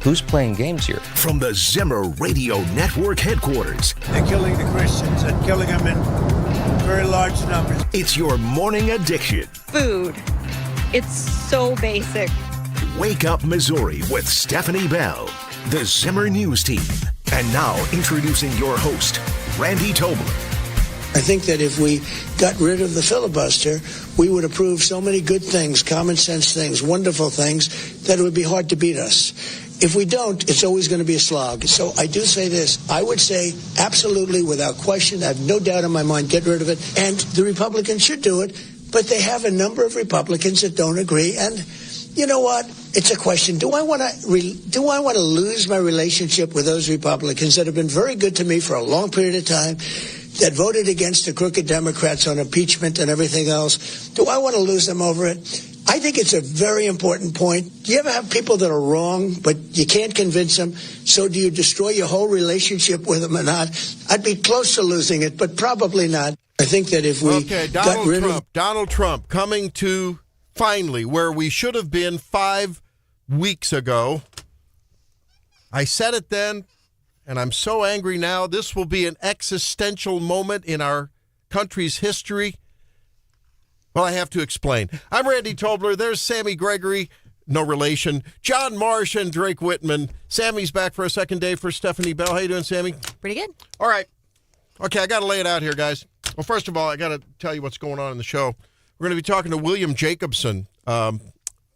Who's playing games here? From the Zimmer Radio Network headquarters. They're killing the Christians and killing them in very large numbers. It's your morning addiction. Food. It's so basic. Wake Up Missouri with Stephanie Bell, the Zimmer News Team. And now introducing your host, Randy Tobler. I think that if we got rid of the filibuster, we would approve so many good things, common sense things, wonderful things, that it would be hard to beat us. If we don't, it's always going to be a slog. So I do say this. I would say absolutely, without question, I have no doubt in my mind, get rid of it. And the Republicans should do it. But they have a number of Republicans that don't agree. And you know what? It's a question. Do I want to lose my relationship with those Republicans that have been very good to me for a long period of time, that voted against the crooked Democrats on impeachment and everything else? Do I want to lose them over it? I think it's a very important point. Do you ever have people that are wrong, but you can't convince them? So do you destroy your whole relationship with them or not? I'd be close to losing it, but probably not. I think that if we got rid of... Donald Trump coming to finally where we should have been 5 weeks ago. I said it then, and I'm so angry now. This will be an existential moment in our country's history. Well, I have to explain. I'm Randy Tobler. There's Sammy Gregory, no relation. John Marsh and Drake Whitman. Sammy's back for a second day for Stephanie Bell. How you doing, Sammy? Pretty good. All right. Okay, I got to lay it out here, guys. Well, first of all, I got to tell you what's going on in the show. We're going to be talking to William Jacobson,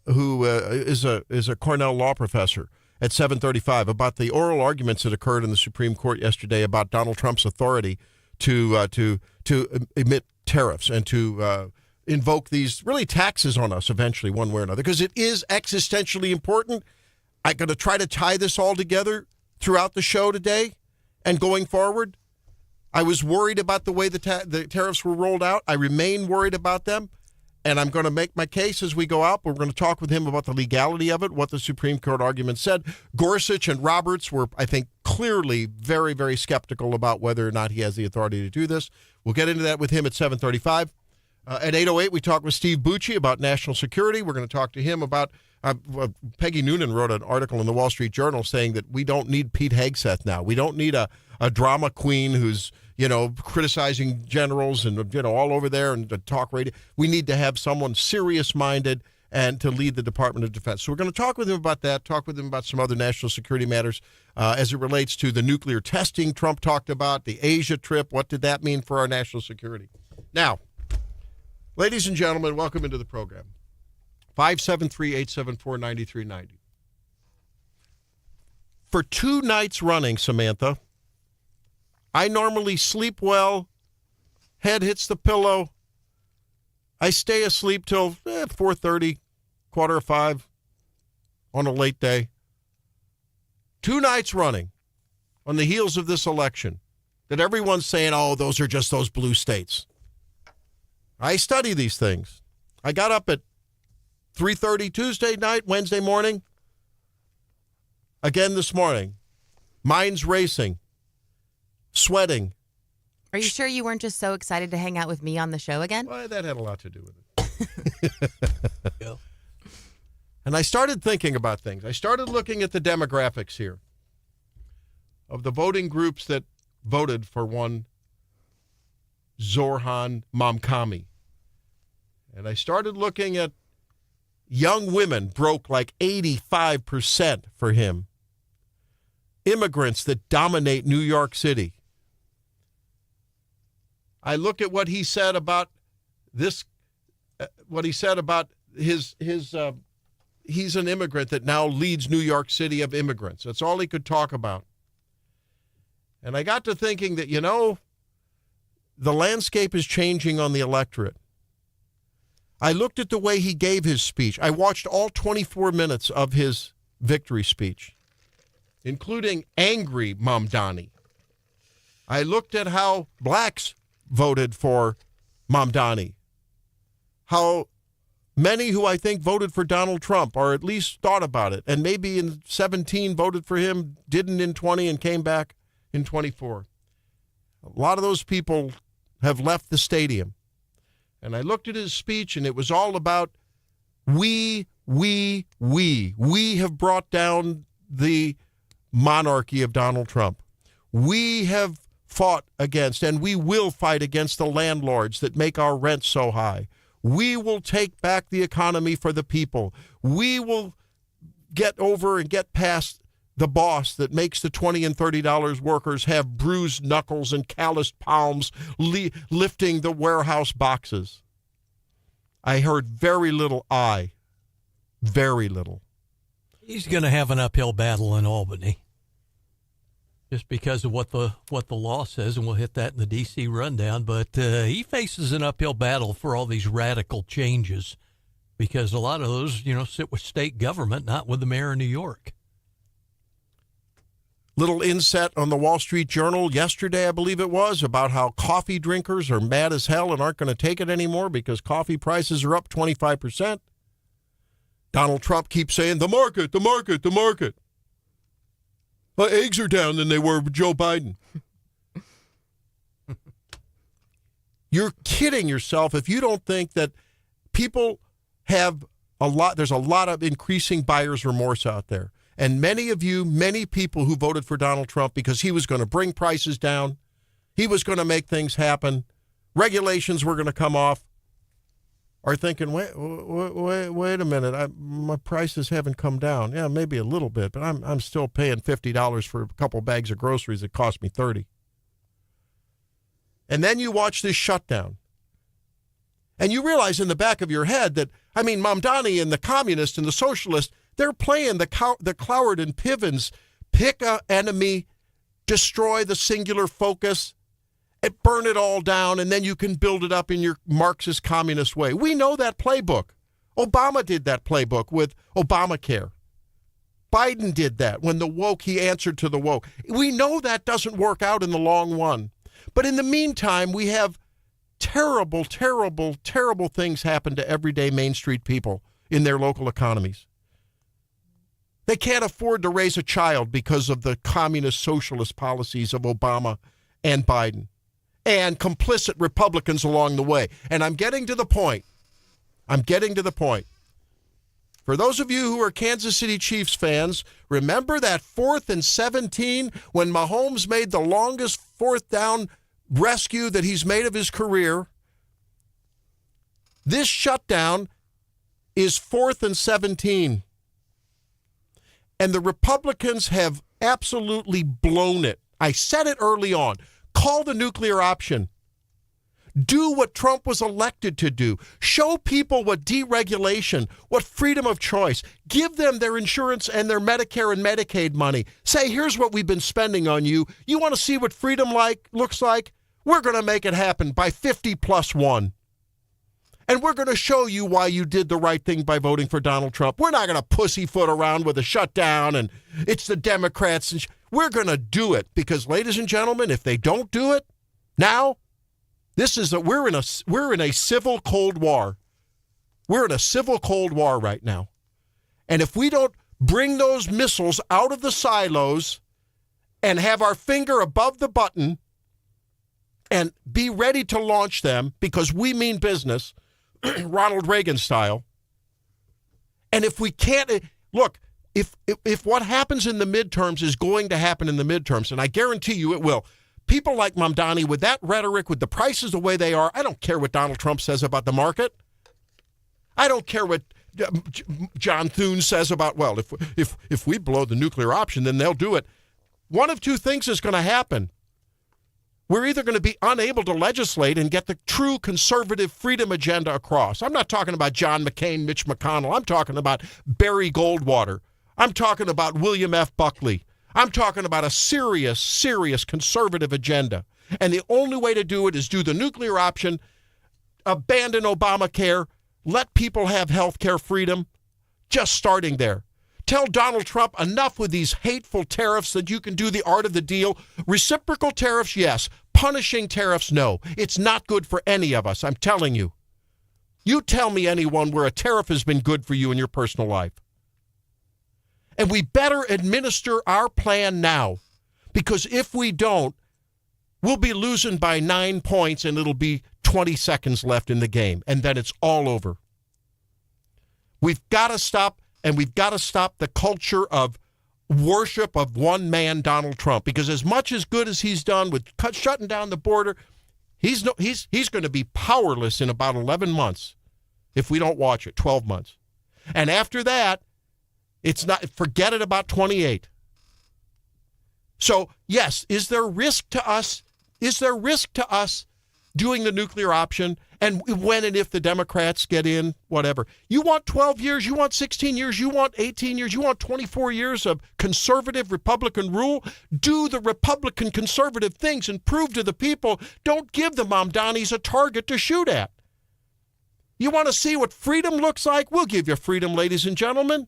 who is a Cornell law professor, at 7:35 about the oral arguments that occurred in the Supreme Court yesterday about Donald Trump's authority to emit tariffs and to invoke these really taxes on us eventually, one way or another, because it is existentially important. I'm going to try to tie this all together throughout the show today and going forward. I was worried about the way the tariffs were rolled out. I remain worried about them, and I'm going to make my case as we go out. But we're going to talk with him about the legality of it, what the Supreme Court argument said. Gorsuch and Roberts were, I think, clearly very, very skeptical about whether or not he has the authority to do this. We'll get into that with him at 7:35. At 8:08, we talk with Steve Bucci about national security. We're going to talk to him about Peggy Noonan wrote an article in the Wall Street Journal saying that we don't need Pete Hegseth now. We don't need a drama queen who's, criticizing generals and, all over there and talk radio. We need to have someone serious-minded and to lead the Department of Defense. So we're going to talk with him about that, talk with him about some other national security matters as it relates to the nuclear testing Trump talked about, the Asia trip. What did that mean for our national security? Now, ladies and gentlemen, welcome into the program. 573-874-9390. For 2 nights running, Samantha, I normally sleep well, head hits the pillow. I stay asleep till 4:30, 4:45 on a late day. 2 nights running on the heels of this election that everyone's saying, oh, those are just those blue states. I study these things. I got up at 3:30 Tuesday night, Wednesday morning. Again this morning. Mind's racing. Sweating. Are you sure you weren't just so excited to hang out with me on the show again? Well, that had a lot to do with it. And I started thinking about things. I started looking at the demographics here of the voting groups that voted for one Zorhan Mamkami. And I started looking at young women broke like 85% for him. Immigrants that dominate New York City. I looked at what he said about this, what he said about his he's an immigrant that now leads New York City of immigrants. That's all he could talk about. And I got to thinking that, the landscape is changing on the electorate. I looked at the way he gave his speech. I watched all 24 minutes of his victory speech, including angry Mamdani. I looked at how blacks voted for Mamdani, how many who I think voted for Donald Trump or at least thought about it, and maybe in 17 voted for him, didn't in 20 and came back in 24. A lot of those people have left the stadium. And I looked at his speech, and it was all about we have brought down the monarchy of Donald Trump. We have fought against, and we will fight against the landlords that make our rent so high. We will take back the economy for the people. We will get over and get past the boss that makes the $20 and $30 workers have bruised knuckles and calloused palms lifting the warehouse boxes. I heard very little very little. He's going to have an uphill battle in Albany just because of what the law says, and we'll hit that in the D.C. rundown. But he faces an uphill battle for all these radical changes because a lot of those, sit with state government, not with the mayor of New York. Little inset on the Wall Street Journal yesterday, I believe it was, about how coffee drinkers are mad as hell and aren't going to take it anymore because coffee prices are up 25%. Donald Trump keeps saying, the market, the market, the market. My eggs are down than they were with Joe Biden. You're kidding yourself if you don't think that people have there's a lot of increasing buyer's remorse out there. And many people who voted for Donald Trump because he was going to bring prices down, he was going to make things happen, regulations were going to come off, are thinking, wait a minute, my prices haven't come down. Yeah, maybe a little bit, but I'm still paying $50 for a couple bags of groceries that cost me $30. And then you watch this shutdown. And you realize in the back of your head that, Mamdani and the communists and the socialists, they're playing the Cloward and Pivens, pick an enemy, destroy the singular focus, and burn it all down, and then you can build it up in your Marxist communist way. We know that playbook. Obama did that playbook with Obamacare. Biden did that. When the woke, he answered to the woke. We know that doesn't work out in the long run. But in the meantime, we have terrible, terrible, terrible things happen to everyday Main Street people in their local economies. They can't afford to raise a child because of the communist socialist policies of Obama and Biden and complicit Republicans along the way. And I'm getting to the point. For those of you who are Kansas City Chiefs fans, remember that 4th and 17 when Mahomes made the longest fourth down rescue that he's made of his career? This shutdown is 4th and 17. And the Republicans have absolutely blown it. I said it early on. Call the nuclear option. Do what Trump was elected to do. Show people what deregulation, what freedom of choice. Give them their insurance and their Medicare and Medicaid money. Say, here's what we've been spending on you. You want to see what freedom looks like? We're going to make it happen by 50+1. And we're going to show you why you did the right thing by voting for Donald Trump. We're not going to pussyfoot around with a shutdown and it's the Democrats. We're going to do it because, ladies and gentlemen, if they don't do it now, we're in a civil Cold War. We're in a civil Cold War right now. And if we don't bring those missiles out of the silos and have our finger above the button and be ready to launch them because we mean business, Ronald Reagan style. And if we can't, look, if what happens in the midterms is going to happen in the midterms, and I guarantee you it will, people like Mamdani with that rhetoric, with the prices the way they are, I don't care what Donald Trump says about the market. I don't care what John Thune says about, well, if we blow the nuclear option, then they'll do it. One of two things is going to happen. We're either going to be unable to legislate and get the true conservative freedom agenda across. I'm not talking about John McCain, Mitch McConnell. I'm talking about Barry Goldwater. I'm talking about William F. Buckley. I'm talking about a serious, serious conservative agenda. And the only way to do it is do the nuclear option, abandon Obamacare, let people have health care freedom, just starting there. Tell Donald Trump enough with these hateful tariffs that you can do the art of the deal. Reciprocal tariffs, yes. Punishing tariffs, no. It's not good for any of us, I'm telling you. You tell me anyone where a tariff has been good for you in your personal life. And we better administer our plan now, because if we don't, we'll be losing by 9 points and it'll be 20 seconds left in the game, and then it's all over. We've got to stop, and we've got to stop the culture of worship of one man, Donald Trump, because as much as good as he's done with shutting down the border, he's going to be powerless in about 11 months if we don't watch it, 12 months. And after that, forget it about 28. So, yes, is there risk to us? Is there risk to us doing the nuclear option? And when and if the Democrats get in, whatever. You want 12 years, you want 16 years, you want 18 years, you want 24 years of conservative Republican rule? Do the Republican conservative things and prove to the people, don't give the Mamdanis a target to shoot at. You want to see what freedom looks like? We'll give you freedom, ladies and gentlemen.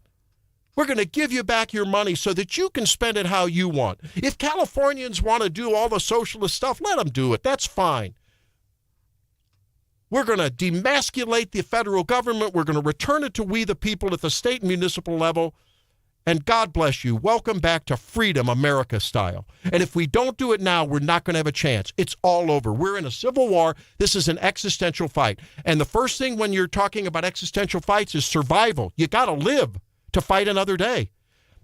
We're going to give you back your money so that you can spend it how you want. If Californians want to do all the socialist stuff, let them do it. That's fine. We're going to demasculate the federal government. We're going to return it to we the people at the state and municipal level. And God bless you. Welcome back to freedom, America style. And if we don't do it now, we're not going to have a chance. It's all over. We're in a civil war. This is an existential fight. And the first thing when you're talking about existential fights is survival. You got to live to fight another day.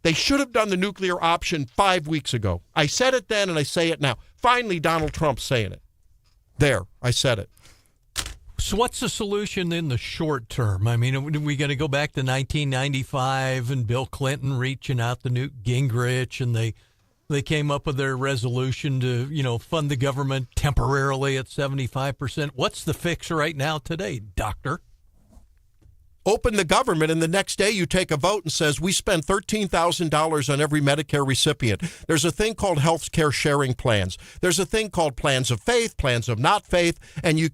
They should have done the nuclear option 5 weeks ago. I said it then and I say it now. Finally, Donald Trump's saying it. There, I said it. So what's the solution in the short term? I mean, are we going to go back to 1995 and Bill Clinton reaching out to Newt Gingrich and they came up with their resolution to, fund the government temporarily at 75%? What's the fix right now today, doctor? Open the government, and the next day you take a vote and says, we spend $13,000 on every Medicare recipient. There's a thing called health care sharing plans. There's a thing called plans of faith, plans of not faith, and you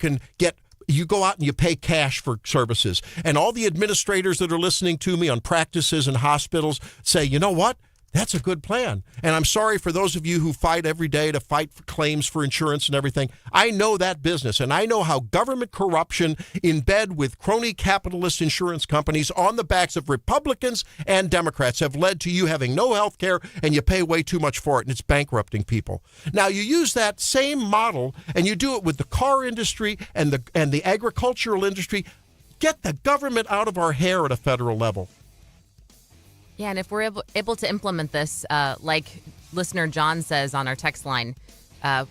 go out and you pay cash for services. And all the administrators that are listening to me on practices and hospitals say, you know what? That's a good plan. And I'm sorry for those of you who fight every day to fight for claims for insurance and everything. I know that business, and I know how government corruption in bed with crony capitalist insurance companies on the backs of Republicans and Democrats have led to you having no health care, and you pay way too much for it, and it's bankrupting people. Now, you use that same model, and you do it with the car industry and the agricultural industry. Get the government out of our hair at a federal level. Yeah, and if we're able to implement this, like listener John says on our text line,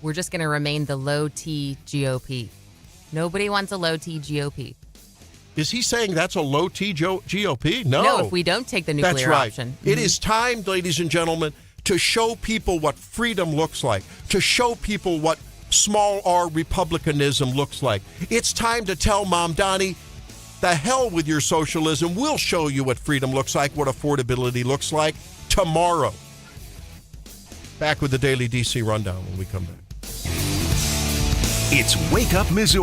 we're just going to remain the low-T GOP. Nobody wants a low-T GOP. Is he saying that's a low-T GOP? No. No, if we don't take the nuclear that's right. option. It is time, ladies and gentlemen, to show people what freedom looks like, to show people what small r republicanism looks like. It's time to tell Mamdani, the hell with your socialism. We'll show you what freedom looks like, what affordability looks like tomorrow. Back with the Daily DC Rundown when we come back. It's Wake Up Missouri.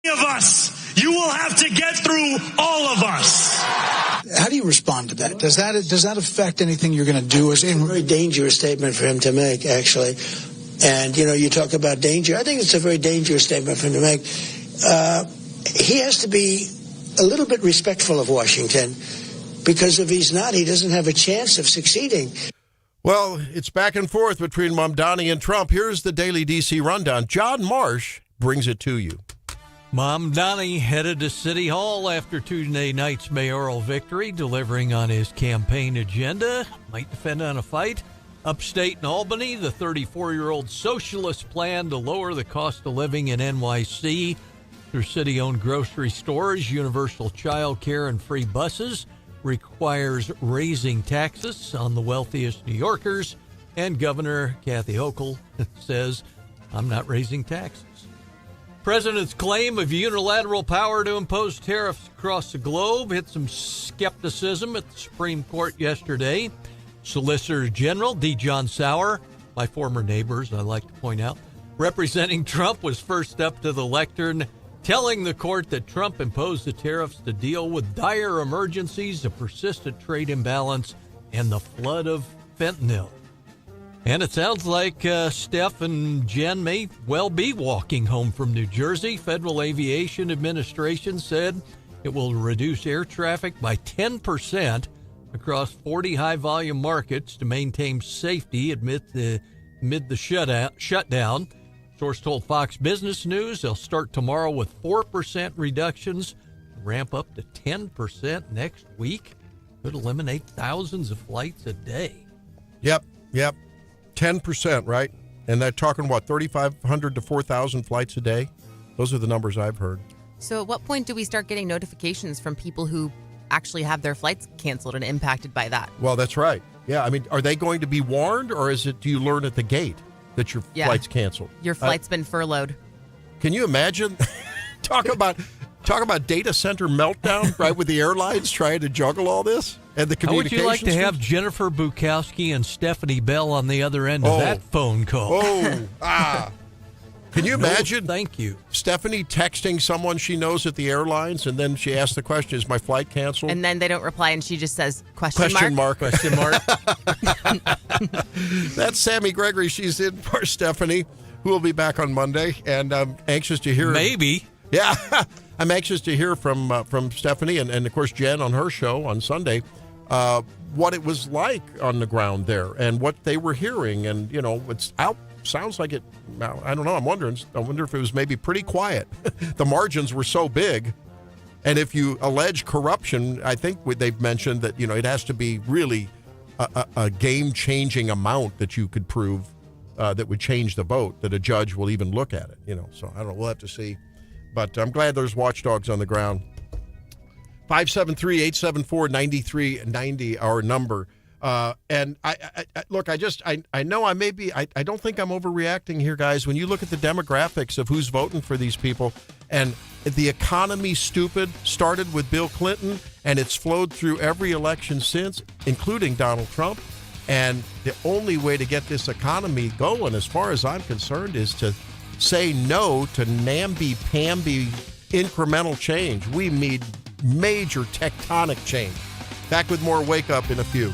of us. You will have to get through all of us. How do you respond to that? Does that affect anything you're going to do? It's a very dangerous statement for him to make, actually. And, you talk about danger. I think it's a very dangerous statement for him to make. He has to be a little bit respectful of Washington, because if he's not, he doesn't have a chance of succeeding. Well, it's back and forth between Mamdani and Trump. Here's the Daily DC Rundown. John Marsh brings it to you. Mamdani headed to City Hall after Tuesday night's mayoral victory, delivering on his campaign agenda. Might defend on a fight. Upstate in Albany, the 34-year-old socialist plan to lower the cost of living in NYC through city-owned grocery stores, universal child care, and free buses requires raising taxes on the wealthiest New Yorkers. And Governor Kathy Hochul says, I'm not raising taxes. President's claim of unilateral power to impose tariffs across the globe hit some skepticism at the Supreme Court yesterday. Solicitor General D. John Sauer, my former neighbors, I like to point out, representing Trump, was first up to the lectern, telling the court that Trump imposed the tariffs to deal with dire emergencies, a persistent trade imbalance, and the flood of fentanyl. And it sounds like Steph and Jen may well be walking home from New Jersey. Federal Aviation Administration said it will reduce air traffic by 10% across 40 high-volume markets to maintain safety amid the shutdown. Source told Fox Business News they'll start tomorrow with 4% reductions, ramp up to 10% next week. Could eliminate thousands of flights a day. Yep. 10%, right? And they're talking, 3,500 to 4,000 flights a day? Those are the numbers I've heard. So at what point do we start getting notifications from people who actually have their flights canceled and impacted by that? Well, that's right. Yeah, I mean, are they going to be warned, or do you learn at the gate that your flight's canceled? Your flight's been furloughed. Can you imagine? Talk about data center meltdown, right, with the airlines trying to juggle all this and the communications. How would you like to have Jennifer Bukowski and Stephanie Bell on the other end of that phone call? Can you imagine? Thank you. Stephanie texting someone she knows at the airlines, and then she asks the question, is my flight canceled? And then they don't reply, and she just says, question mark? Question mark. That's Sammy Gregory. She's in for Stephanie, who will be back on Monday, and I'm anxious to hear. Maybe. Yeah. I'm anxious to hear from Stephanie and, of course, Jen on her show on Sunday, what it was like on the ground there and what they were hearing. And, it's out. Sounds like it. I don't know. I wonder if it was maybe pretty quiet. The margins were so big. And if you allege corruption, I think they've mentioned that, it has to be really a game-changing amount that you could prove that would change the vote, that a judge will even look at it. So I don't know. We'll have to see. But I'm glad there's watchdogs on the ground. 573-874-9390, our number. And I look, I know I don't think I'm overreacting here, guys. When you look at the demographics of who's voting for these people, and the economy stupid started with Bill Clinton, and it's flowed through every election since, including Donald Trump. And the only way to get this economy going, as far as I'm concerned, is to say no to namby-pamby incremental change. We need major tectonic change. Back with more Wake Up in a few.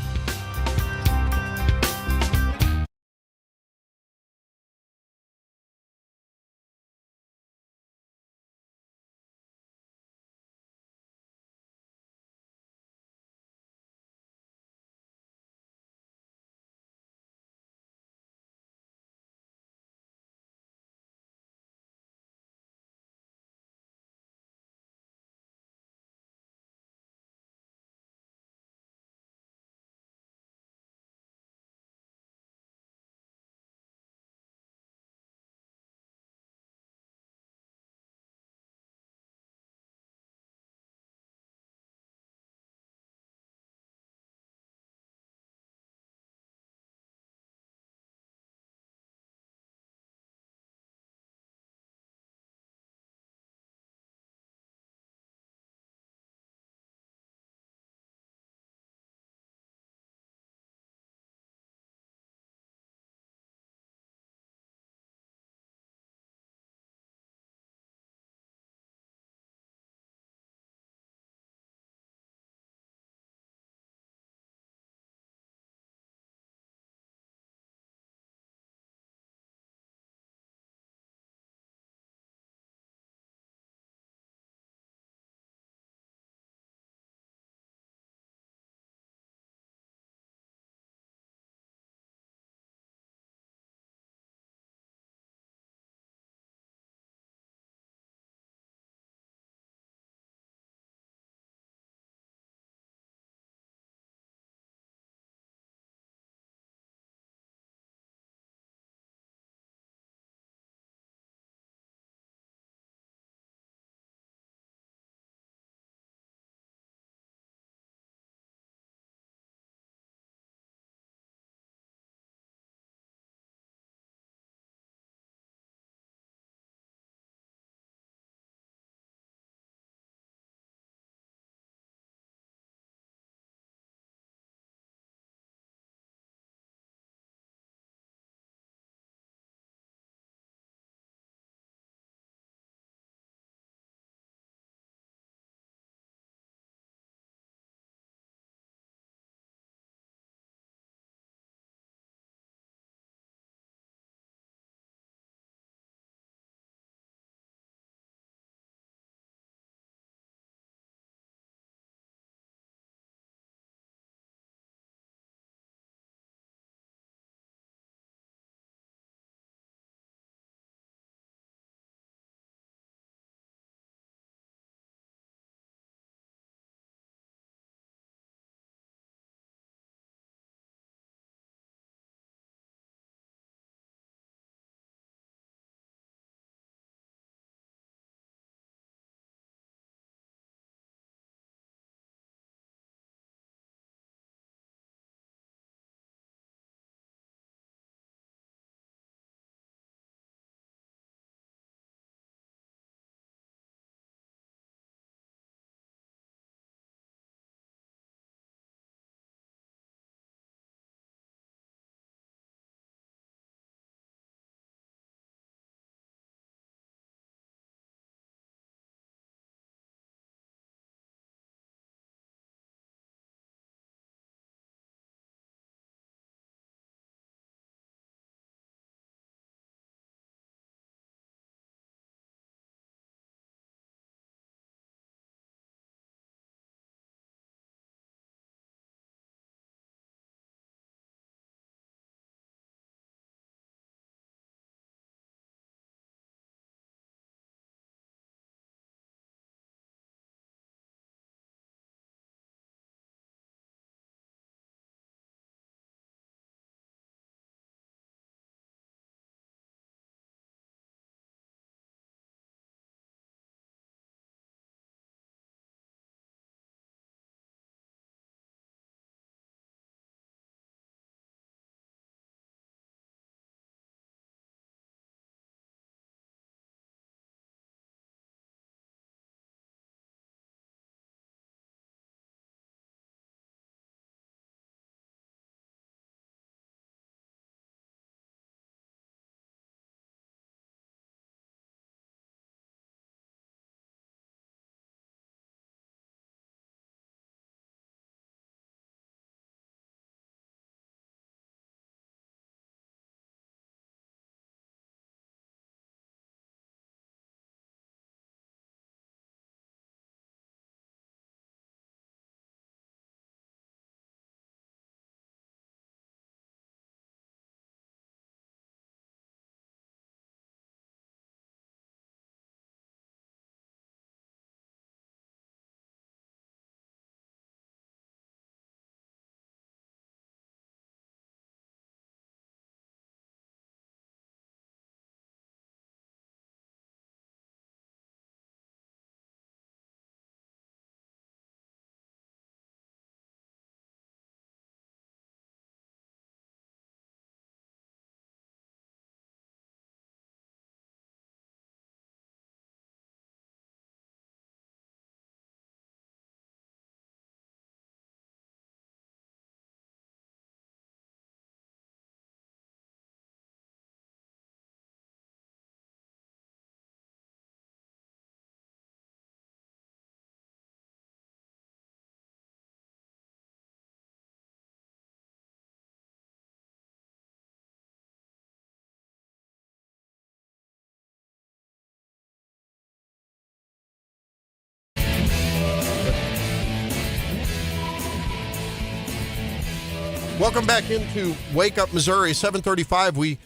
Welcome back into Wake Up Missouri, 735. We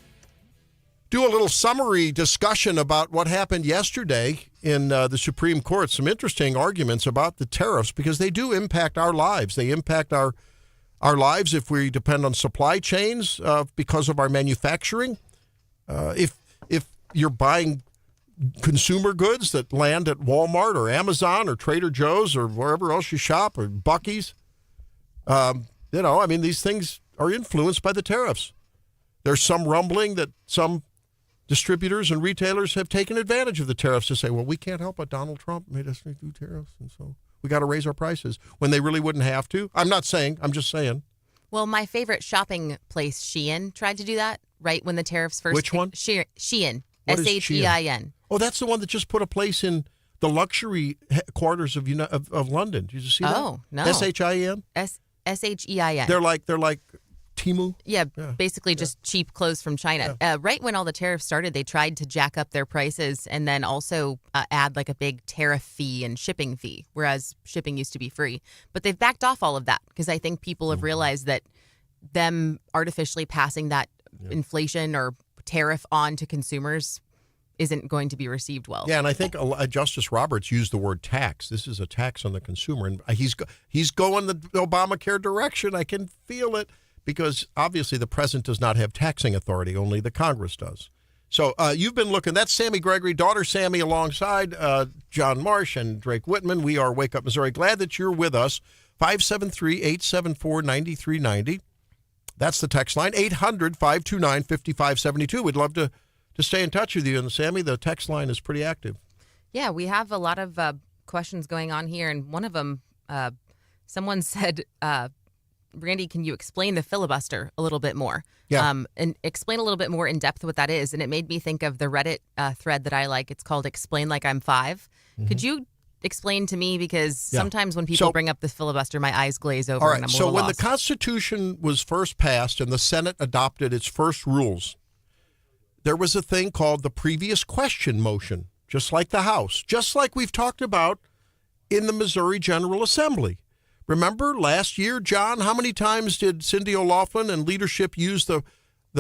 do a little summary discussion about what happened yesterday in the Supreme Court. Some interesting arguments about the tariffs because they do impact our lives. They impact our lives if we depend on supply chains because of our manufacturing. If you're buying consumer goods that land at Walmart or Amazon or Trader Joe's or wherever else you shop or Buc-ee's, these things are influenced by the tariffs. There's some rumbling that some distributors and retailers have taken advantage of the tariffs to say, well, we can't help it. Donald Trump made us do tariffs, and so we got to raise our prices when they really wouldn't have to. I'm just saying. Well, my favorite shopping place, Shein, tried to do that right when the tariffs first Which one? Shein. What is Shein. Oh, that's the one that just put a place in the luxury quarters of London. Did you see that? Oh, no. Shein? Shein. They're like Temu? Yeah, basically just cheap clothes from China. Yeah. Right when all the tariffs started, they tried to jack up their prices and then also add like a big tariff fee and shipping fee, whereas shipping used to be free. But they've backed off all of that because I think people have realized that them artificially passing that inflation or tariff on to consumers isn't going to be received well. Yeah, and I think Justice Roberts used the word tax. This is a tax on the consumer, and he's going the Obamacare direction. I can feel it because obviously the president does not have taxing authority; only the Congress does. So you've been looking. That's Sammy Gregory, daughter Sammy, alongside John Marsh and Drake Whitman. We are Wake Up Missouri. Glad that you're with us. 573-874-9390. That's the text line. 800-529-5572. We'd love to stay in touch with you. And Sammy, the text line is pretty active. Yeah, we have a lot of questions going on here. And one of them, someone said, Randy, can you explain the filibuster a little bit more? Yeah. And explain a little bit more in depth what that is. And it made me think of the Reddit thread that I like. It's called Explain Like I'm 5. Mm-hmm. Could you explain to me? Because sometimes when people bring up the filibuster, my eyes glaze over. All right. And I'm a so little when lost. the Constitution was first passed and the Senate adopted its first rules, there was a thing called the previous question motion, just like the House, just like we've talked about in the Missouri General Assembly. Remember last year, John, how many times did Cindy O'Loughlin and leadership use the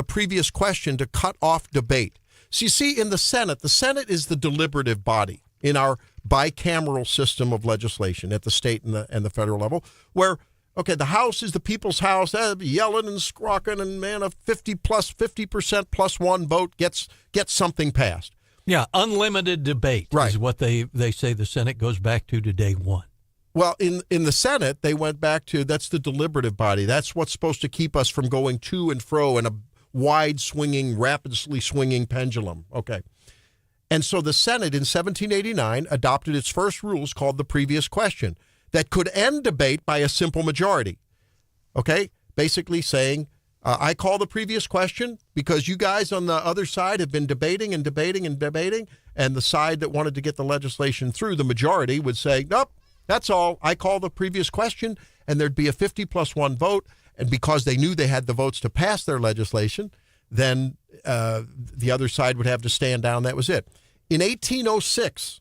previous question to cut off debate? So you see, in the Senate is the deliberative body in our bicameral system of legislation at the state and the federal level, where the House is the people's house, yelling and squawking, and man, a 50% plus one vote gets something passed. Yeah, unlimited debate is what they say the Senate goes back to day one. Well, in the Senate, they went back to that's the deliberative body. That's what's supposed to keep us from going to and fro in a rapidly swinging pendulum. Okay. And so the Senate in 1789 adopted its first rules called the previous question that could end debate by a simple majority. Okay? Basically saying, I call the previous question because you guys on the other side have been debating and debating and debating, and the side that wanted to get the legislation through, the majority, would say, nope, that's all. I call the previous question, and there'd be a 50+1 vote, and because they knew they had the votes to pass their legislation, then the other side would have to stand down. That was it. In 1806,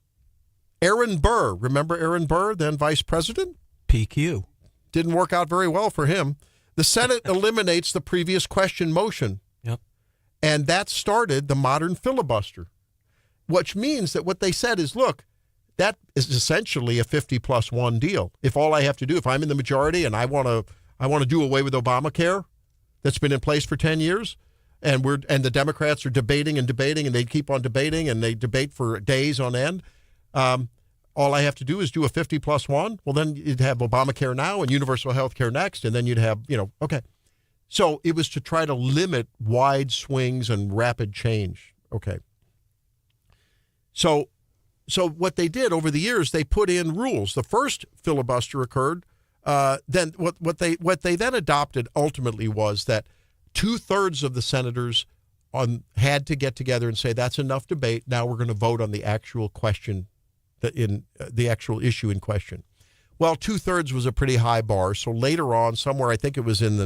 Aaron Burr, remember Aaron Burr, then vice president? PQ. Didn't work out very well for him. The Senate eliminates the previous question motion. Yep. And that started the modern filibuster, which means that what they said is, look, that is essentially a 50+1 deal. If all I have to do, if I'm in the majority and I want to do away with Obamacare that's been in place for 10 years, and the Democrats are debating and they keep on debating and they debate for days on end. All I have to do is do a 50+1. Well, then you'd have Obamacare now and universal health care next, and then you'd have, okay. So it was to try to limit wide swings and rapid change. Okay. So what they did over the years, they put in rules. The first filibuster occurred. Then what they then adopted ultimately was that 2/3 of the senators had to get together and say, that's enough debate. Now we're going to vote on the actual question, the actual issue in question. Well, 2/3 was a pretty high bar. So later on, somewhere, I think it was was it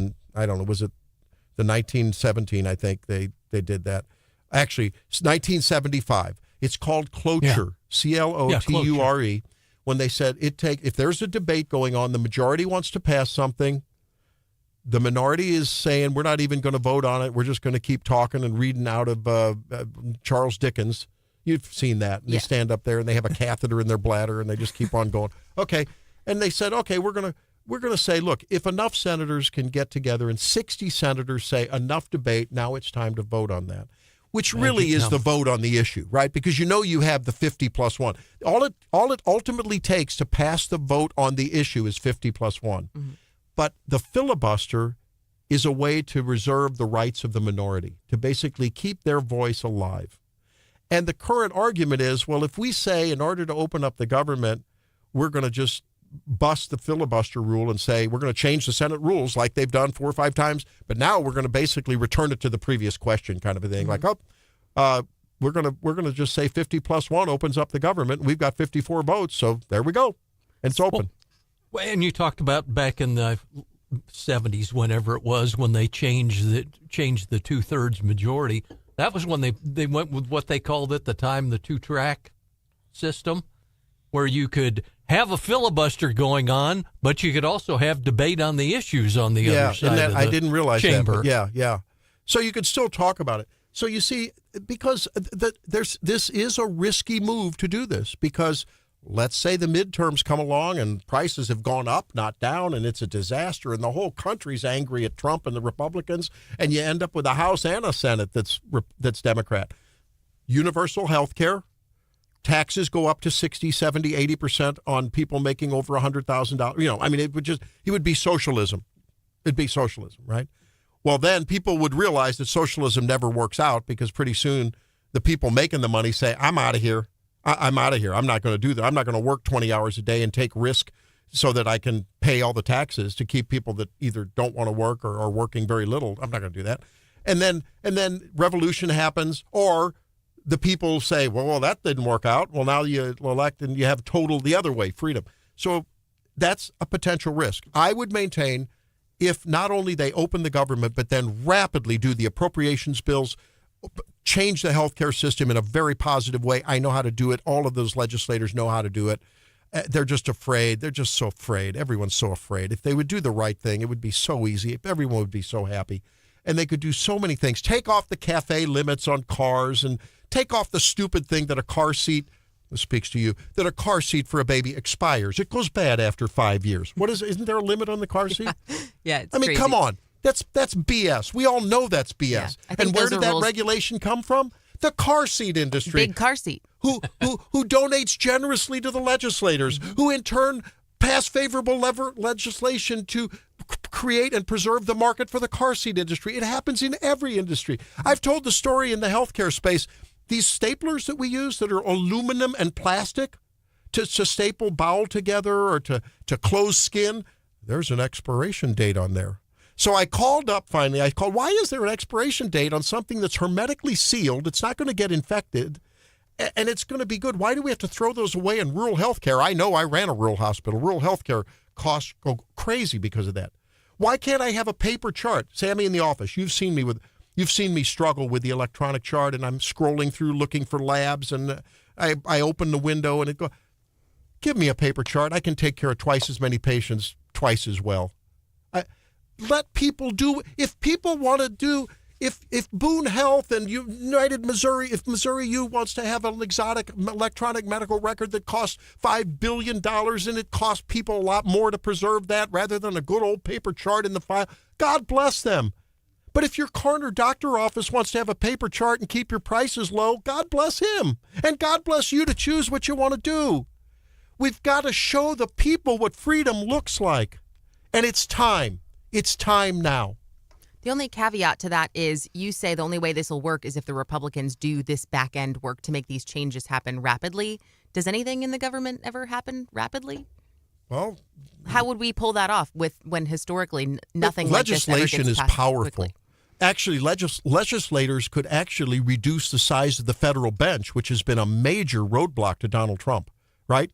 the 1917, I think they did that. Actually, it's 1975. It's called cloture, CLOTURE, when they said if there's a debate going on, the majority wants to pass something, The minority is saying we're not even going to vote on it. We're just going to keep talking and reading out of Charles Dickens. You've seen that. And They stand up there and they have a catheter in their bladder and they just keep on going. Okay. And they said, okay, we're going to say, look, if enough senators can get together and 60 senators say enough debate, now it's time to vote on that, which really is the vote on the issue, right? Because you have the 50 plus 1. All it ultimately takes to pass the vote on the issue is 50 plus 1. Mm-hmm. But the filibuster is a way to reserve the rights of the minority, to basically keep their voice alive. And the current argument is, well, if we say in order to open up the government, we're going to just bust the filibuster rule and say we're going to change the Senate rules like they've done 4 or 5 times, but now we're going to basically return it to the previous question kind of a thing. Mm-hmm. Like, we're going to just say 50 plus 1 opens up the government. We've got 54 votes, so there we go. And it's open. Well, and you talked about back in the 70s, whenever it was, when they changed the 2/3 majority. That was when they went with what they called at the time the 2-track system, where you could have a filibuster going on, but you could also have debate on the issues on the other side of the I didn't realize chamber. That. But yeah. So you could still talk about it. So you see, because this is a risky move to do this, because let's say the midterms come along and prices have gone up, not down, and it's a disaster, and the whole country's angry at Trump and the Republicans, and you end up with a House and a Senate that's Democrat. Universal health care, taxes go up to 60, 70, 80% on people making over $100,000. It would be socialism. It'd be socialism, right? Well, then people would realize that socialism never works out, because pretty soon the people making the money say, I'm out of here. I'm out of here. I'm not going to do that. I'm not going to work 20 hours a day and take risk so that I can pay all the taxes to keep people that either don't want to work or are working very little. I'm not going to do that. And then revolution happens, or the people say, well, that didn't work out. Well, now you elect and you have total the other way, freedom. So that's a potential risk. I would maintain, if not only they open the government, but then rapidly do the appropriations bills, change the healthcare system in a very positive way. I know how to do it. All of those legislators know how to do it. They're just afraid. They're just so afraid. Everyone's so afraid. If they would do the right thing, it would be so easy. Everyone would be so happy. And they could do so many things. Take off the cafe limits on cars, and take off the stupid thing that a car seat, this speaks to you, that a car seat for a baby expires. It goes bad after 5 years. Isn't there a limit on the car seat? Yeah, it's crazy. Come on. That's BS. We all know that's BS. Yeah, and where did that regulation come from? The car seat industry. Big car seat. Who donates generously to the legislators, who in turn pass favorable legislation to create and preserve the market for the car seat industry. It happens in every industry. I've told the story in the healthcare space. These staplers that we use that are aluminum and plastic to staple bowel together or to close skin, there's an expiration date on there. So I called up finally. Why is there an expiration date on something that's hermetically sealed? It's not going to get infected, and it's going to be good. Why do we have to throw those away in rural health care? I know I ran a rural hospital. Rural health care costs go crazy because of that. Why can't I have a paper chart? Sammy in the office, you've seen me struggle with the electronic chart, and I'm scrolling through looking for labs, and I open the window, and it goes, give me a paper chart. I can take care of twice as many patients twice as well. Let people do, if people want to do, if Boone Health and United Missouri, if Missouri U wants to have an exotic electronic medical record that costs $5 billion and it costs people a lot more to preserve that rather than a good old paper chart in the file, God bless them. But if your corner doctor office wants to have a paper chart and keep your prices low, God bless him. And God bless you to choose what you want to do. We've got to show the people what freedom looks like. And it's time. It's time now. The only caveat to that is you say the only way this will work is if the Republicans do this back end work to make these changes happen rapidly. Does anything in the government ever happen rapidly? Well, how would we pull that off when historically nothing like this ever gets legislation is passed powerful. Quickly? Actually, legislators could actually reduce the size of the federal bench, which has been a major roadblock to Donald Trump, right?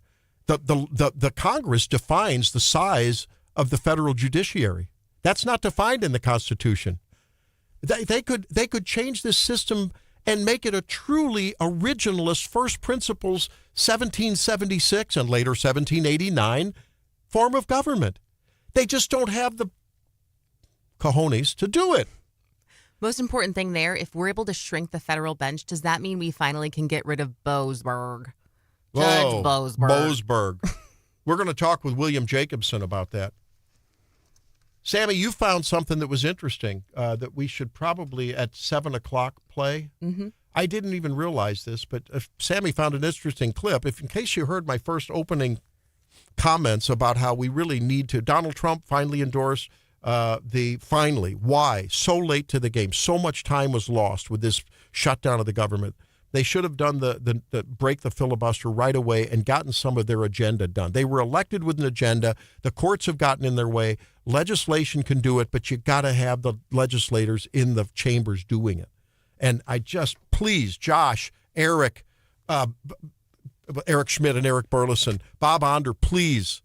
The Congress defines the size of the federal judiciary. That's not defined in the Constitution. They could change this system and make it a truly originalist first principles 1776 and later 1789 form of government. They just don't have cojones to do it. Most important thing there, if we're able to shrink the federal bench, does that mean we finally can get rid of Boasberg? Judge Boasberg. Boasberg. We're going to talk with William Jacobson about that. Sammy, you found something that was interesting that we should probably at 7 o'clock play. Mm-hmm. I didn't even realize this, but Sammy found an interesting clip. In case you heard my first opening comments about how we really need to, Donald Trump finally endorsed why so late to the game. So much time was lost with this shutdown of the government. They should have done the break the filibuster right away and gotten some of their agenda done. They were elected with an agenda. The courts have gotten in their way. Legislation can do it, but you got to have the legislators in the chambers doing it. And I just, please, Josh, Eric Schmidt and Eric Burleson, Bob Onder, please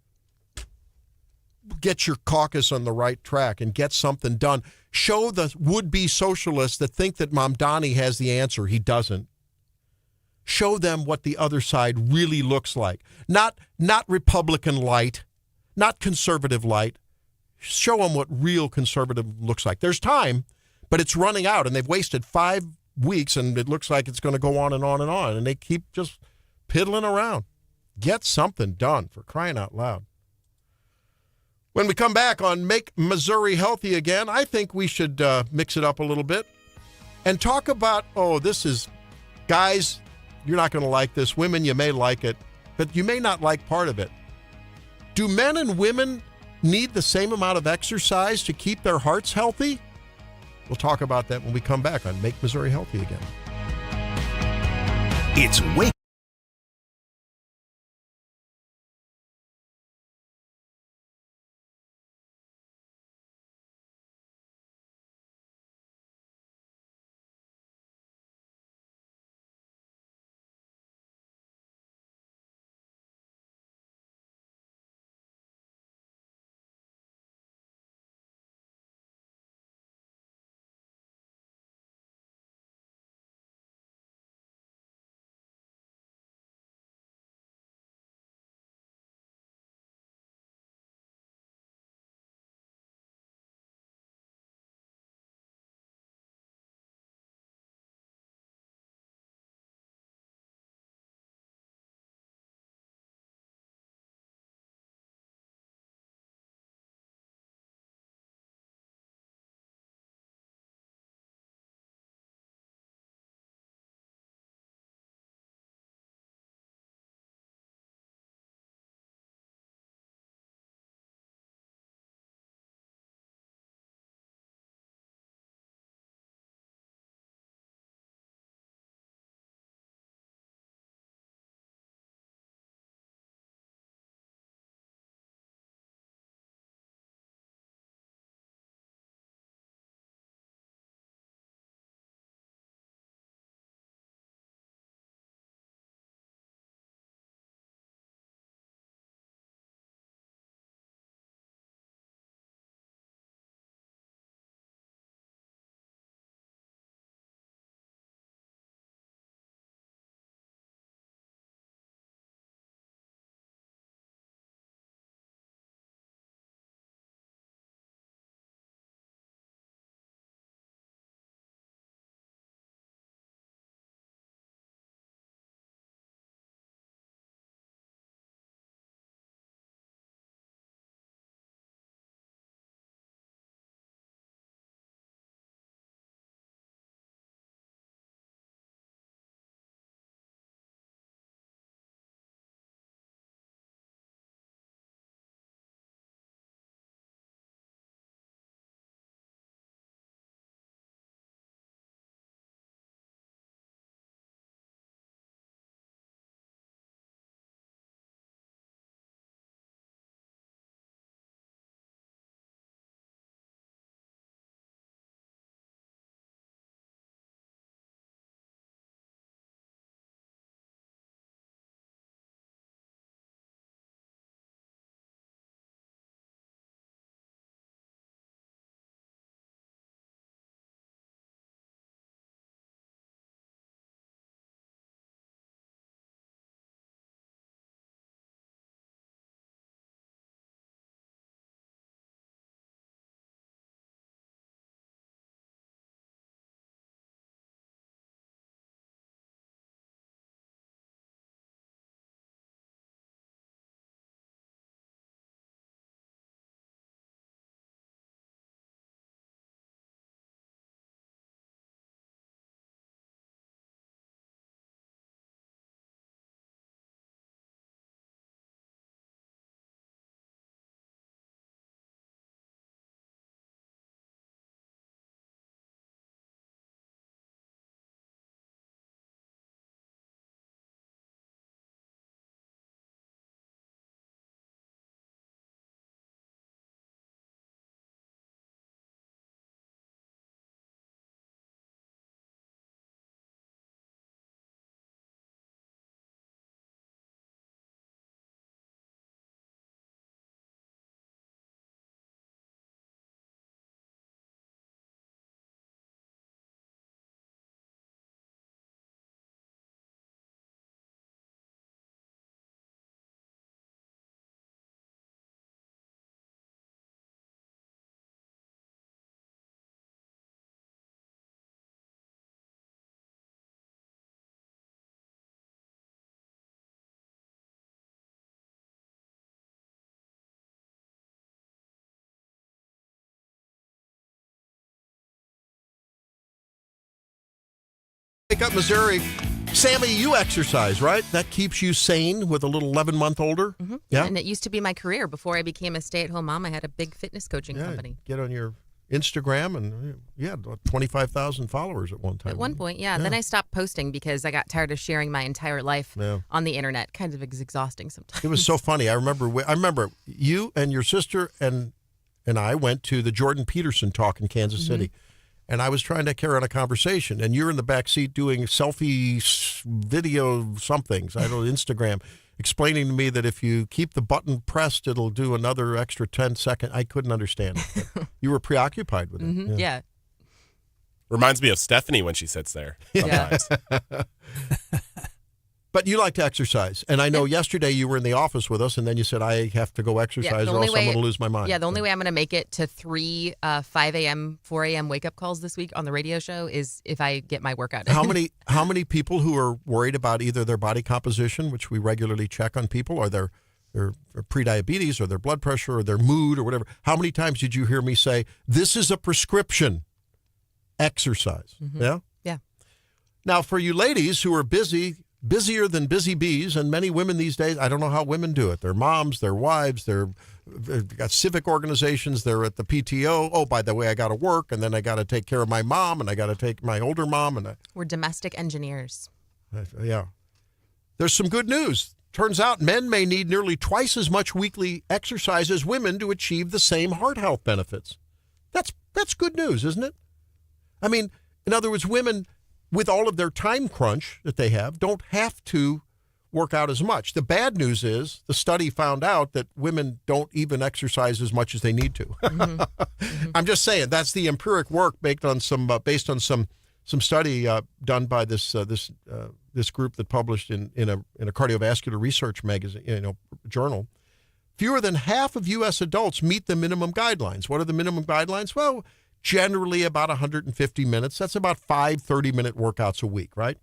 get your caucus on the right track and get something done. Show the would-be socialists that think that Mamdani has the answer. He doesn't. Show them what the other side really looks like. Not Republican light, not conservative light. Show them what real conservative looks like. There's time, but it's running out, and they've wasted 5 weeks, and it looks like it's going to go on and on and on, and they keep just piddling around. Get something done, for crying out loud. When we come back on Make Missouri Healthy Again, I think we should mix it up a little bit and talk about, guys, you're not going to like this. Women, you may like it, but you may not like part of it. Do men and women need the same amount of exercise to keep their hearts healthy? We'll talk about that when we come back on Make Missouri Healthy Again. It's Wake Wake Up Missouri. Sammy, you exercise, right? That keeps you sane with a little 11-month-older? Mm-hmm. Yeah. And it used to be my career. Before I became a stay-at-home mom, I had a big fitness coaching company. Get on your Instagram, and 25,000 followers at one time. At one point, yeah. Then I stopped posting because I got tired of sharing my entire life on the internet. Kind of exhausting sometimes. It was so funny. I remember you and your sister and I went to the Jordan Peterson talk in Kansas City. And I was trying to carry on a conversation, and you're in the back seat doing selfie video somethings, I don't know, Instagram, explaining to me that if you keep the button pressed, it'll do another extra 10 seconds. I couldn't understand it. You were preoccupied with it. Yeah. Reminds me of Stephanie when she sits there sometimes. But you like to exercise. And I know yesterday you were in the office with us, and then you said, I have to go exercise or else I'm going to lose my mind. Yeah, the only way I'm going to make it to 3 5 a.m., 4 a.m. wake-up calls this week on the radio show is if I get my workout in. How many people who are worried about either their body composition, which we regularly check on people, or their prediabetes or their blood pressure or their mood or whatever, how many times did you hear me say, this is a prescription, exercise? Yeah? Yeah. Now, for you ladies who are busier than busy bees, and many women these days, I don't know how women do it. They're moms, they're wives, they've got civic organizations, they're at the PTO. Oh, by the way, I got to work, and then I got to take care of my mom, and I got to take my older mom. We're domestic engineers. Yeah. There's some good news. Turns out men may need nearly twice as much weekly exercise as women to achieve the same heart health benefits. That's good news, isn't it? I mean, in other words, women, with all of their time crunch that they have, don't have to work out as much. The bad news is the study found out that women don't even exercise as much as they need to. I'm just saying that's the empiric work based on some study done by this group that published in a cardiovascular research magazine, journal. Fewer than half of U.S. adults meet the minimum guidelines. What are the minimum guidelines? Well, generally about 150 minutes. That's about 5 30-minute workouts a week, right?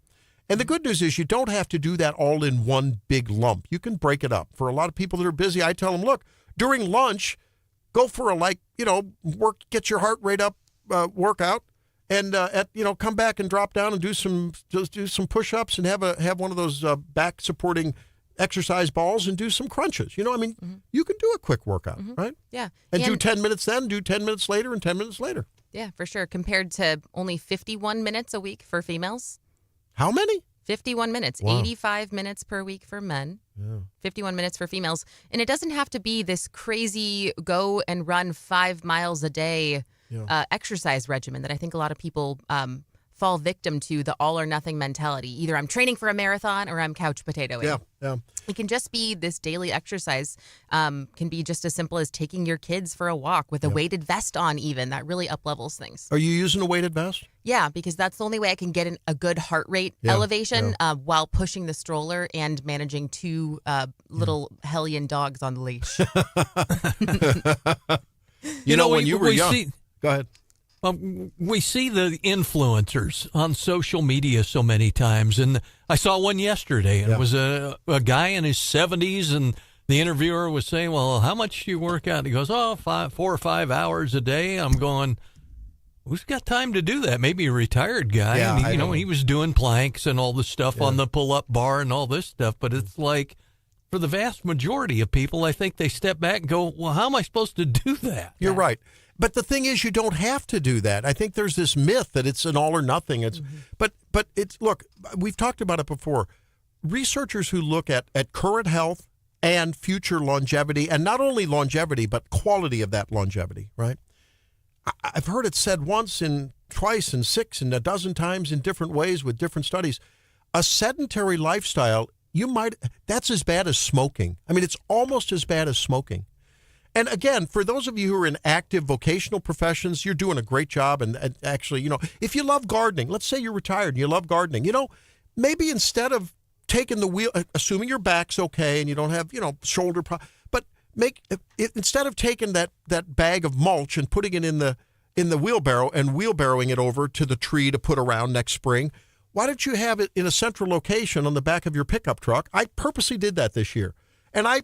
And the good news is you don't have to do that all in one big lump. You can break it up. For a lot of people that are busy, I tell them, look, during lunch, go for get your heart rate up workout, and come back and drop down and do some push-ups and have one of those back supporting exercise balls and do some crunches. You can do a quick workout, right? Yeah. And do 10 minutes then, do 10 minutes later, and 10 minutes later. Yeah, for sure. Compared to only 51 minutes a week for females. How many? 51 minutes. Wow. 85 minutes per week for men. Yeah. 51 minutes for females. And it doesn't have to be this crazy go and run 5 miles a day exercise regimen that I think a lot of people fall victim to, the all or nothing mentality. Either I'm training for a marathon or I'm couch potatoing. Yeah. It can just be this daily exercise, can be just as simple as taking your kids for a walk with a weighted vest on even. That really up-levels things. Are you using a weighted vest? Yeah, because that's the only way I can get a good heart rate elevation while pushing the stroller and managing 2 little hellion dogs on the leash. When you were young. Go ahead. We see the influencers on social media so many times, and I saw one yesterday, and it was a guy in his 70s, and the interviewer was saying, well, how much do you work out? He goes, 4 or 5 hours a day. I'm going, who's got time to do that? Maybe a retired guy. Yeah, and he was doing planks and all the stuff on the pull-up bar and all this stuff, but it's like, for the vast majority of people, I think they step back and go, well, how am I supposed to do that? You're right. But the thing is, you don't have to do that. I think there's this myth that it's an all or nothing. But it's, look, we've talked about it before. Researchers who look at current health and future longevity, and not only longevity, but quality of that longevity, right? I've heard it said once and twice and 6 and a dozen times in different ways with different studies. A sedentary lifestyle, that's as bad as smoking. I mean, it's almost as bad as smoking. And again, for those of you who are in active vocational professions, you're doing a great job. And actually, if you love gardening, let's say you're retired and you love gardening, maybe instead of taking the wheel, assuming your back's okay and you don't have, shoulder problems, but instead of taking that bag of mulch and putting it in the wheelbarrow and wheelbarrowing it over to the tree to put around next spring, why don't you have it in a central location on the back of your pickup truck? I purposely did that this year. And I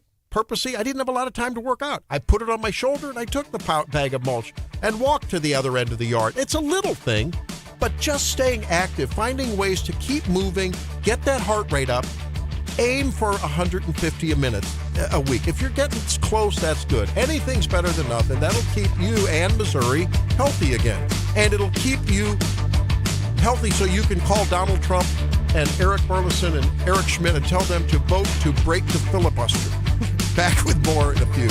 didn't have a lot of time to work out. I put it on my shoulder and I took the bag of mulch and walked to the other end of the yard. It's a little thing, but just staying active, finding ways to keep moving, get that heart rate up. Aim for 150 a minute a week. If you're getting close, that's good. Anything's better than nothing. That'll keep you and Missouri healthy again. And it'll keep you healthy so you can call Donald Trump and Eric Burleson and Eric Schmidt and tell them to vote to break the filibuster. Back with more in a few.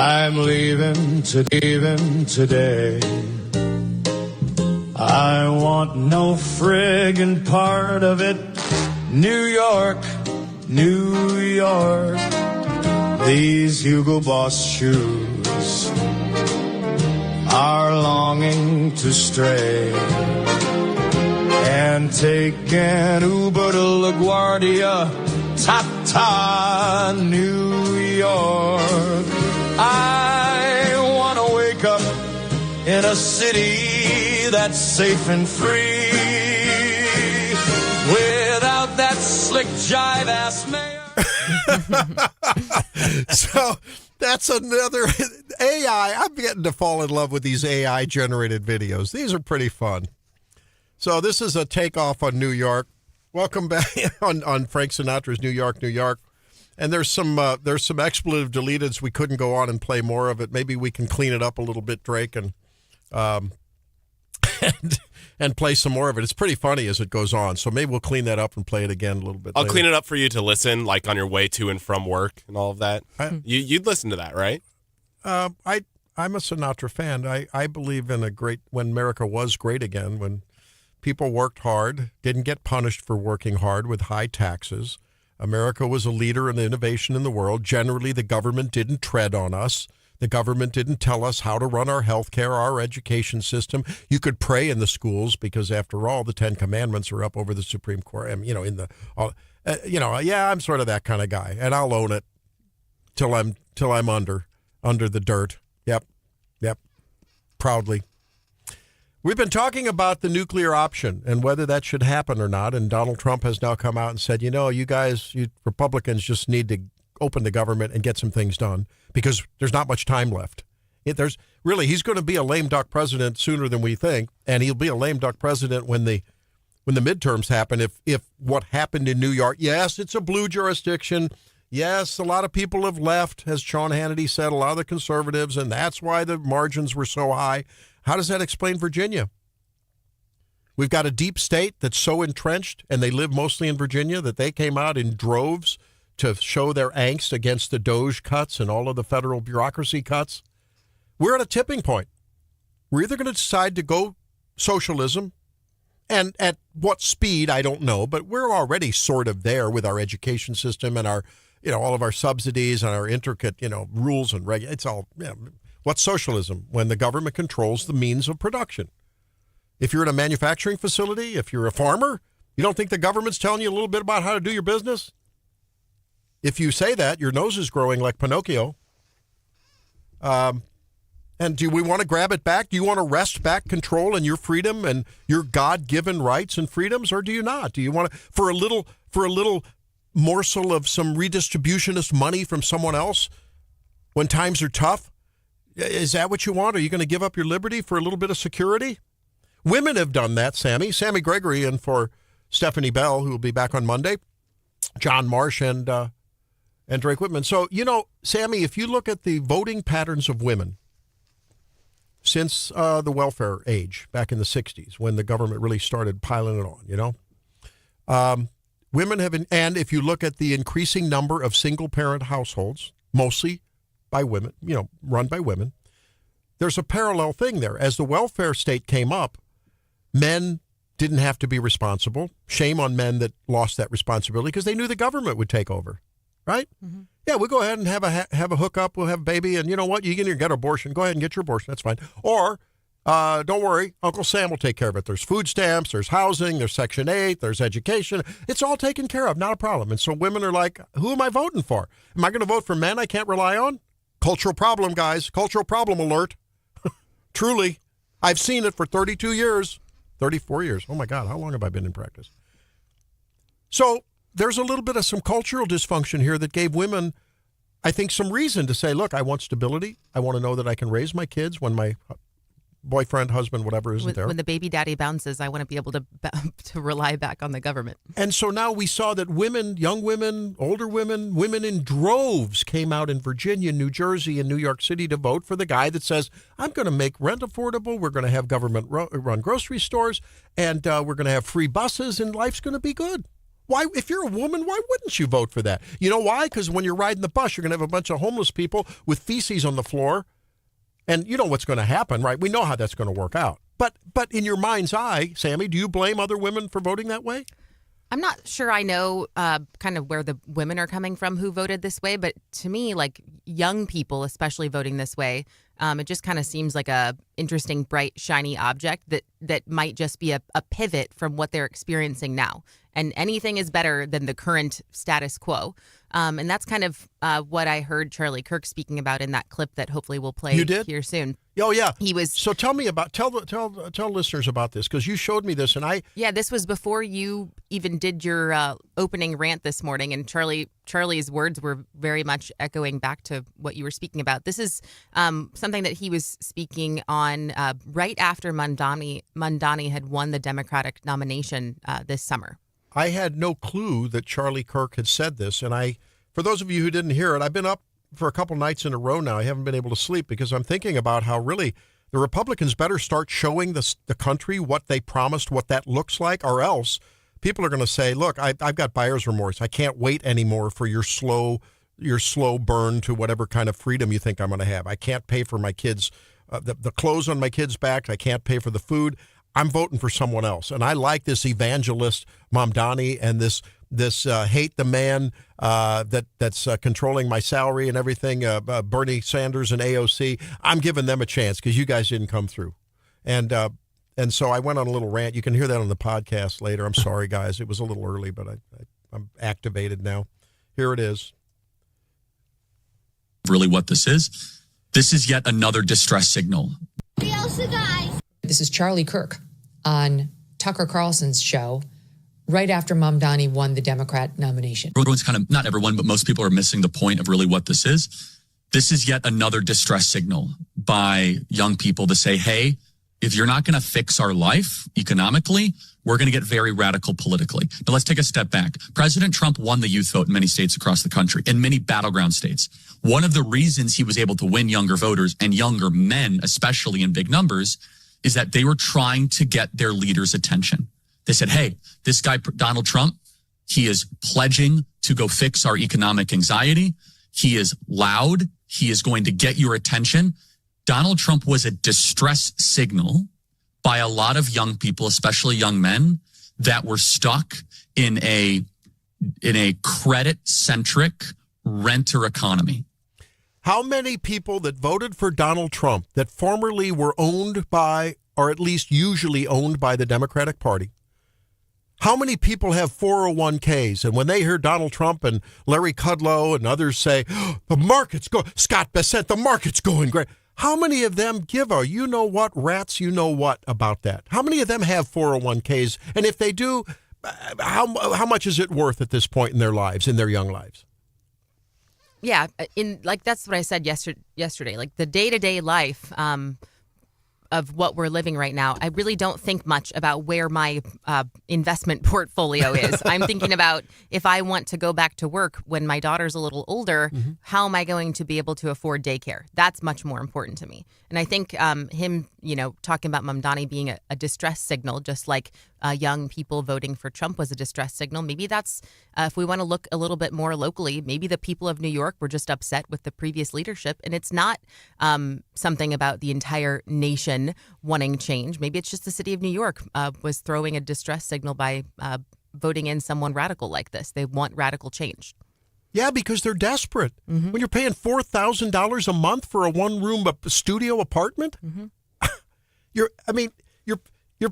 I'm leaving today. I want no friggin' part of it. New York, New York. These Hugo Boss shoes are longing to stray and take an Uber to LaGuardia, Ta-ta, New York. I want to wake up in a city that's safe and free without that slick jive-ass mayor. So that's another AI. I'm getting to fall in love with these AI-generated videos. These are pretty fun. So this is a takeoff on New York. Welcome back on Frank Sinatra's New York, New York. And there's some expletive deleted. We couldn't go on and play more of it. Maybe we can clean it up a little bit, Drake, and play some more of it. It's pretty funny as it goes on. So maybe we'll clean that up and play it again a little bit I'll later. clean it up for you to listen, like on your way to and from work and all of that. You'd listen to that, right? I'm a Sinatra fan. I believe in when America was great again, when people worked hard, didn't get punished for working hard with high taxes. America was a leader in innovation in the world. Generally, the government didn't tread on us. The government didn't tell us how to run our health care, our education system. You could pray in the schools because, after all, the 10 Commandments are up over the Supreme Court. I'm sort of that kind of guy, and I'll own it till I'm under the dirt. Yep, proudly. We've been talking about the nuclear option and whether that should happen or not, and Donald Trump has now come out and said, you Republicans just need to open the government and get some things done because there's not much time left. He's going to be a lame duck president sooner than we think, and he'll be a lame duck president when the midterms happen. If what happened in New York, yes, it's a blue jurisdiction. Yes, a lot of people have left, as Sean Hannity said, a lot of the conservatives, and that's why the margins were so high. How does that explain Virginia? We've got a deep state that's so entrenched, and they live mostly in Virginia, that they came out in droves to show their angst against the DOJ cuts and all of the federal bureaucracy cuts. We're at a tipping point. We're either going to decide to go socialism, and at what speed, I don't know, but we're already sort of there with our education system and our, all of our subsidies and our intricate, rules and regulations. It's all, what's socialism? When the government controls the means of production. If you're in a manufacturing facility, if you're a farmer, you don't think the government's telling you a little bit about how to do your business? If you say that, your nose is growing like Pinocchio. And do we want to grab it back? Do you want to wrest back control and your freedom and your God-given rights and freedoms, or do you not? Do you want to, for a little morsel of some redistributionist money from someone else when times are tough? Is that what you want? Are you going to give up your liberty for a little bit of security? Women have done that, Sammy Gregory, and for Stephanie Bell, who will be back on Monday, John Marsh, and Drake Whitman. So, Sammy, if you look at the voting patterns of women since the welfare age back in the 60s, when the government really started piling it on, women have been, and if you look at the increasing number of single-parent households, mostly by women, run by women, there's a parallel thing there. As the welfare state came up, men didn't have to be responsible. Shame on men that lost that responsibility because they knew the government would take over, right? Mm-hmm. Yeah, we'll go ahead and have a hookup. We'll have a baby, and you know what? You can get an abortion. Go ahead and get your abortion. That's fine. Or don't worry, Uncle Sam will take care of it. There's food stamps, there's housing, there's Section 8, there's education. It's all taken care of, not a problem. And so women are like, who am I voting for? Am I going to vote for men I can't rely on? Cultural problem, guys. Cultural problem alert. Truly. I've seen it for 32 years. 34 years. Oh, my God. How long have I been in practice? So there's a little bit of some cultural dysfunction here that gave women, I think, some reason to say, look, I want stability. I want to know that I can raise my kids when my boyfriend, husband, whatever isn't there. When the baby daddy bounces, I want to be able to rely back on the government. And so now we saw that women, young women, older women, women in droves came out in Virginia, New Jersey, and New York City to vote for the guy that says, I'm going to make rent affordable, we're going to have government run grocery stores, and we're going to have free buses, and life's going to be good. Why, if you're a woman, why wouldn't you vote for that? You know why? Because when you're riding the bus, you're going to have a bunch of homeless people with feces on the floor. And you know what's going to happen, right? We know how that's going to work out. But in your mind's eye, Sammy, do you blame other women for voting that way? I'm not sure I know kind of where the women are coming from who voted this way, but to me, like young people, especially voting this way, it just kind of seems like a interesting, bright, shiny object that might just be a pivot from what they're experiencing now. And anything is better than the current status quo. And that's kind of what I heard Charlie Kirk speaking about in that clip that hopefully we'll play here soon. Oh, yeah. He was. So tell me about, tell listeners about this, because you showed me this and Yeah, this was before you even did your opening rant this morning. And Charlie's words were very much echoing back to what you were speaking about. This is something that he was speaking on right after Mamdani had won the Democratic nomination this summer. I had no clue that Charlie Kirk had said this. And for those of you who didn't hear it, I've been up for a couple nights in a row now. I haven't been able to sleep because I'm thinking about how really the Republicans better start showing the country what they promised, what that looks like, or else people are going to say, look, I've got buyer's remorse. I can't wait anymore for your slow burn to whatever kind of freedom you think I'm going to have. I can't pay for my kids, the clothes on my kids' backs. I can't pay for the food. I'm voting for someone else. And I like this evangelist Mamdani and this hate the man that's controlling my salary and everything, Bernie Sanders and AOC. I'm giving them a chance because you guys didn't come through. And so I went on a little rant. You can hear that on the podcast later. I'm sorry, guys. It was a little early, but I'm activated now. Here it is. Really what this is yet another distress signal. This is Charlie Kirk on Tucker Carlson's show right after Mamdani won the Democrat nomination. Everyone's kind of, not everyone, but most people are missing the point of really what this is. This is yet another distress signal by young people to say, hey, if you're not going to fix our life economically, we're going to get very radical politically. Now, let's take a step back. President Trump won the youth vote in many states across the country, in many battleground states. One of the reasons he was able to win younger voters and younger men, especially in big numbers, is that they were trying to get their leaders' attention. They said, hey, this guy, Donald Trump, he is pledging to go fix our economic anxiety. He is loud. He is going to get your attention. Donald Trump was a distress signal by a lot of young people, especially young men, that were stuck in a credit-centric renter economy. How many people that voted for Donald Trump that formerly were owned by, or at least usually owned by the Democratic Party, how many people have 401ks? And when they hear Donald Trump and Larry Kudlow and others say, oh, the market's going, Scott Bessent, the market's going great. How many of them give a you know what rats you know what about that? How many of them have 401ks? And if they do, how much is it worth at this point in their lives, in their young lives? Yeah, that's what I said yesterday. Like the day-to-day life of what we're living right now, I really don't think much about where my investment portfolio is. I'm thinking about if I want to go back to work when my daughter's a little older, how am I going to be able to afford daycare? That's much more important to me. And I think him, talking about Mamdani being a distress signal, just like young people voting for Trump was a distress signal. Maybe that's, if we want to look a little bit more locally, maybe the people of New York were just upset with the previous leadership. And it's not something about the entire nation wanting change. Maybe it's just the city of New York was throwing a distress signal by voting in someone radical like this. They want radical change. Yeah, because they're desperate. When you're paying $4,000 a month for a one-room studio apartment, you're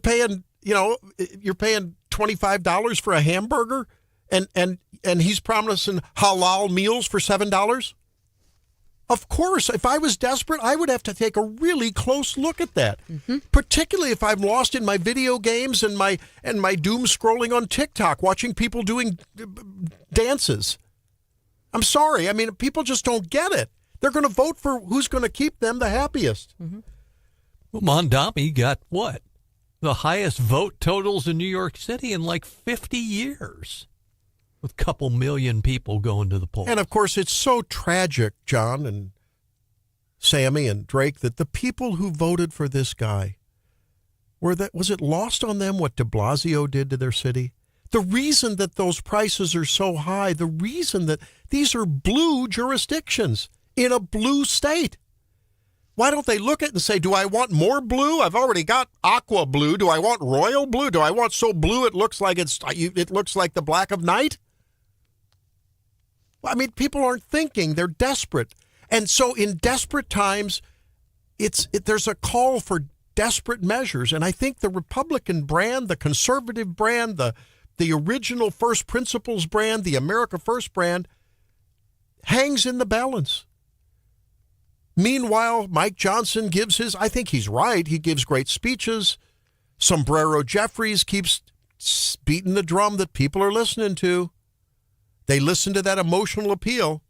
paying, you're paying $25 for a hamburger, and he's promising halal meals for $7. Of course, if I was desperate, I would have to take a really close look at that. Particularly if I'm lost in my video games and my doom scrolling on TikTok, watching people doing dances. I'm sorry. I mean, people just don't get it. They're going to vote for who's going to keep them the happiest. Well, Mamdani got what? The highest vote totals in New York City in like 50 years. With a couple million people going to the polls. And, of course, it's so tragic, John and Sammy and Drake, that the people who voted for this guy, was it lost on them what de Blasio did to their city? The reason that those prices are so high, the reason that these are blue jurisdictions in a blue state. Why don't they look at it and say, do I want more blue? I've already got aqua blue. Do I want royal blue? Do I want so blue it looks like it looks like the black of night? I mean, people aren't thinking. They're desperate. And so in desperate times, there's a call for desperate measures. And I think the Republican brand, the conservative brand, the original First Principles brand, the America First brand, hangs in the balance. Meanwhile, Mike Johnson I think he's right, he gives great speeches. Sombrero Jeffries keeps beating the drum that people are listening to. They listen to that emotional appeal.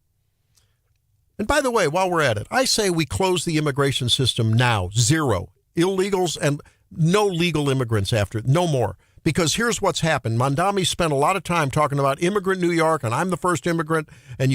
And by the way, while we're at it, I say we close the immigration system now. 0. Illegals and no legal immigrants after it. No more. Because here's what's happened. Mondami spent a lot of time talking about immigrant New York, and I'm the first immigrant. And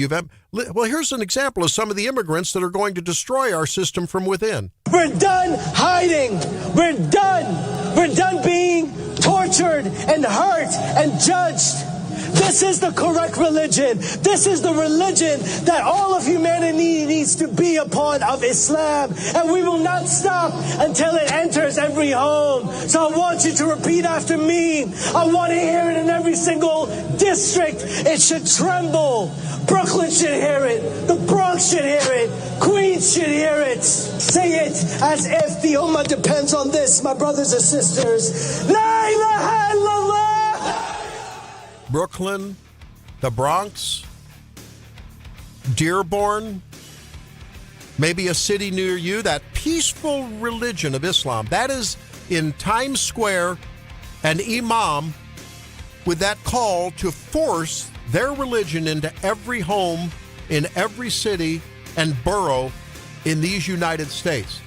well, here's an example of some of the immigrants that are going to destroy our system from within. We're done hiding. We're done. We're done being tortured and hurt and judged. This is the correct religion. This is the religion that all of humanity needs to be a part of, Islam. And we will not stop until it enters every home. So I want you to repeat after me. I want to hear it in every single district. It should tremble. Brooklyn should hear it. The Bronx should hear it. Queens should hear it. Say it as if the Ummah depends on this, my brothers and sisters. La ilaha illallah. Brooklyn, the Bronx, Dearborn, maybe a city near you, that peaceful religion of Islam, that is in Times Square, an imam with that call to force their religion into every home in every city and borough in these United States.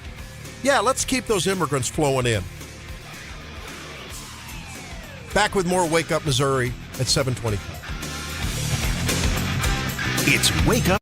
Yeah, let's keep those immigrants flowing in. Back with more Wake Up Missouri at 7:25. It's Wake Up.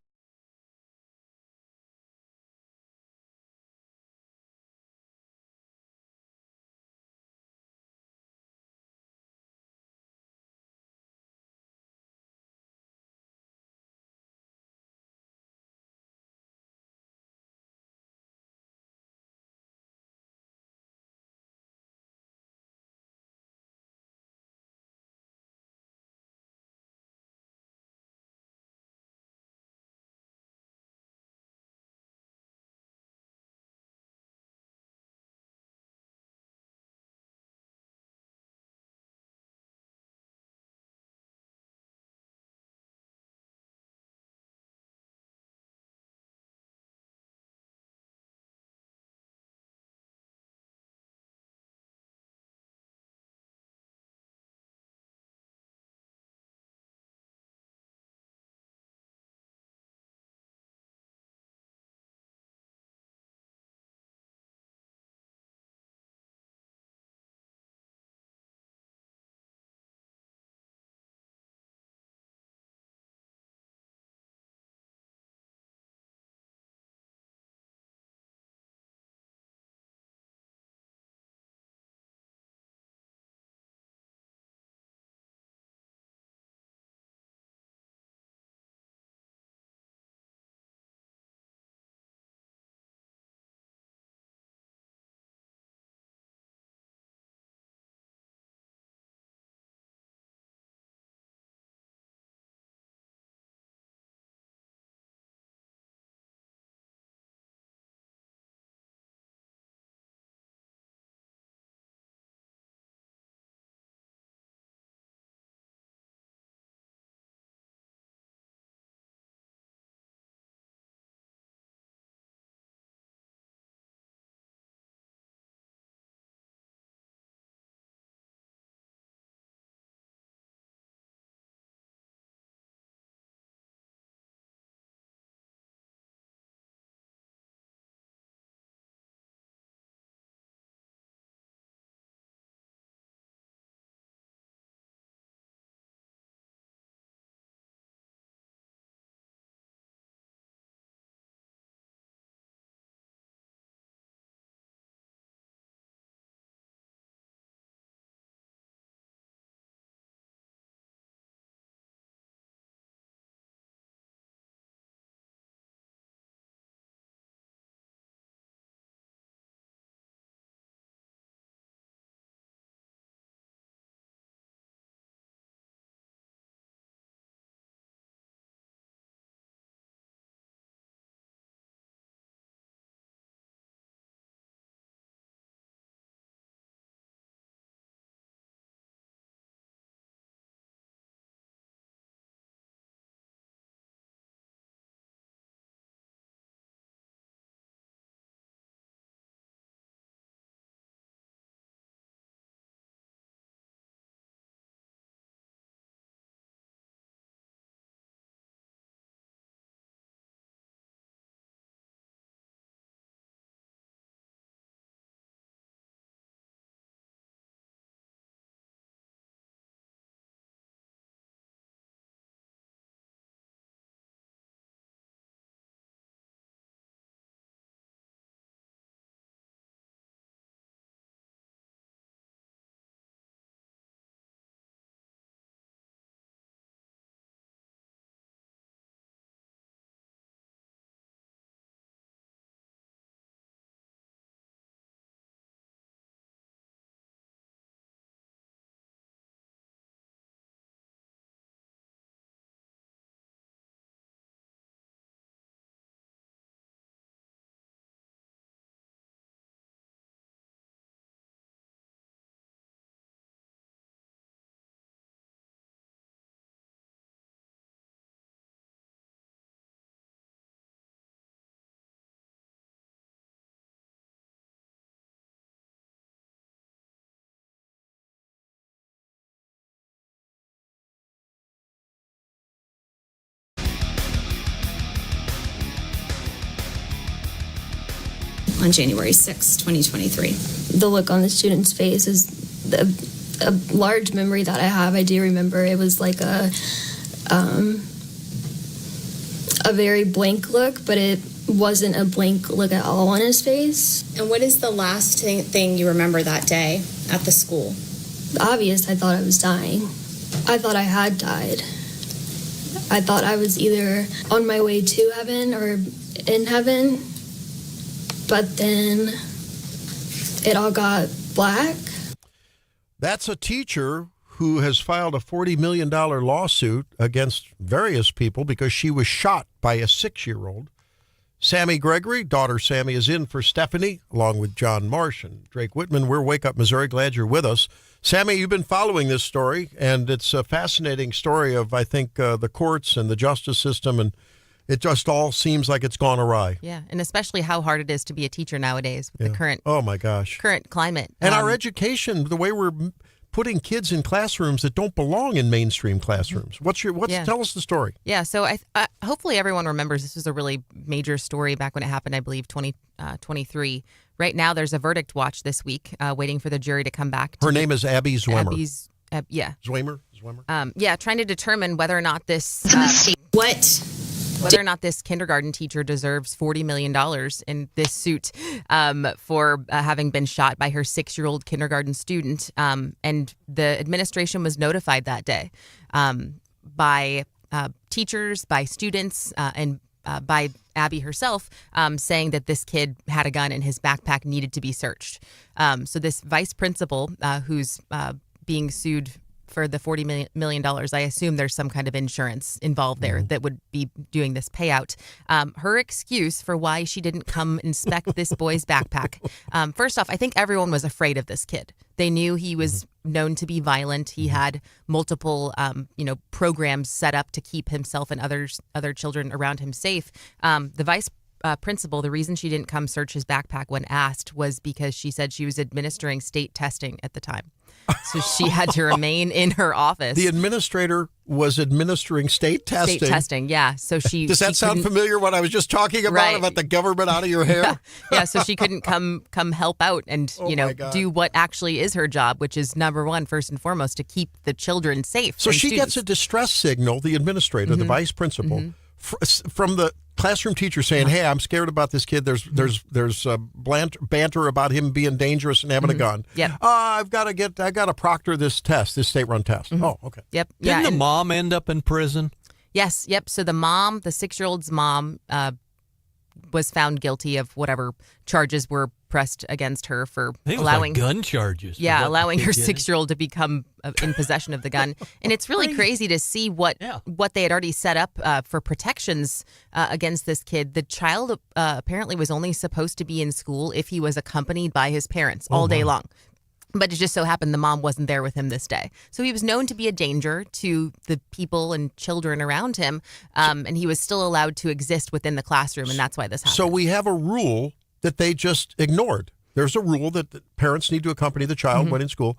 on January 6, 2023. The look on the student's face is a large memory that I have. I do remember it was like a very blank look, but it wasn't a blank look at all on his face. And what is the last thing you remember that day at the school? Obvious, I thought I was dying. I thought I had died. I thought I was either on my way to heaven or in heaven, but then it all got black. That's a teacher who has filed a $40 million lawsuit against various people because she was shot by a 6-year-old. Sammy Gregory, daughter Sammy, is in for Stephanie, along with John Marsh and Drake Whitman. We're Wake Up Missouri. Glad you're with us. Sammy, you've been following this story, and it's a fascinating story of, I think, the courts and the justice system, and it just all seems like it's gone awry. Yeah, and especially how hard it is to be a teacher nowadays with the current current climate. And our education, the way we're putting kids in classrooms that don't belong in mainstream classrooms. Tell us the story. Yeah, so I hopefully everyone remembers this was a really major story back when it happened, I believe, 2023. Right now, there's a verdict watch this week, waiting for the jury to come back. Her name is Abby Zwemmer. Zwemmer? Trying to determine whether or not this whether or not this kindergarten teacher deserves $40 million in this suit for having been shot by her 6-year-old kindergarten student. And the administration was notified that day by teachers, by students, and by Abby herself, saying that this kid had a gun and his backpack needed to be searched. So this vice principal who's being sued for the $40 million, I assume there's some kind of insurance involved there that would be doing this payout. Her excuse for why she didn't come inspect this boy's backpack. First off, I think everyone was afraid of this kid. They knew he was known to be violent. He had multiple, programs set up to keep himself and other children around him safe. The vice principal, the reason she didn't come search his backpack when asked was because she said she was administering state testing at the time. So she had to remain in her office. The administrator was administering state testing. State testing, yeah. So Does that sound familiar? What I was just talking about the government out of your hair? Yeah. So she couldn't come help out and do what actually is her job, which is number one, first and foremost, to keep the children safe. So she gets a distress signal, the administrator, the vice principal, from the classroom teacher saying, "Hey, I'm scared about this kid. There's banter about him being dangerous and having a gun. Yeah, I got to proctor this test, this state-run test. Oh, okay. Yep. Didn't the mom end up in prison? Yes. Yep. So the mom, the 6-year-old's mom, was found guilty of whatever charges were pressed against her for allowing gun charges. Yeah, allowing her 6-year-old to become in possession of the gun. And it's really crazy to see what they had already set up for protections against this kid. The child apparently was only supposed to be in school if he was accompanied by his parents all day long. But it just so happened the mom wasn't there with him this day. So he was known to be a danger to the people and children around him, and he was still allowed to exist within the classroom, and that's why this happened. So we have a rule that they just ignored. There's a rule that the parents need to accompany the child when in school.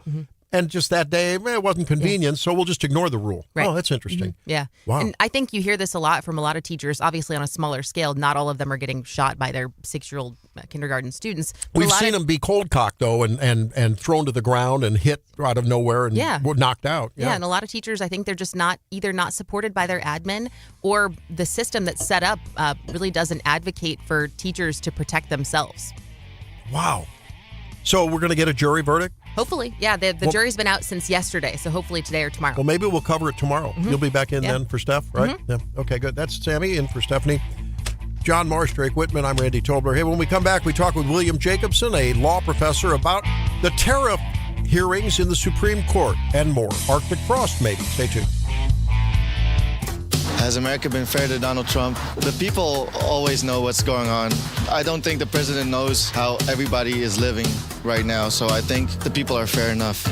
And just that day, it wasn't convenient, so we'll just ignore the rule. Right. Oh, that's interesting. Yeah. Wow. And I think you hear this a lot from a lot of teachers, obviously on a smaller scale. Not all of them are getting shot by their 6-year-old kindergarten students. We've seen them be cold cocked, though, and thrown to the ground and hit out of nowhere and knocked out. Yeah, and a lot of teachers, I think they're just either not supported by their admin, or the system that's set up really doesn't advocate for teachers to protect themselves. Wow. So we're going to get a jury verdict? Hopefully. Yeah, the jury's been out since yesterday, so hopefully today or tomorrow. Well, maybe we'll cover it tomorrow. You'll be back in then for Steph, right? Yeah. Okay, good. That's Sammy in for Stephanie. John Marsh, Drake Whitman, I'm Randy Tobler. Hey, when we come back, we talk with William Jacobson, a law professor, about the tariff hearings in the Supreme Court and more. Arctic frost, maybe. Stay tuned. Has America been fair to Donald Trump? The people always know what's going on. I don't think the president knows how everybody is living right now, so I think the people are fair enough.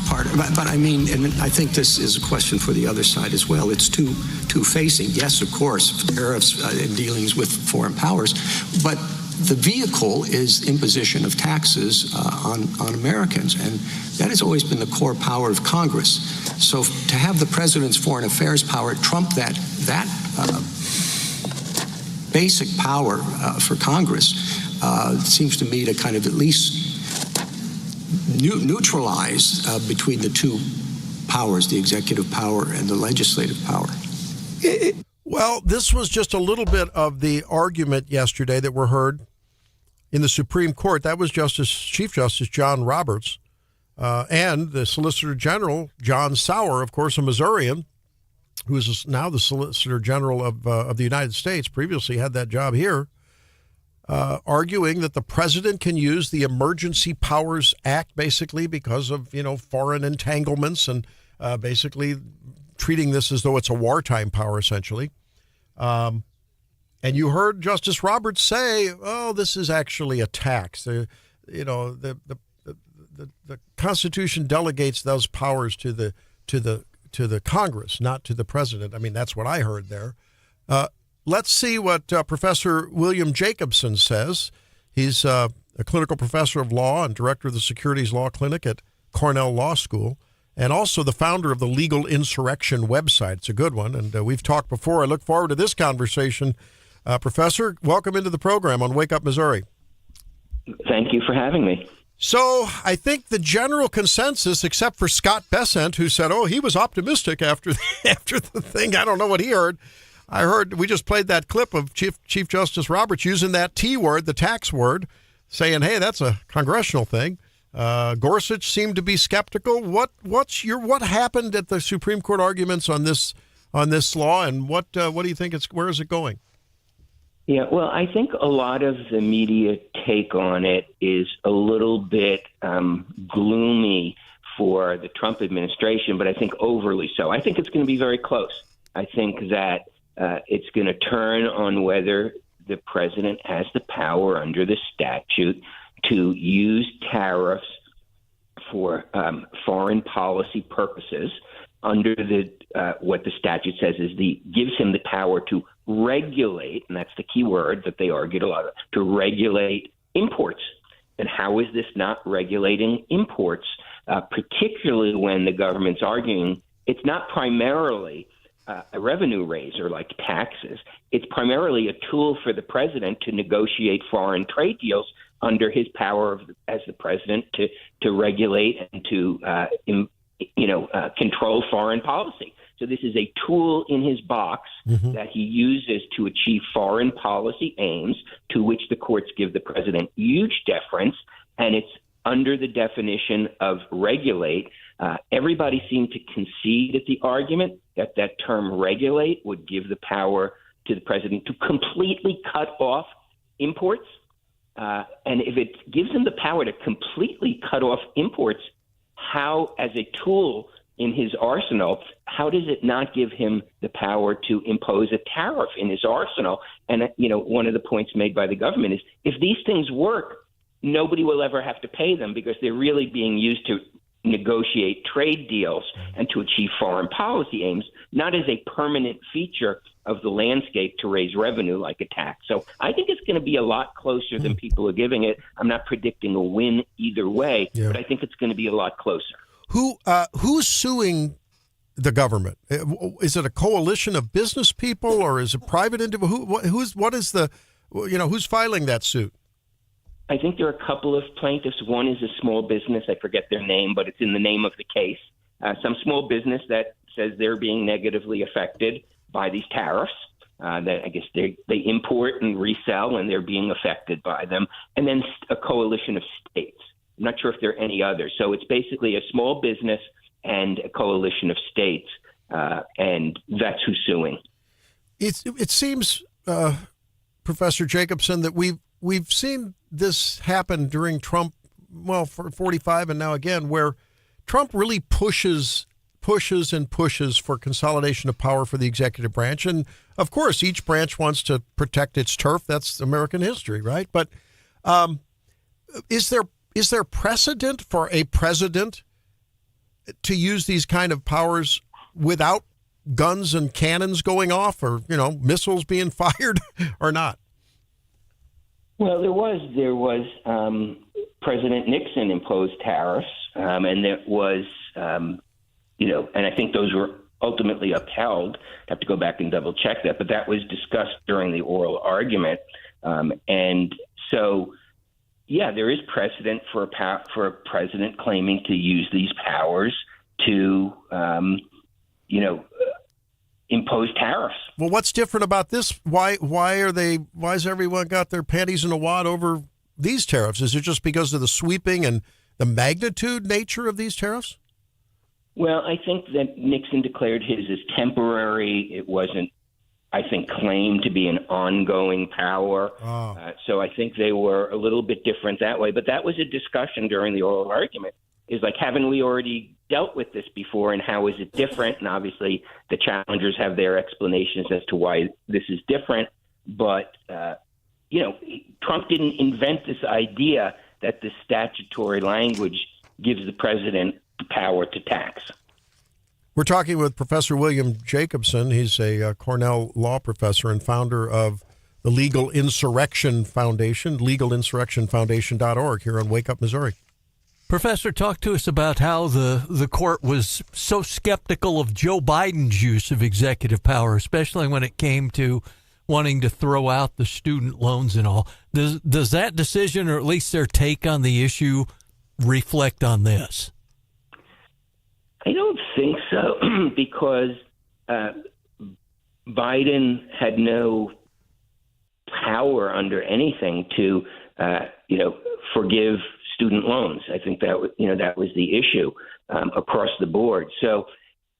part, but I mean, and I think this is a question for the other side as well. It's two-facing. Yes, of course, tariffs and dealings with foreign powers, but the vehicle is imposition of taxes on Americans, and that has always been the core power of Congress. So to have the president's foreign affairs power trump that basic power for Congress seems to me to kind of at least neutralize between the two powers, the executive power and the legislative power. Well, this was just a little bit of the argument yesterday that were heard in the Supreme Court. That was Chief Justice John Roberts and the Solicitor General, John Sauer, of course, a Missourian, who is now the Solicitor General of the United States, previously had that job here, arguing that the president can use the Emergency Powers Act, basically, because of, foreign entanglements and basically treating this as though it's a wartime power, essentially. And you heard Justice Roberts say, "Oh, this is actually a tax." The Constitution delegates those powers to the Congress, not to the president. I mean, that's what I heard there. Let's see what Professor William Jacobson says. He's a clinical professor of law and director of the Securities Law Clinic at Cornell Law School, and also the founder of the Legal Insurrection website. It's a good one, and we've talked before. I look forward to this conversation. Professor, welcome into the program on Wake Up Missouri. Thank you for having me. So I think the general consensus, except for Scott Bessent, who said, he was optimistic after the thing. I don't know what he heard. I heard we just played that clip of Chief Justice Roberts using that T word, the tax word, saying, hey, that's a congressional thing. Gorsuch seemed to be skeptical. What happened at the Supreme Court arguments on this law, and what do you think where is it going? Yeah, well, I think a lot of the media take on it is a little bit gloomy for the Trump administration, but I think overly so. I think it's going to be very close. I think that it's going to turn on whether the president has the power under the statute to use tariffs for foreign policy purposes under what the statute says gives him the power to regulate, and that's the key word that they argued a lot of, to regulate imports. And how is this not regulating imports, particularly when the government's arguing it's not primarily a revenue raiser like taxes. It's primarily a tool for the president to negotiate foreign trade deals under his power as the president to regulate and to control foreign policy. So this is a tool in his box that he uses to achieve foreign policy aims, to which the courts give the president huge deference, and it's under the definition of regulate. Everybody seemed to concede at the argument that term regulate would give the power to the president to completely cut off imports. And if it gives him the power to completely cut off imports, how, as a tool in his arsenal, how does it not give him the power to impose a tariff in his arsenal? And, one of the points made by the government is if these things work, nobody will ever have to pay them because they're really being used to negotiate trade deals and to achieve foreign policy aims, not as a permanent feature of the landscape to raise revenue like a tax. So I think it's going to be a lot closer than people are giving it. I'm not predicting a win either way, but I think it's going to be a lot closer. Who's suing the government? Is it a coalition of business people or is it private individual? Who's filing that suit? I think there are a couple of plaintiffs. One is a small business. I forget their name, but it's in the name of the case. Some small business that says they're being negatively affected by these tariffs. That I guess they import and resell, and they're being affected by them. And then a coalition of states. I'm not sure if there are any others. So it's basically a small business and a coalition of states, and that's who's suing. It seems, Professor Jacobson, that we've seen this happen during Trump, for 45 and now again, where Trump really pushes for consolidation of power for the executive branch. And, of course, each branch wants to protect its turf. That's American history, right? But is there precedent for a president to use these kind of powers without guns and cannons going off, or missiles being fired, or not? Well, there was President Nixon imposed tariffs, and there was and I think those were ultimately upheld. I have to go back and double check that, but that was discussed during the oral argument, and so. Yeah, there is precedent for a president claiming to use these powers to, impose tariffs. Well, what's different about this? Why has everyone got their panties in a wad over these tariffs? Is it just because of the sweeping and the magnitude nature of these tariffs? Well, I think that Nixon declared his as temporary. It wasn't, I think, claimed to be an ongoing power. So I think they were a little bit different that way. But that was a discussion during the oral argument. Is like, haven't we already dealt with this before, and how is it different? And obviously the challengers have their explanations as to why this is different. But, Trump didn't invent this idea that the statutory language gives the president the power to tax. We're talking with Professor William Jacobson. He's a Cornell law professor and founder of the Legal Insurrection Foundation, legalinsurrectionfoundation.org, here on Wake Up, Missouri. Professor, talk to us about how the court was so skeptical of Joe Biden's use of executive power, especially when it came to wanting to throw out the student loans and all. Does that decision, or at least their take on the issue, reflect on this? I don't think so, because Biden had no power under anything to, forgive student loans. I think that was the issue across the board. So,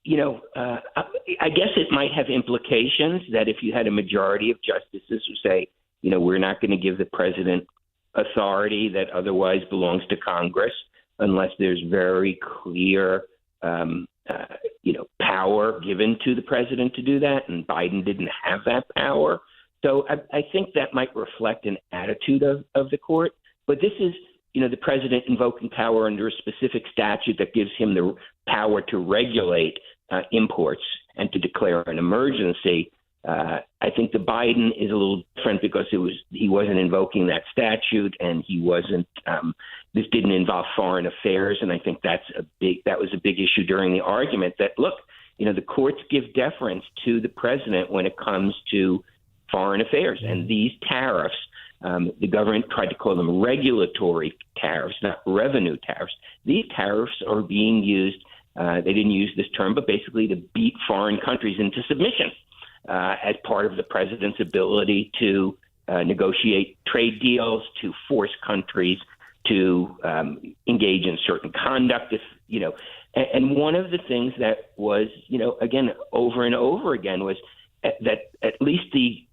I guess it might have implications that if you had a majority of justices who say, we're not going to give the president authority that otherwise belongs to Congress unless there's very clear power given to the president to do that, and Biden didn't have that power. So I think that might reflect an attitude of the court. But this is, the president invoking power under a specific statute that gives him the power to regulate imports and to declare an emergency. I think the Biden is a little different because he wasn't invoking that statute, and he wasn't. This didn't involve foreign affairs, and I think that was a big issue during the argument. That look, the courts give deference to the president when it comes to foreign affairs, and these tariffs. The government tried to call them regulatory tariffs, not revenue tariffs. These tariffs are being used. They didn't use this term, but basically to beat foreign countries into submission. As part of the president's ability to negotiate trade deals, to force countries to engage in certain conduct. And one of the things that was, again, over and over again, was that at least the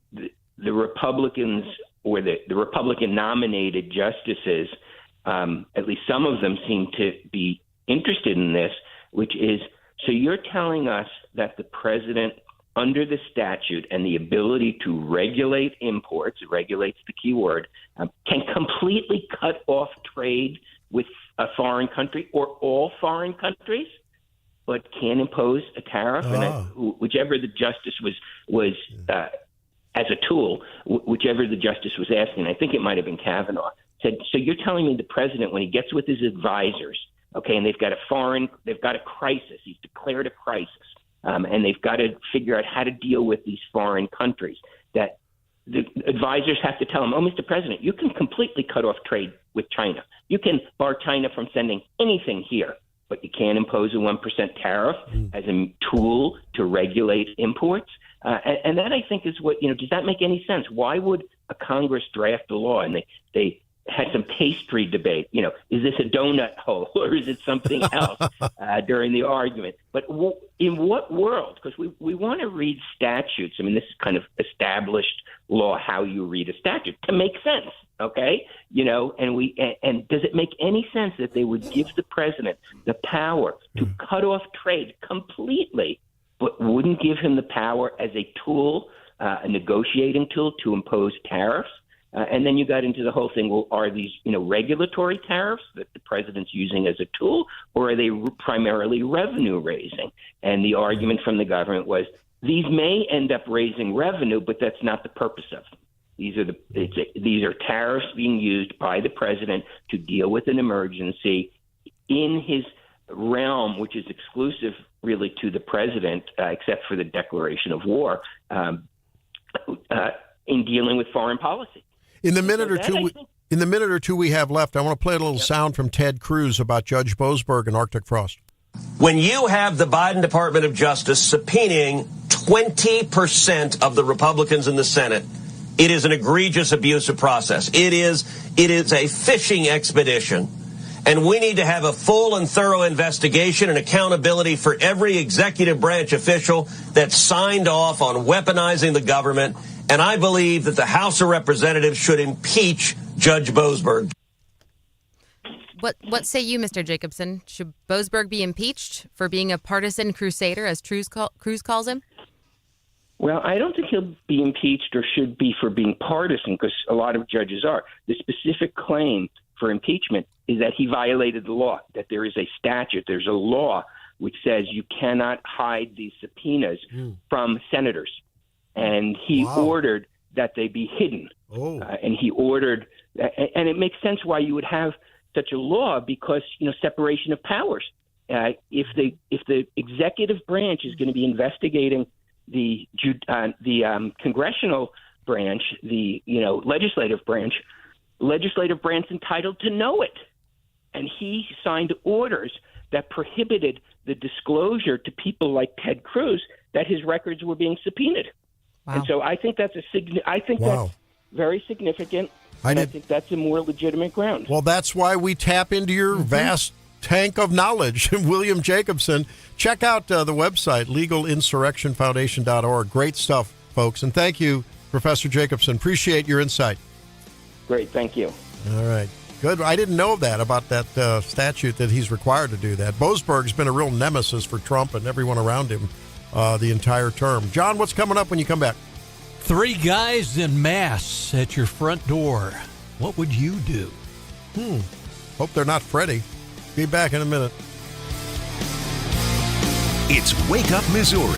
Republicans or the Republican nominated justices, at least some of them seem to be interested in this, which is, so you're telling us that the president, under the statute and the ability to regulate imports, regulates the key word, can completely cut off trade with a foreign country or all foreign countries, but can impose a tariff. And whichever the justice was as a tool, whichever the justice was asking, I think it might have been Kavanaugh, said, so you're telling me the president, when he gets with his advisors, okay, and they've got a crisis, he's declared a crisis, and they've got to figure out how to deal with these foreign countries, that the advisors have to tell him, oh, Mr. President, you can completely cut off trade with China. You can bar China from sending anything here, but you can't impose a 1% tariff as a tool to regulate imports. And that, I think, is what, does that make any sense? Why would a Congress draft a law? And they had some pastry debate, is this a donut hole or is it something else during the argument? But in what world? Because we want to read statutes. I mean, this is kind of established law, how you read a statute, to make sense, okay? And does it make any sense that they would give the president the power to cut off trade completely, but wouldn't give him the power as a tool, a negotiating tool, to impose tariffs? And then you got into the whole thing, well, are these, regulatory tariffs that the president's using as a tool, or are they primarily revenue raising? And the argument from the government was these may end up raising revenue, but that's not the purpose of them. These are tariffs being used by the president to deal with an emergency in his realm, which is exclusive really to the president, except for the declaration of war, in dealing with foreign policy. In the minute or two we have left, I want to play a little sound from Ted Cruz about Judge Boasberg and Arctic Frost. When you have the Biden Department of Justice subpoenaing 20% of the Republicans in the Senate, it is an egregious abuse of process. It is a fishing expedition. And we need to have a full and thorough investigation and accountability for every executive branch official that signed off on weaponizing the government. And I believe that the House of Representatives should impeach Judge Boasberg. What say you, Mr. Jacobson? Should Boasberg be impeached for being a partisan crusader, as Cruz calls him? Well, I don't think he'll be impeached or should be for being partisan, because a lot of judges are. The specific claim for impeachment is that he violated the law, that there is a statute, there's a law which says you cannot hide these subpoenas from senators. And he ordered that they be hidden. And he ordered, and it makes sense why you would have such a law, because, separation of powers. If the executive branch is going to be investigating the congressional branch, the legislative branch entitled to know it. And he signed orders that prohibited the disclosure to people like Ted Cruz that his records were being subpoenaed. Wow. And so I think that's that's very significant. I think that's a more legitimate ground. Well, that's why we tap into your vast tank of knowledge. William Jacobson, check out the website, legalinsurrectionfoundation.org. Great stuff, folks. And thank you, Professor Jacobson. Appreciate your insight. Great. Thank you. All right. Good. I didn't know that about that statute that he's required to do that. Boasberg's been a real nemesis for Trump and everyone around him the entire term. John, what's coming up when you come back? 3 guys en masse at your front door. What would you do? Hope they're not Freddie. Be back in a minute. It's Wake Up Missouri.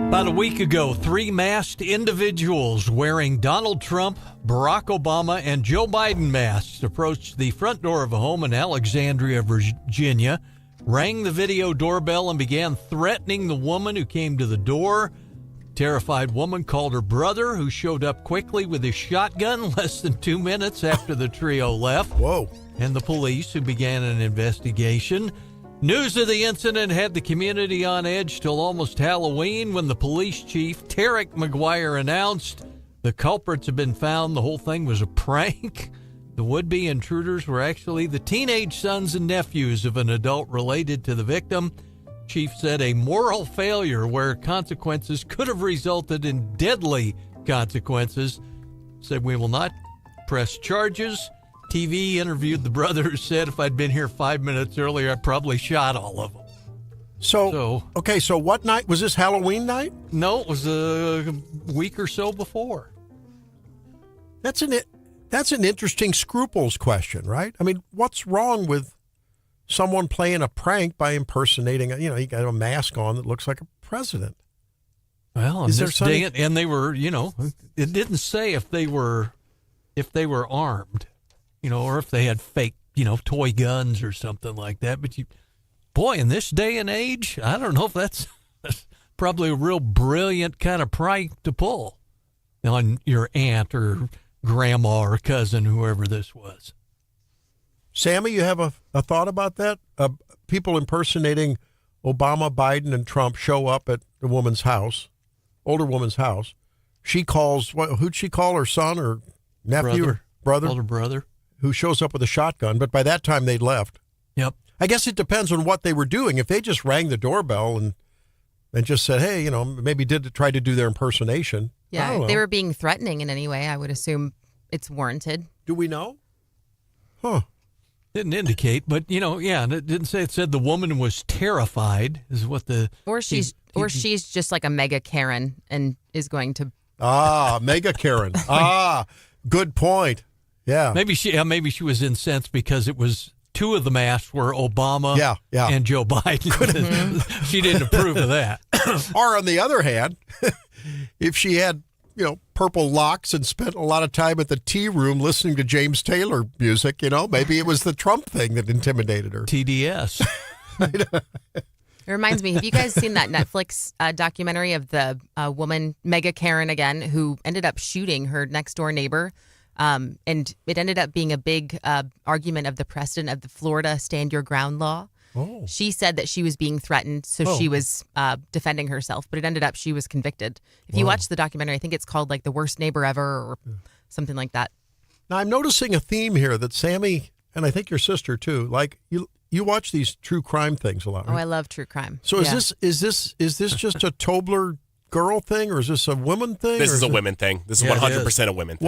About a week ago, 3 masked individuals wearing Donald Trump, Barack Obama, and Joe Biden masks approached the front door of a home in Alexandria, Virginia, rang the video doorbell, and began threatening the woman who came to the door. Terrified woman called her brother, who showed up quickly with his shotgun less than 2 minutes after the trio left. Whoa. And the police, who began an investigation. News of the incident had the community on edge till almost Halloween, when the police chief, Tarek McGuire, announced the culprits had been found. The whole thing was a prank. The would-be intruders were actually the teenage sons and nephews of an adult related to the victim. Chief said a moral failure where consequences could have resulted in deadly consequences. Said we will not press charges. TV interviewed the brother, who said, if I'd been here 5 minutes earlier, I probably shot all of them. So what night? Was this Halloween night? No, it was a week or so before. That's an interesting scruples question, right? I mean, what's wrong with someone playing a prank by impersonating, you got a mask on that looks like a president? Well, and they were, it didn't say if they were armed. Or if they had fake, toy guns or something like that. But in this day and age, I don't know if that's probably a real brilliant kind of prank to pull on your aunt or grandma or cousin, whoever this was. Sammy, you have a thought about that? People impersonating Obama, Biden, and Trump show up at the woman's house, older woman's house. She calls, who'd she call, her son or nephew or brother? Older brother. Who shows up with a shotgun, but by that time they'd left. Yep. I guess it depends on what they were doing. If they just rang the doorbell and just said, hey, maybe try to do their impersonation. Yeah, if they were being threatening in any way, I would assume it's warranted. Do we know? Huh. Didn't indicate, but and it didn't say. It said the woman was terrified, is what the or she's just like a mega Karen and is going to mega Karen. Good point. Yeah. Maybe she was incensed because it was 2 of the masks were Obama and Joe Biden. She didn't approve of that. Or on the other hand, if she had, purple locks and spent a lot of time at the tea room listening to James Taylor music, maybe it was the Trump thing that intimidated her. TDS. It reminds me, have you guys seen that Netflix documentary of the woman, Mega Karen again, who ended up shooting her next door neighbor? And it ended up being a big argument of the precedent of the Florida Stand Your Ground law. Oh. She said that she was being threatened, so she was defending herself, but it ended up she was convicted. If you watch the documentary, I think it's called like The Worst Neighbor Ever or something like that. Now, I'm noticing a theme here that Sammy, and I think your sister too, like you watch these true crime things a lot, right? Oh, I love true crime. So is this just a Tobler girl thing, or is this a woman thing? This is a women thing. This is 100% a women thing.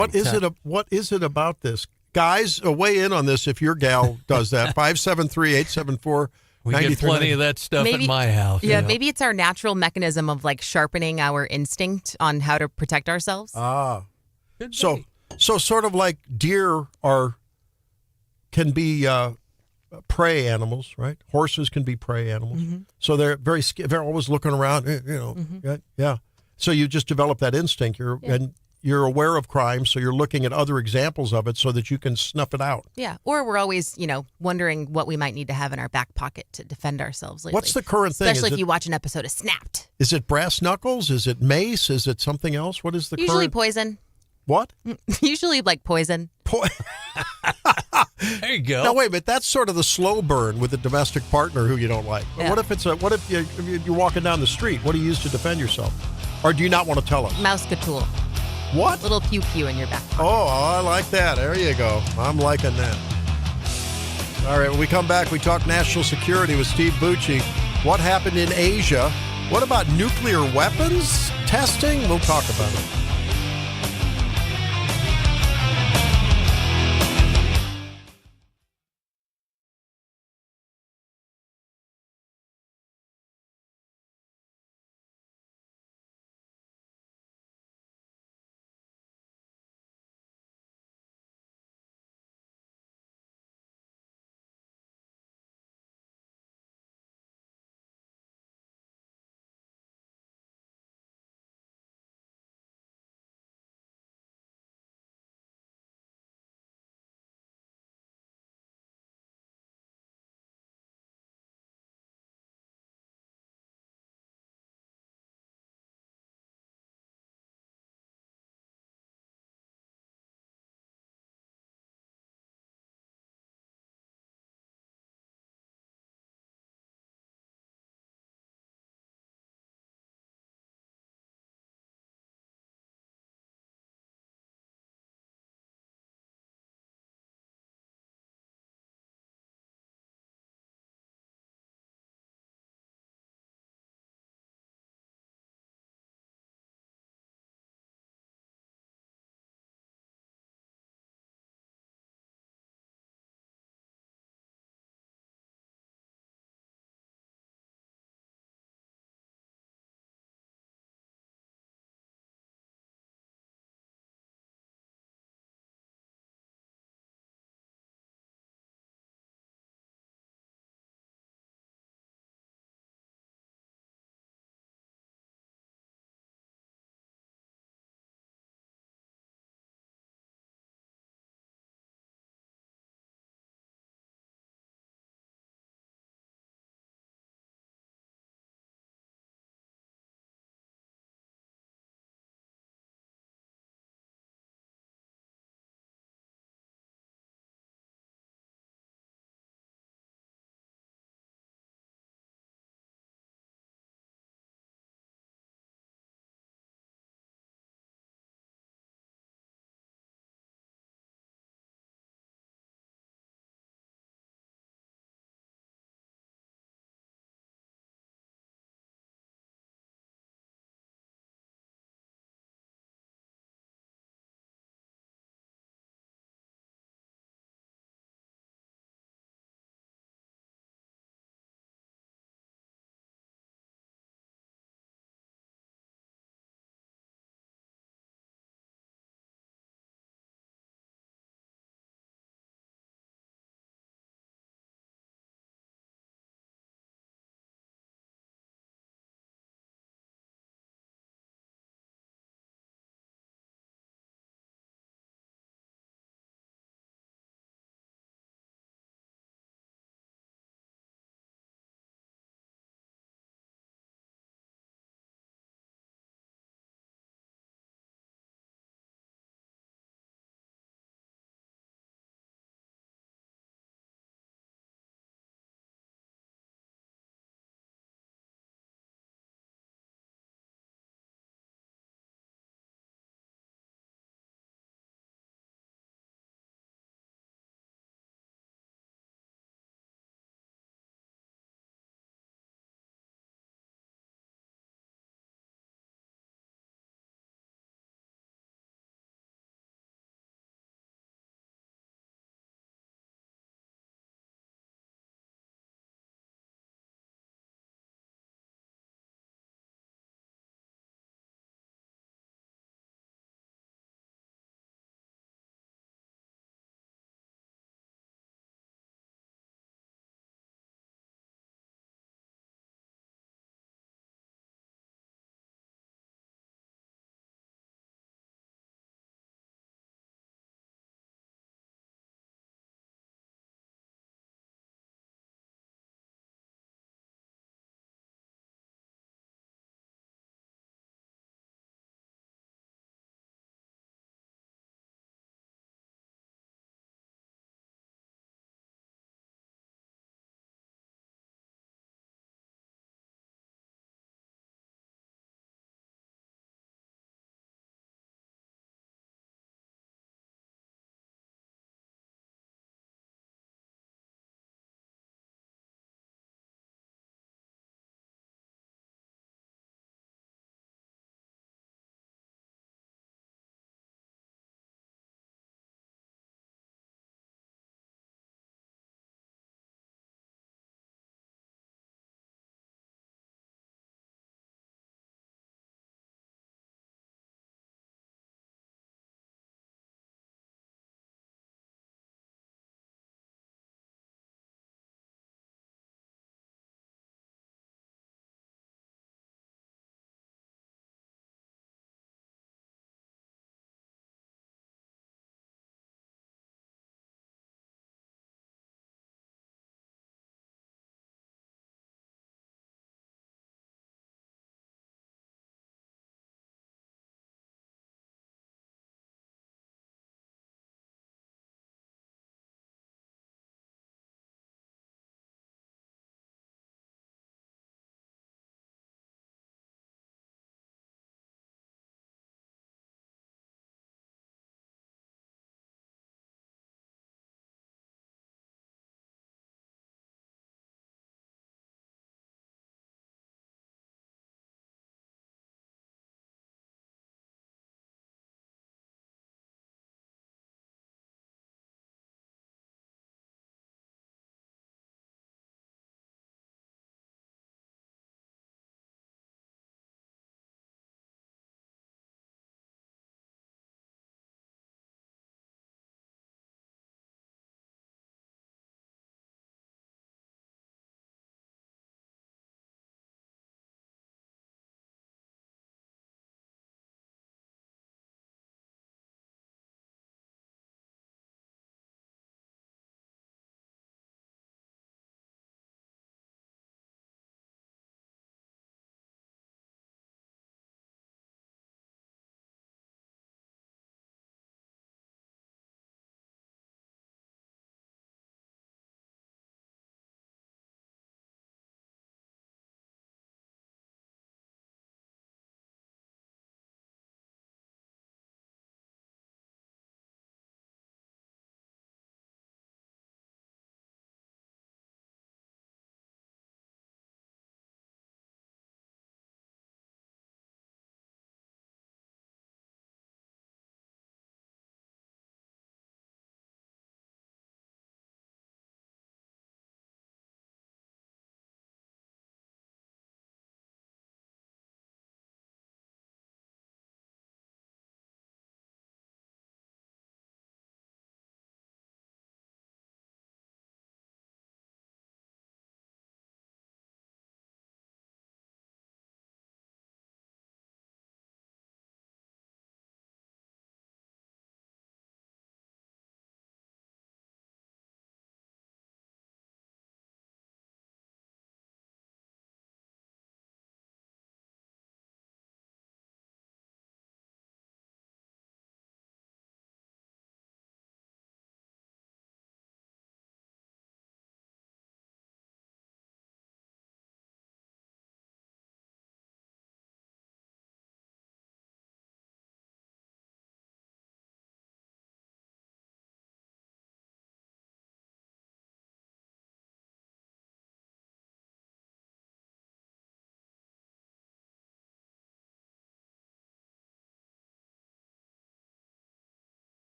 What is it about this? Guys, weigh in on this if your gal does that. 573-874-9390. We get plenty of that stuff at my house. Yeah, maybe it's our natural mechanism of like sharpening our instinct on how to protect ourselves. So sort of like deer can be prey animals, right? Horses can be prey animals. Mm-hmm. So they're they're always looking around, Mm-hmm. Yeah. So you just develop that instinct. And you're aware of crime, so you're looking at other examples of it so that you can snuff it out. Yeah. Or we're always, wondering what we might need to have in our back pocket to defend ourselves lately. What's the current thing? Especially if you watch an episode of Snapped. Is it brass knuckles? Is it mace? Is it something else? What is the Usually current? Poison. What? Usually like poison. There you go. Now wait a minute. That's sort of the slow burn with a domestic partner who you don't like. Yeah. What if you're walking down the street? What do you use to defend yourself? Or do you not want to tell us? Mousecatool. What? Little pew-pew in your back pocket. Oh, I like that. There you go. I'm liking that. All right, when we come back, we talk national security with Steve Bucci. What happened in Asia? What about nuclear weapons testing? We'll talk about it.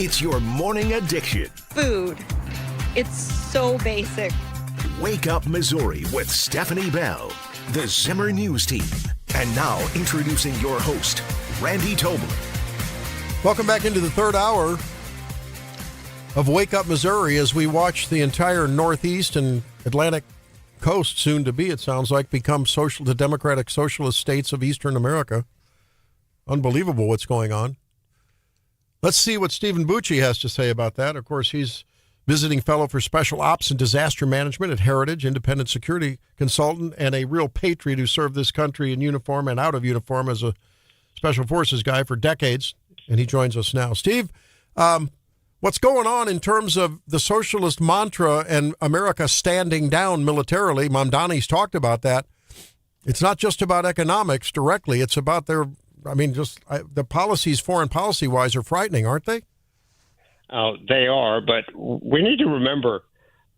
It's your morning addiction. Food. It's so basic. Wake Up Missouri with Stephanie Bell, the Zimmer News Team. And now introducing your host, Randy Tobler. Welcome back into the third hour of Wake Up Missouri as we watch the entire Northeast and Atlantic coast, soon to be, it sounds like, become the democratic socialist states of Eastern America. Unbelievable what's going on. Let's see what Stephen Bucci has to say about that. Of course, he's visiting fellow for special ops and disaster management at Heritage, independent security consultant, and a real patriot who served this country in uniform and out of uniform as a special forces guy for decades. And he joins us now. Steve, what's going on in terms of the socialist mantra and America standing down militarily? Mamdani's talked about that. It's not just about economics directly. It's about the policies, foreign policy-wise, are frightening, aren't they? They are, but we need to remember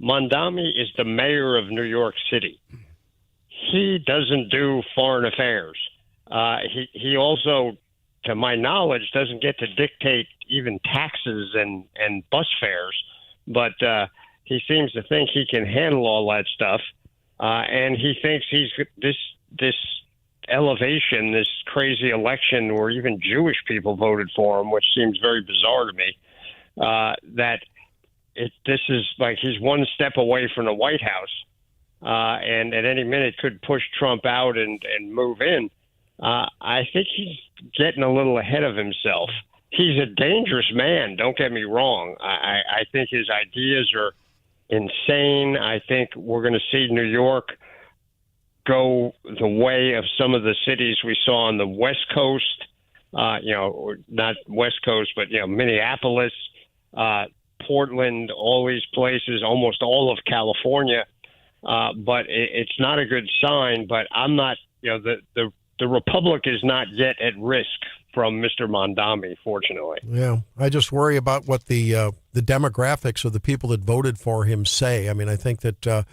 Mamdani is the mayor of New York City. He doesn't do foreign affairs. He also, to my knowledge, doesn't get to dictate even taxes and bus fares, but he seems to think he can handle all that stuff, and he thinks he's this elevation, this crazy election where even Jewish people voted for him, which seems very bizarre to me, this is like he's one step away from the White House, and at any minute could push Trump out and move in. I think he's getting a little ahead of himself. He's a dangerous man, don't get me wrong. I think his ideas are insane. I think we're going to see New York go the way of some of the cities we saw on the West Coast, not West Coast, but, Minneapolis, Portland, all these places, almost all of California. But it's not a good sign, but I'm not, the Republic is not yet at risk from Mr. Mamdani, fortunately. Yeah, I just worry about what the demographics of the people that voted for him say. I mean, I think that,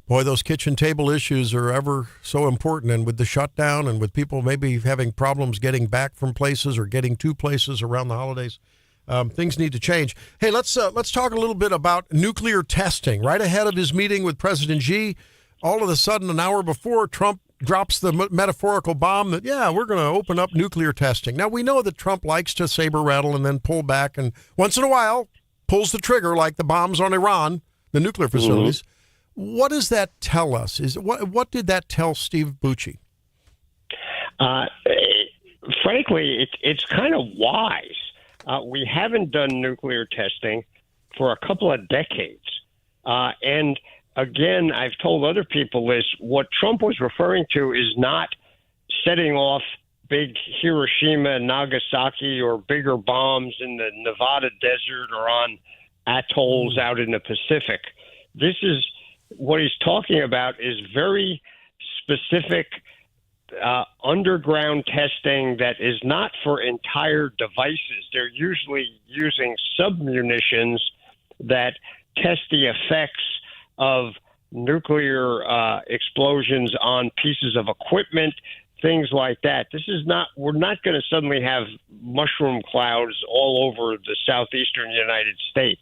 those kitchen table issues are ever so important. And with the shutdown and with people maybe having problems getting back from places or getting to places around the holidays, things need to change. Hey, let's talk a little bit about nuclear testing. Right ahead of his meeting with President Xi, all of a sudden, an hour before, Trump drops the metaphorical bomb that, we're going to open up nuclear testing. Now, we know that Trump likes to saber rattle and then pull back and once in a while pulls the trigger like the bombs on Iran, the nuclear facilities. Mm-hmm. What does that tell us? What did that tell Steve Bucci? Frankly, it's kind of wise. We haven't done nuclear testing for a couple of decades. And again, I've told other people this, what Trump was referring to is not setting off big Hiroshima and Nagasaki or bigger bombs in the Nevada desert or on atolls out in the Pacific. This is what he's talking about is very specific underground testing that is not for entire devices. They're usually using submunitions that test the effects of nuclear explosions on pieces of equipment, things like that. We're not going to suddenly have mushroom clouds all over the southeastern United States.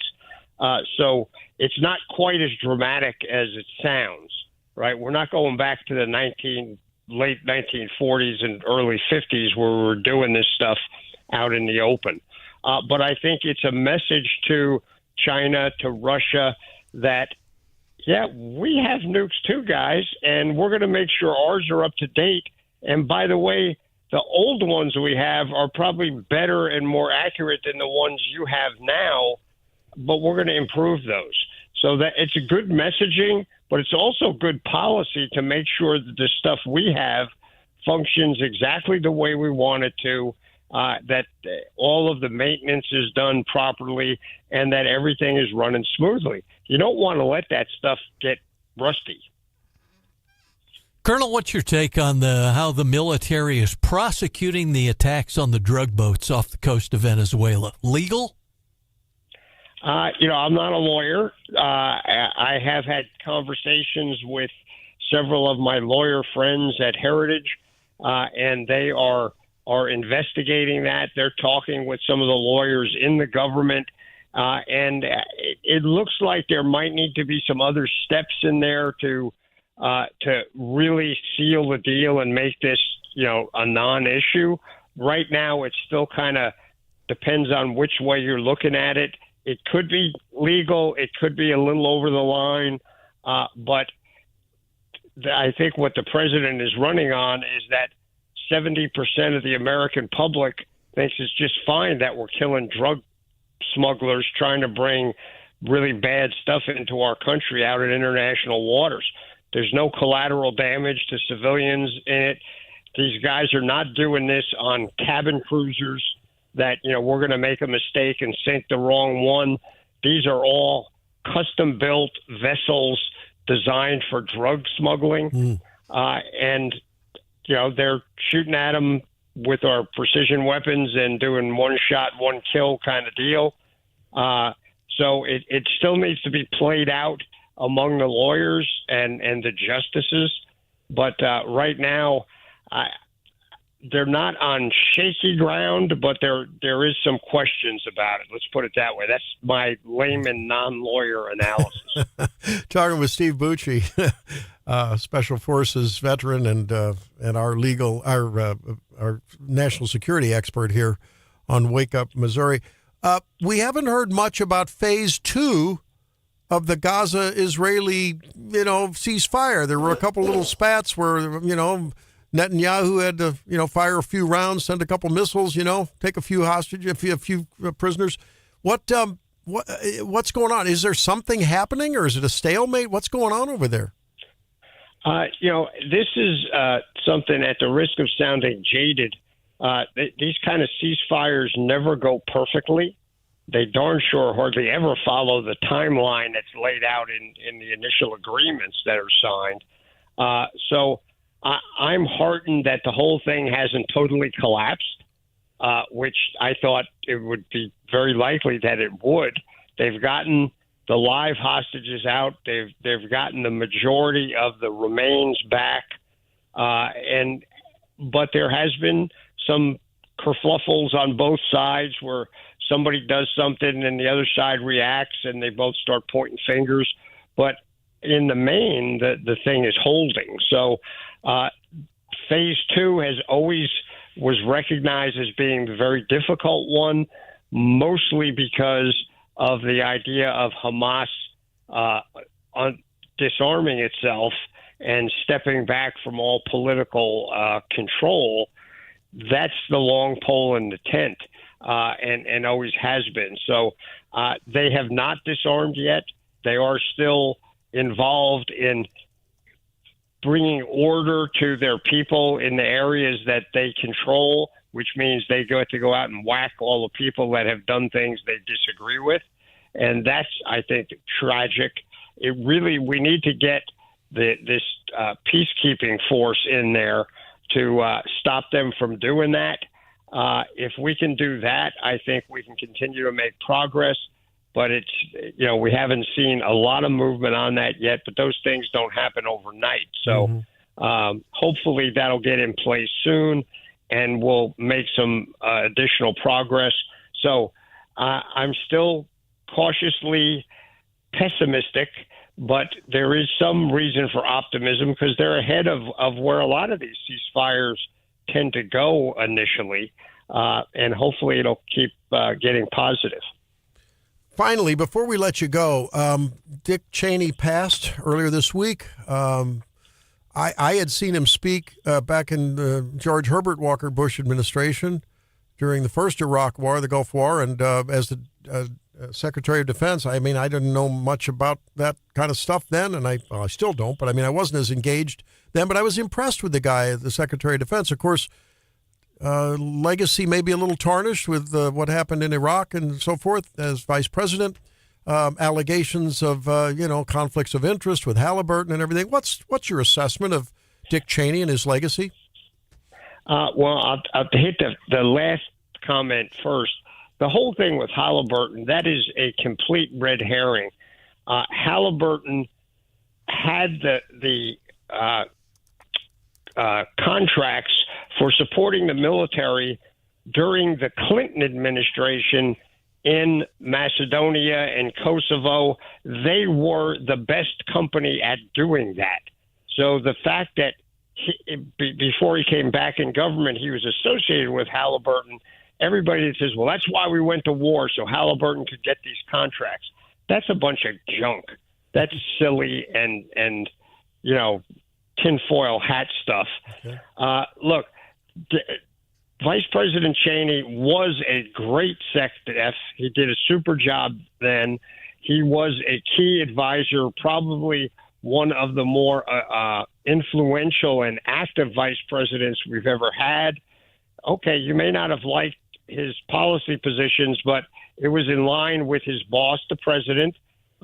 So it's not quite as dramatic as it sounds, right? We're not going back to the late 1940s and early 50s where we were doing this stuff out in the open. But I think it's a message to China, to Russia, that, we have nukes too, guys, and we're going to make sure ours are up to date. And by the way, the old ones we have are probably better and more accurate than the ones you have now, but we're going to improve those. So that it's a good messaging, but it's also good policy to make sure that the stuff we have functions exactly the way we want it to, that all of the maintenance is done properly, and that everything is running smoothly. You don't want to let that stuff get rusty. Colonel, what's your take on how the military is prosecuting the attacks on the drug boats off the coast of Venezuela? Legal? I'm not a lawyer. I have had conversations with several of my lawyer friends at Heritage, and they are are investigating that. They're talking with some of the lawyers in the government. And it looks like there might need to be some other steps in there to really seal the deal and make this, a non-issue. Right now, it still kind of depends on which way you're looking at it. It could be legal. It could be a little over the line. But I think what the president is running on is that 70% of the American public thinks it's just fine that we're killing drug smugglers trying to bring really bad stuff into our country out in international waters. There's no collateral damage to civilians in it. These guys are not doing this on cabin cruisers that, we're going to make a mistake and sink the wrong one. These are all custom-built vessels designed for drug smuggling. And, they're shooting at them with our precision weapons and doing one shot, one kill kind of deal. So it still needs to be played out among the lawyers and the justices. But right now, they're not on shaky ground, but there is some questions about it. Let's put it that way. That's my layman, non-lawyer analysis. Talking with Steve Bucci, Special Forces veteran and our national security expert here on Wake Up Missouri. We haven't heard much about phase 2 of the Gaza-Israeli, ceasefire. There were a couple little spats where, Netanyahu had to, fire a few rounds, send a couple missiles, take a few hostages, a few prisoners. What's going on? Is there something happening, or is it a stalemate? What's going on over there? This is something, at the risk of sounding jaded, these kind of ceasefires never go perfectly. They darn sure hardly ever follow the timeline that's laid out in the initial agreements that are signed. So I'm heartened that the whole thing hasn't totally collapsed, which I thought it would be very likely that it would. They've gotten the live hostages out. They've gotten the majority of the remains back, but there has been some kerfluffles on both sides where somebody does something and the other side reacts and they both start pointing fingers. But in the main, the thing is holding. So phase 2 has always was recognized as being the very difficult one, mostly because of the idea of Hamas disarming itself and stepping back from all political control. That's the long pole in the tent, and always has been. So they have not disarmed yet. They are still involved in bringing order to their people in the areas that they control, which means they have to go out and whack all the people that have done things they disagree with. And that's, I think, tragic. We need to get this peacekeeping force in there to stop them from doing that. If we can do that, I think we can continue to make progress. But we haven't seen a lot of movement on that yet, but those things don't happen overnight. So hopefully that'll get in place soon and we'll make some additional progress. So I'm still cautiously pessimistic, but there is some reason for optimism because they're ahead of where a lot of these ceasefires tend to go initially, and hopefully it'll keep getting positive. Finally, before we let you go, Dick Cheney passed earlier this week. I had seen him speak back in the George Herbert Walker Bush administration during the first Iraq War, the Gulf War, and as the Secretary of Defense. I mean, I didn't know much about that kind of stuff then, and I still don't, but I wasn't as engaged then, but I was impressed with the guy, the Secretary of Defense. Of course, legacy may be a little tarnished with what happened in Iraq and so forth as vice president. Allegations of, conflicts of interest with Halliburton and everything. What's your assessment of Dick Cheney and his legacy? Well, I'll hit the last comment first. The whole thing with Halliburton, that is a complete red herring. Halliburton had the contracts for supporting the military during the Clinton administration in Macedonia and Kosovo. They were the best company at doing that. So the fact that before he came back in government, he was associated with Halliburton, everybody that says, well, that's why we went to war, so Halliburton could get these contracts. That's a bunch of junk. That's silly and tinfoil hat stuff. Okay. Look, Vice President Cheney was a great SecDef. He did a super job then. He was a key advisor, probably one of the more influential and active vice presidents we've ever had. Okay, you may not have liked his policy positions, but it was in line with his boss, the president.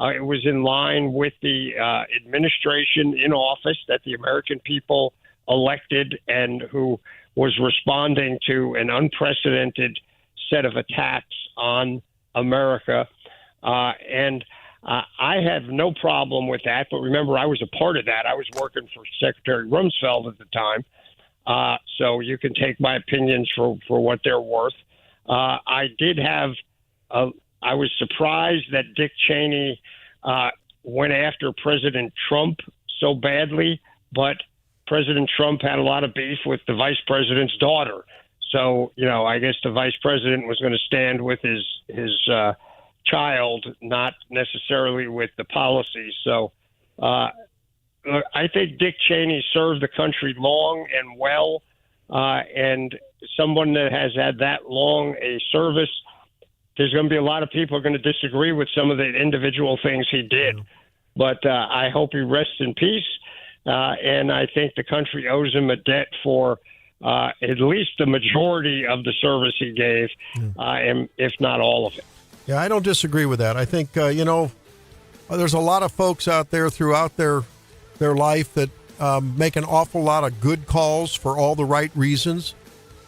It was in line with the administration in office that the American people elected and who was responding to an unprecedented set of attacks on America. I have no problem with that. But remember, I was a part of that. I was working for Secretary Rumsfeld at the time. So you can take my opinions for what they're worth. I was surprised that Dick Cheney went after President Trump so badly, but President Trump had a lot of beef with the vice president's daughter. So, I guess the vice president was going to stand with his child, not necessarily with the policy. So I think Dick Cheney served the country long and well, and someone that has had that long a service, there's going to be a lot of people who are going to disagree with some of the individual things he did. But I hope he rests in peace. And I think the country owes him a debt for at least the majority of the service he gave, and if not all of it. Yeah, I don't disagree with that. I think, there's a lot of folks out there throughout their life that make an awful lot of good calls for all the right reasons.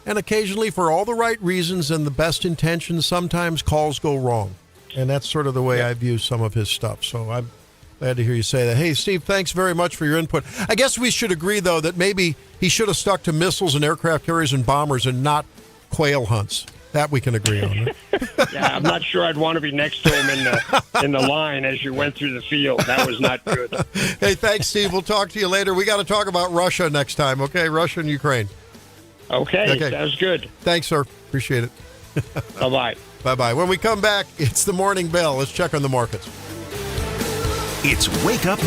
And occasionally for all the right reasons and the best intentions, sometimes calls go wrong. And that's sort of the way I view some of his stuff. So I'm glad to hear you say that. Hey, Steve, thanks very much for your input. I guess we should agree, though, that maybe he should have stuck to missiles and aircraft carriers and bombers and not quail hunts. That we can agree on. Right? Yeah, I'm not sure I'd want to be next to him in the line as you went through the field. That was not good. Hey, thanks, Steve. We'll talk to you later. We got to talk about Russia next time, okay? Russia and Ukraine. Okay, sounds good. Thanks, sir. Appreciate it. Bye-bye. Bye-bye. When we come back, it's the Morning Bell. Let's check on the markets. It's Wake Up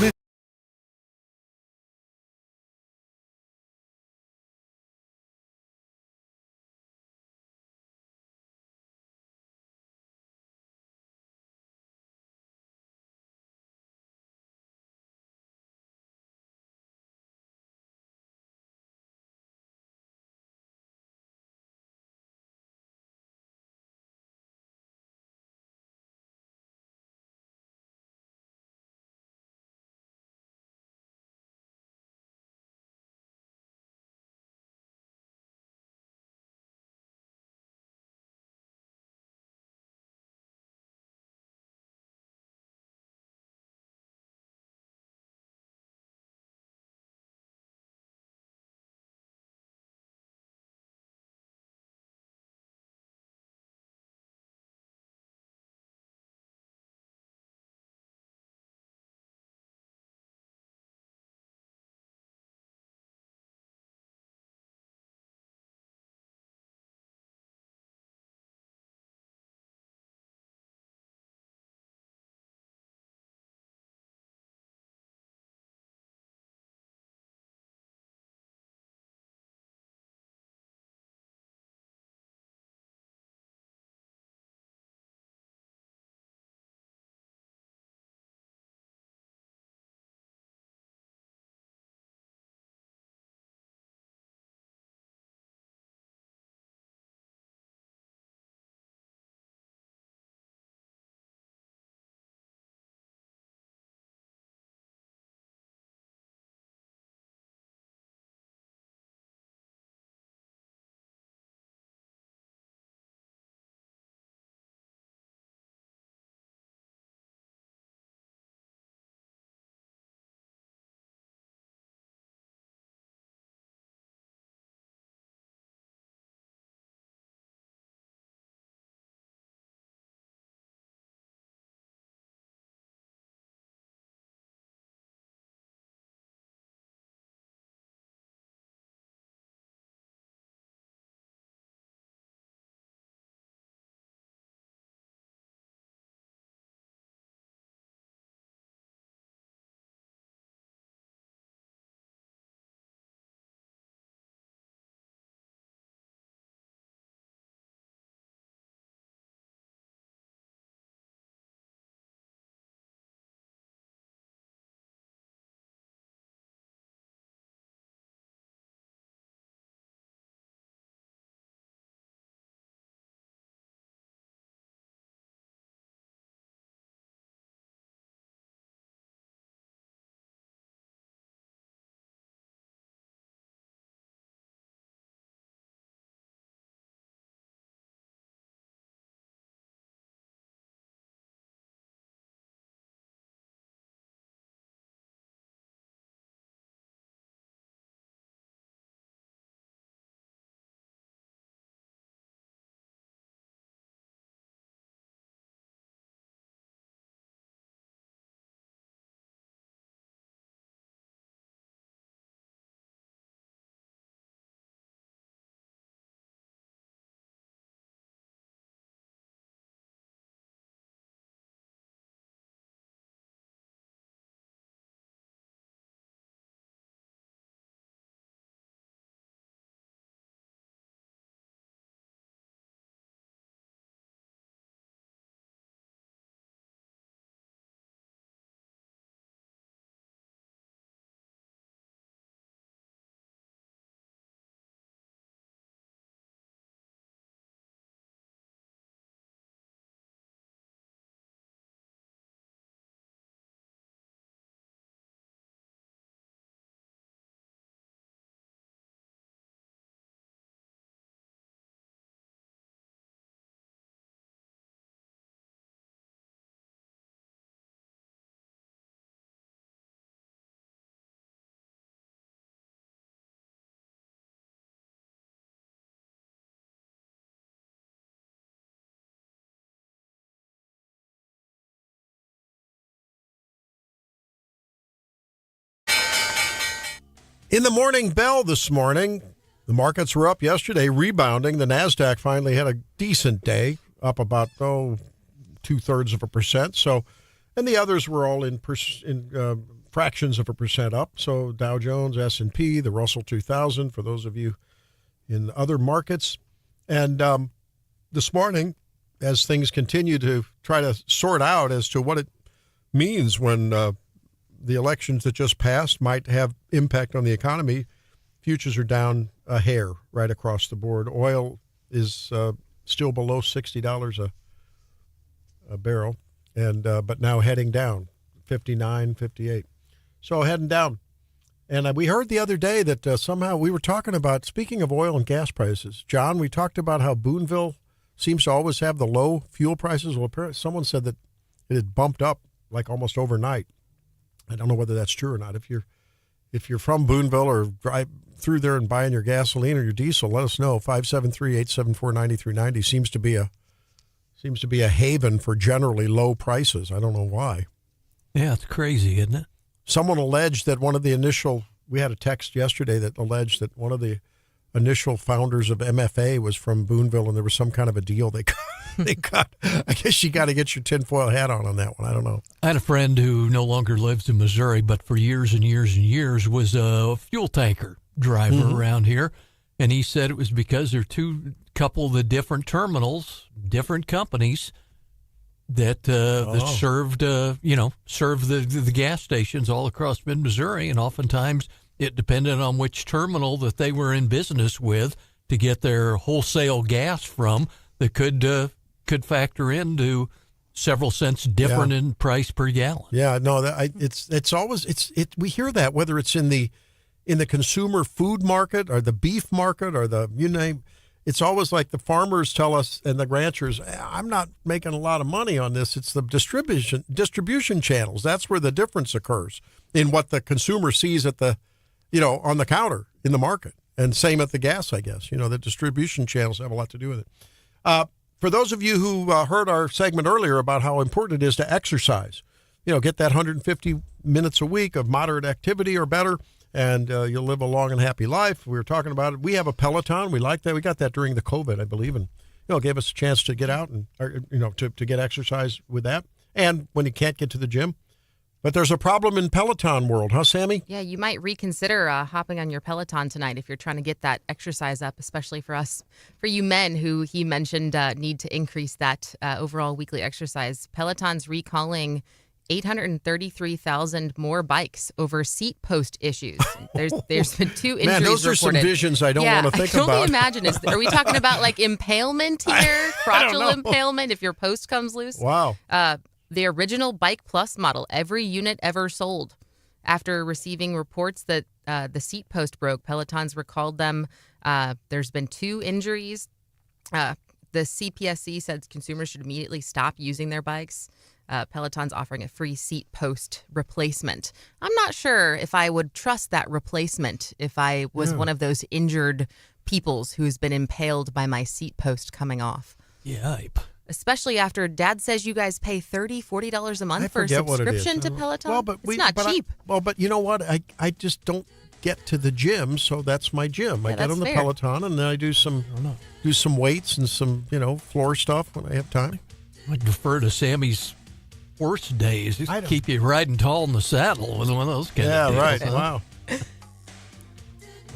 In the morning bell this morning, the markets were up yesterday, rebounding. The NASDAQ finally had a decent day, up about, 0.2%. So, and the others were all in fractions of a percent up. So Dow Jones, S&P, the Russell 2000, for those of you in other markets. And this morning, as things continue to try to sort out as to what it means when the elections that just passed might have impact on the economy, futures are down a hair right across the board. Oil is still below $60 a barrel, and but now heading down, 59, 58. So heading down. And we heard the other day that somehow we were talking about, speaking of oil and gas prices, John, we talked about how Boonville seems to always have the low fuel prices. Well, apparently someone said that it had bumped up like almost overnight. I don't know whether that's true or not. If you're from Boonville or drive through there and buying your gasoline or your diesel, let us know. 573-874-9390 seems to be a haven for generally low prices. I don't know why. Yeah, it's crazy, isn't it? Someone alleged that we had a text yesterday that alleged that one of the initial founders of MFA was from Boonville, and there was some kind of a deal they got. I guess you got to get your tinfoil hat on that one. I don't know. I had a friend who no longer lives in Missouri, but for years and years and years was a fuel tanker driver around here. And he said it was because there are couple of the different terminals, different companies that served the gas stations all across mid-Missouri, and oftentimes it depended on which terminal that they were in business with to get their wholesale gas from that could factor into several cents different in price per gallon. Yeah, no, it's always we hear that, whether it's in the consumer food market or the beef market or you name. It's always like the farmers tell us and the ranchers, I'm not making a lot of money on this. It's the distribution channels. That's where the difference occurs in what the consumer sees at the, on the counter in the market. And same at the gas, I guess. The distribution channels have a lot to do with it. For those of you who heard our segment earlier about how important it is to exercise, get that 150 minutes a week of moderate activity or better, and you'll live a long and happy life. We were talking about it. We have a Peloton. We like that. We got that during the COVID, I believe, and gave us a chance to get out and to get exercise with that. And when you can't get to the gym, but there's a problem in Peloton world, huh, Sammy? Yeah, you might reconsider hopping on your Peloton tonight if you're trying to get that exercise up, especially for you men who he mentioned need to increase that overall weekly exercise. Peloton's recalling 833,000 more bikes over seat post issues. There's been 2 injuries Man, those are reported. Some visions I don't want to think about. I can only imagine. Are we talking about like impalement here? Crotchal impalement if your post comes loose? Wow. The original Bike Plus model, every unit ever sold. After receiving reports that the seat post broke, Peloton's recalled them. There's been 2 injuries. The CPSC said consumers should immediately stop using their bikes. Peloton's offering a free seat post replacement. I'm not sure if I would trust that replacement if I was one of those injured peoples who's been impaled by my seat post coming off. Yipe. Especially after Dad says you guys pay $30, $40 a month for a subscription to Peloton. Well, but it's not cheap. But you know what? I just don't get to the gym, so that's my gym. I get on the Peloton and then I do some weights and some floor stuff when I have time. I'd refer to Sammy's worst days. Just keep you riding tall in the saddle with one of those kind of days. Yeah, right. Huh?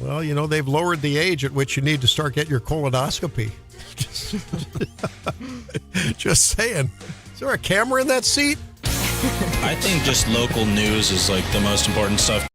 Wow. Well, they've lowered the age at which you need to start getting your colonoscopy. Just saying. Is there a camera in that seat? I think just local news is like the most important stuff.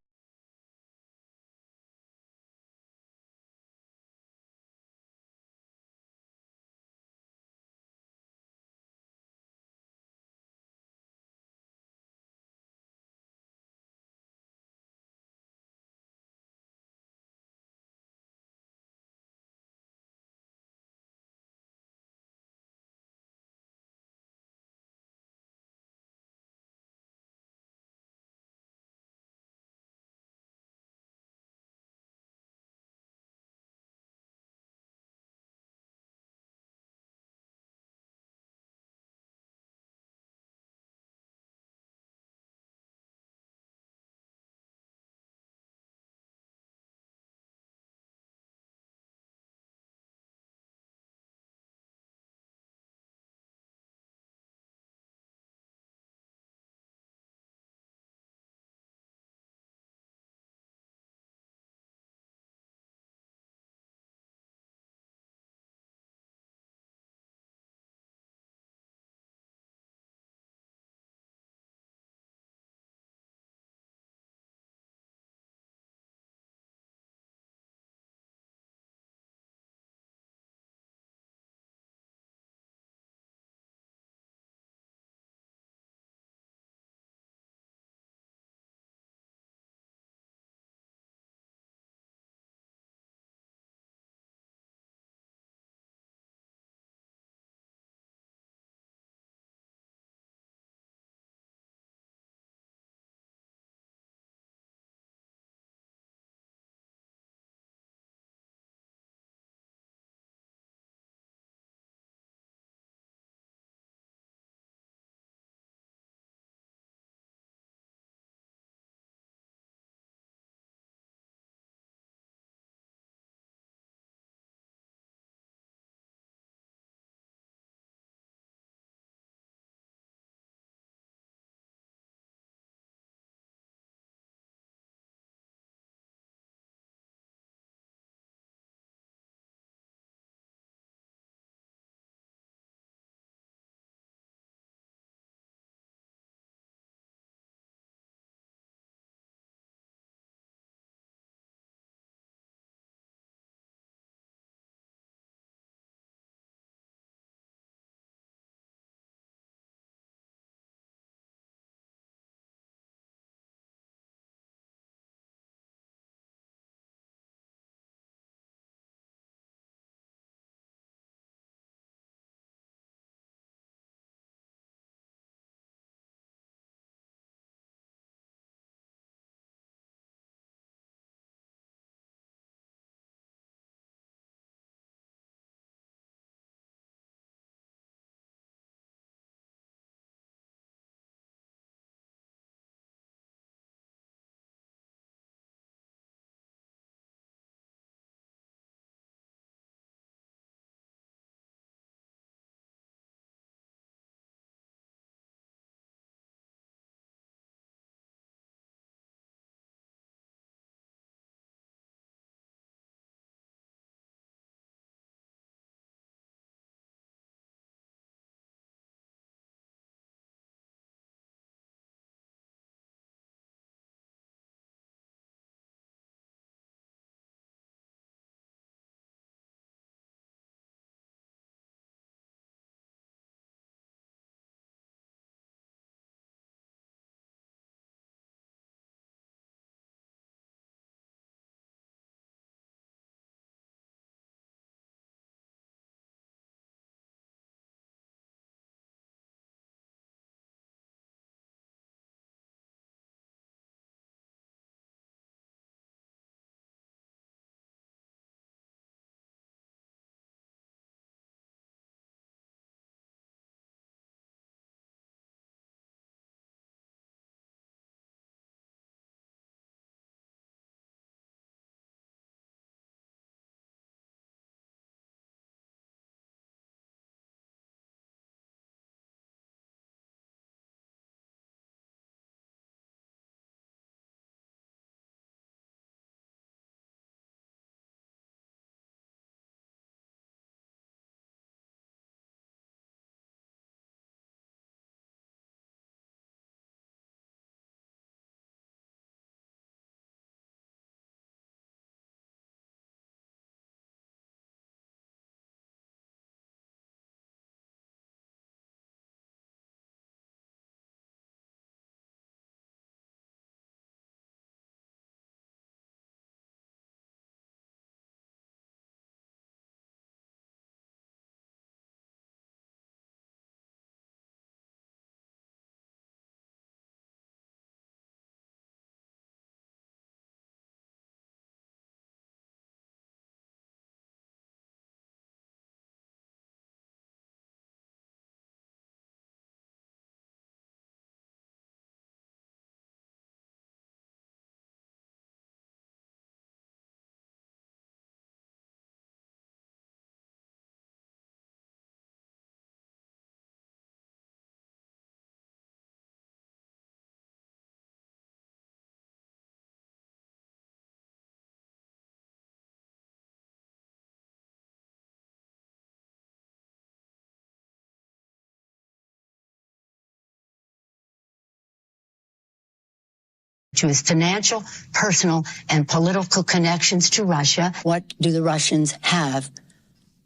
to his financial, personal, and political connections to Russia. What do the Russians have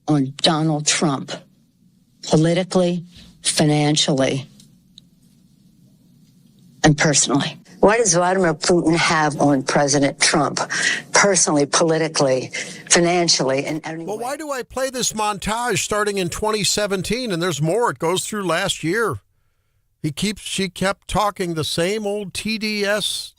on Donald Trump? Politically, financially, and personally. What does Vladimir Putin have on President Trump? Personally, politically, financially, and well, why do I play this montage starting in 2017? And there's more. It goes through last year. She kept talking the same old TDS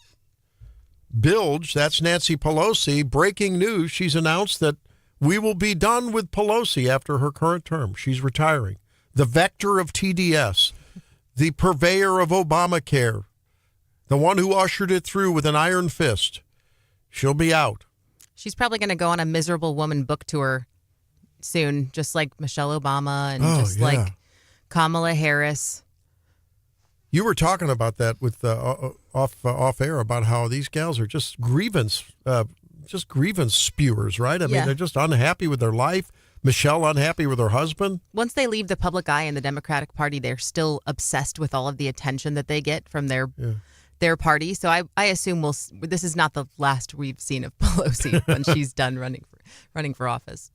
bilge. That's Nancy Pelosi. Breaking news. She's announced that we will be done with Pelosi after her current term. She's retiring. The vector of TDS, the purveyor of Obamacare, the one who ushered it through with an iron fist. She'll be out. She's probably going to go on a miserable woman book tour soon, just like Michelle Obama and like Kamala Harris. You were talking about that with off air about how these gals are just grievance spewers, right? I mean, they're just unhappy with their life. Michelle unhappy with her husband. Once they leave the public eye in the Democratic Party, they're still obsessed with all of the attention that they get from their party. So I assume this is not the last we've seen of Pelosi when she's done running for office.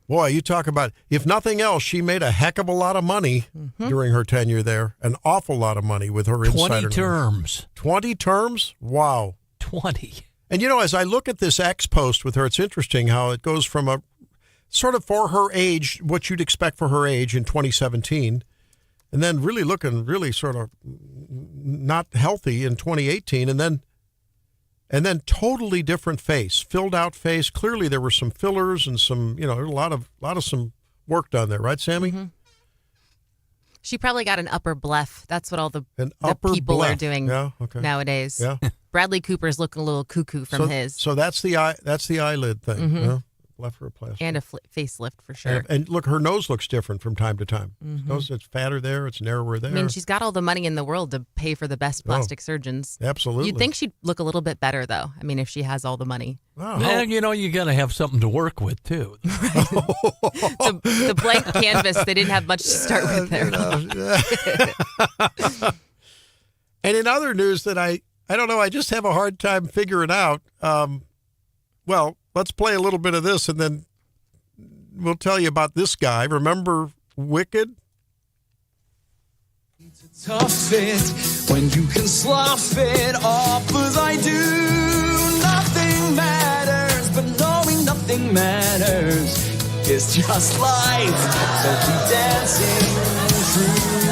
Boy, you talk about, if nothing else, she made a heck of a lot of money during her tenure there. An awful lot of money with her insider. 20 terms. 20 terms? Wow. 20. And, as I look at this X post with her, it's interesting how it goes from a sort of for her age, what you'd expect for her age in 2017, and then really looking really sort of not healthy in 2018, and then totally different face, filled out face. Clearly there were some fillers and some, a lot of some work done there, right, Sammy? Mm-hmm. She probably got an upper bleph. That's what all the people are doing nowadays. Yeah. Bradley Cooper's looking a little cuckoo from his. So that's the eyelid thing. Mm-hmm. Yeah? Blepharoplasty. And a facelift for sure. And look, her nose looks different from time to time. Mm-hmm. Nose, it's fatter there, it's narrower there. I mean, she's got all the money in the world to pay for the best plastic surgeons. Absolutely. You'd think she'd look a little bit better, though. I mean, if she has all the money. Wow. Well, you got to have something to work with, too. the blank canvas, they didn't have much to start with there. And in other news that I don't know, I just have a hard time figuring out. Well, let's play a little bit of this, and then we'll tell you about this guy. Remember Wicked? It's a tough fit when you can slough it off as I do. Nothing matters, but knowing nothing matters is just life. So keep dancing through.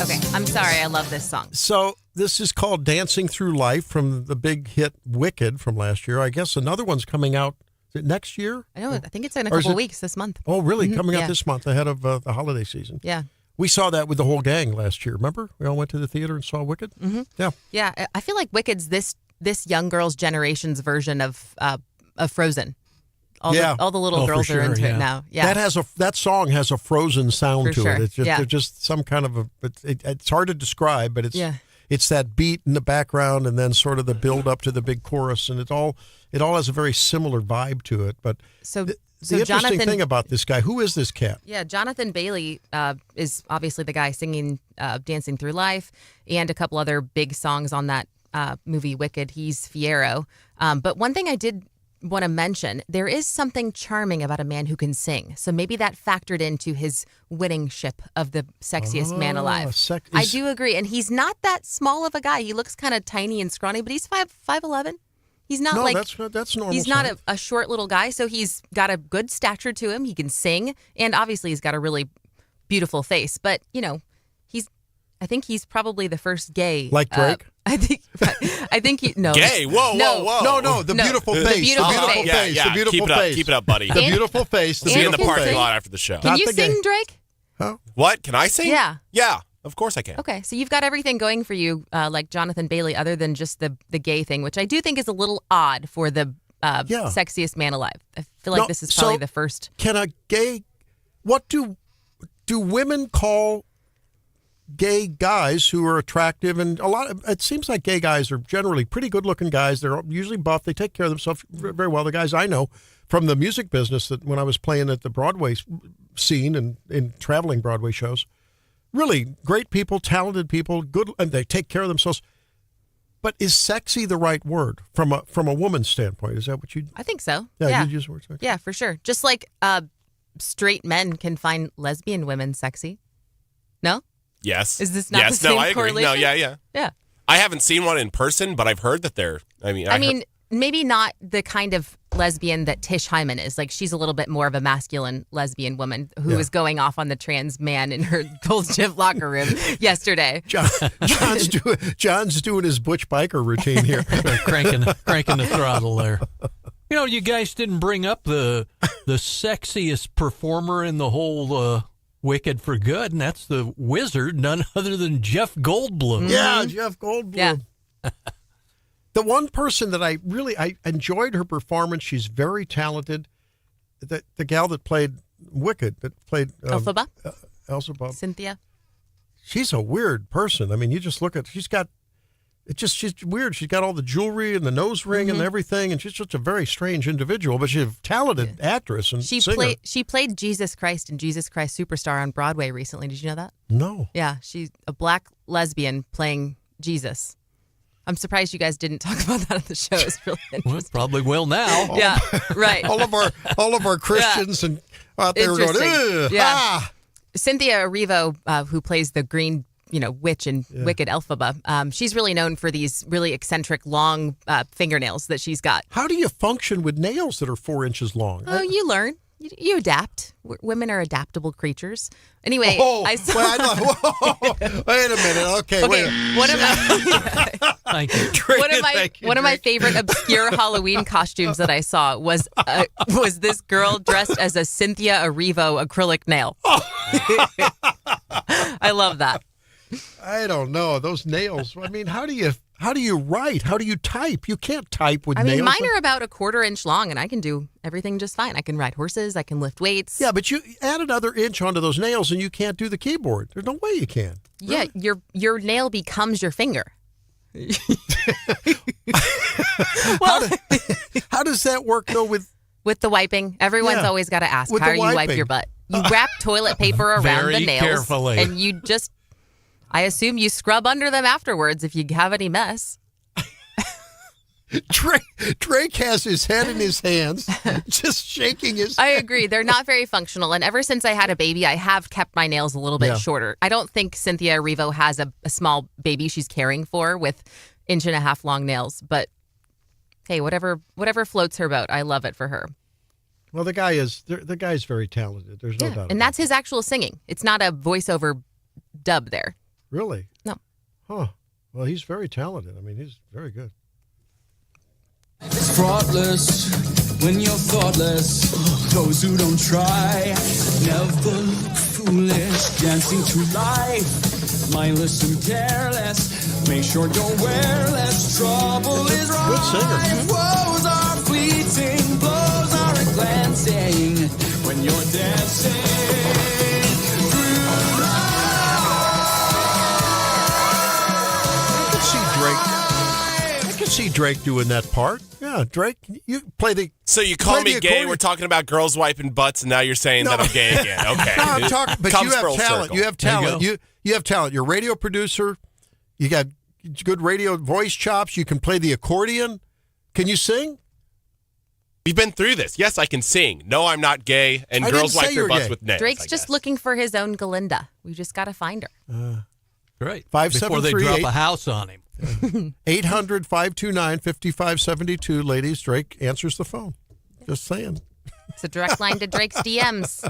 Okay, I'm sorry. I love this song. So this is called Dancing Through Life from the big hit Wicked from last year. I guess another one's coming out. Is it next year? I know. I think it's in a couple of weeks this month. Oh, really? Mm-hmm. Coming out this month ahead of the holiday season. Yeah. We saw that with the whole gang last year. Remember? We all went to the theater and saw Wicked? Mm-hmm. Yeah. Yeah. I feel like Wicked's this young girl's generation's version of Frozen. All the little girls are into it now. Yeah. That song has a Frozen sound to it. It's just they're just some kind of it's hard to describe, but it's that beat in the background and then sort of the build up to the big chorus, and it all has a very similar vibe to it. But the interesting thing about this guy, who is this cat? Yeah, Jonathan Bailey is obviously the guy singing Dancing Through Life and a couple other big songs on that movie Wicked. He's Fiyero. But one thing I did want to mention, there is something charming about a man who can sing. So maybe that factored into his winning ship of the sexiest man alive. I do agree. And he's not that small of a guy. He looks kind of tiny and scrawny, but he's 5'11". He's not that's normal. He's not a short little guy, so he's got a good stature to him. He can sing, and obviously he's got a really beautiful face. But I think he's probably the first gay like Drake. I think he no gay. Whoa. No. The beautiful face. The beautiful face. The beautiful face. Keep it up, buddy. The beautiful face. See you in the parking lot after the show. Can you sing, Drake? Huh? What? Can I sing? Yeah. Of course I can. Okay, so you've got everything going for you, like Jonathan Bailey, other than just the gay thing, which I do think is a little odd for the sexiest man alive. I feel like this is probably the first. Can a gay? What do women call gay guys who are attractive? And it seems like gay guys are generally pretty good looking guys. They're usually buff. They take care of themselves very well. The guys I know from the music business, that when I was playing at the Broadway scene and in traveling Broadway shows, really great people, talented people, good, and they take care of themselves. But is sexy the right word from a woman's standpoint? Is that what you? I think so. Yeah, you use the word sexy. Yeah, for sure. Just like straight men can find lesbian women sexy. No? Yes. Is this not the same I agree. correlation? No, yeah. Yeah. I haven't seen one in person, but I've heard that they're. I mean, maybe not the kind of lesbian that Tish Hyman is. Like, she's a little bit more of a masculine lesbian woman who was going off on the trans man in her Gold's Gym locker room yesterday. John's doing his butch biker routine here. cranking the throttle there. You know, you guys didn't bring up the sexiest performer in the whole Wicked for Good, and that's the wizard, none other than Jeff Goldblum. Yeah, Jeff Goldblum. Yeah. The one person that I enjoyed her performance, she's very talented. The gal that played Wicked, that played Elphaba. Cynthia. She's a weird person. I mean, you just look at, she's weird. She's got all the jewelry and the nose ring and everything, and she's just a very strange individual, but she's a talented actress and singer. She played Jesus Christ in Jesus Christ Superstar on Broadway recently. Did you know that? No. Yeah, she's a black lesbian playing Jesus. I'm surprised you guys didn't talk about that on the show. It's really interesting. Well, probably will now. Yeah, right. all of our Christians and out there going, ugh, ah. Cynthia Erivo, who plays the green, witch in Wicked Elphaba, she's really known for these really eccentric long fingernails that she's got. How do you function with nails that are 4 inches long? Oh, you learn. You adapt. Women are adaptable creatures. Anyway, I saw. Wait a minute. Okay, wait. One of my favorite obscure Halloween costumes that I saw was this girl dressed as a Cynthia Erivo acrylic nail. I love that. I don't know those nails. I mean, how do you write? How do you type? You can't type with nails. I mean, mine are about a 1/4 inch long, and I can do everything just fine. I can ride horses. I can lift weights. Yeah, but you add another inch onto those nails, and you can't do the keyboard. There's no way you can. Yeah, really? your nail becomes your finger. How does that work though with the wiping? Everyone's always got to ask, how do you wipe your butt? You wrap toilet paper around the nails carefully. And you just, I assume you scrub under them afterwards if you have any mess. Drake has his head in his hands, just shaking his I head. agree. They're not very functional. And ever since I had a baby, I have kept my nails a little bit shorter. I don't think Cynthia Erivo has a small baby she's caring for with 1.5 inch long nails. But hey, whatever floats her boat. I love it for her. Well, the guy's very talented. There's no doubt. And that's his actual singing. It's not a voiceover dub there. Really? No. Huh. Well, he's very talented. I mean, he's very good. It's fraughtless when you're thoughtless. Those who don't try never look foolish. Dancing to life, mindless and careless. Make sure you're wearless. Trouble is right. Good singer. Woes are fleeting, blows are glancing when you're dancing. I can see Drake doing that part. Yeah, Drake, you play the. So you call me gay? Accordion. We're talking about girls wiping butts, and now you're saying that I'm gay again. Okay. No, I'm talking, but you have talent. Circle. You have talent. You have talent. You're a radio producer. You got good radio voice chops. You can play the accordion. Can you sing? We've been through this. Yes, I can sing. No, I'm not gay. And girls wipe their butts with nails. Drake's just looking for his own Galinda. We just got to find her. Great. 573 before they drop a house on him. 800-529-5572. Ladies, Drake answers the phone. Just saying. It's a direct line to Drake's DMs.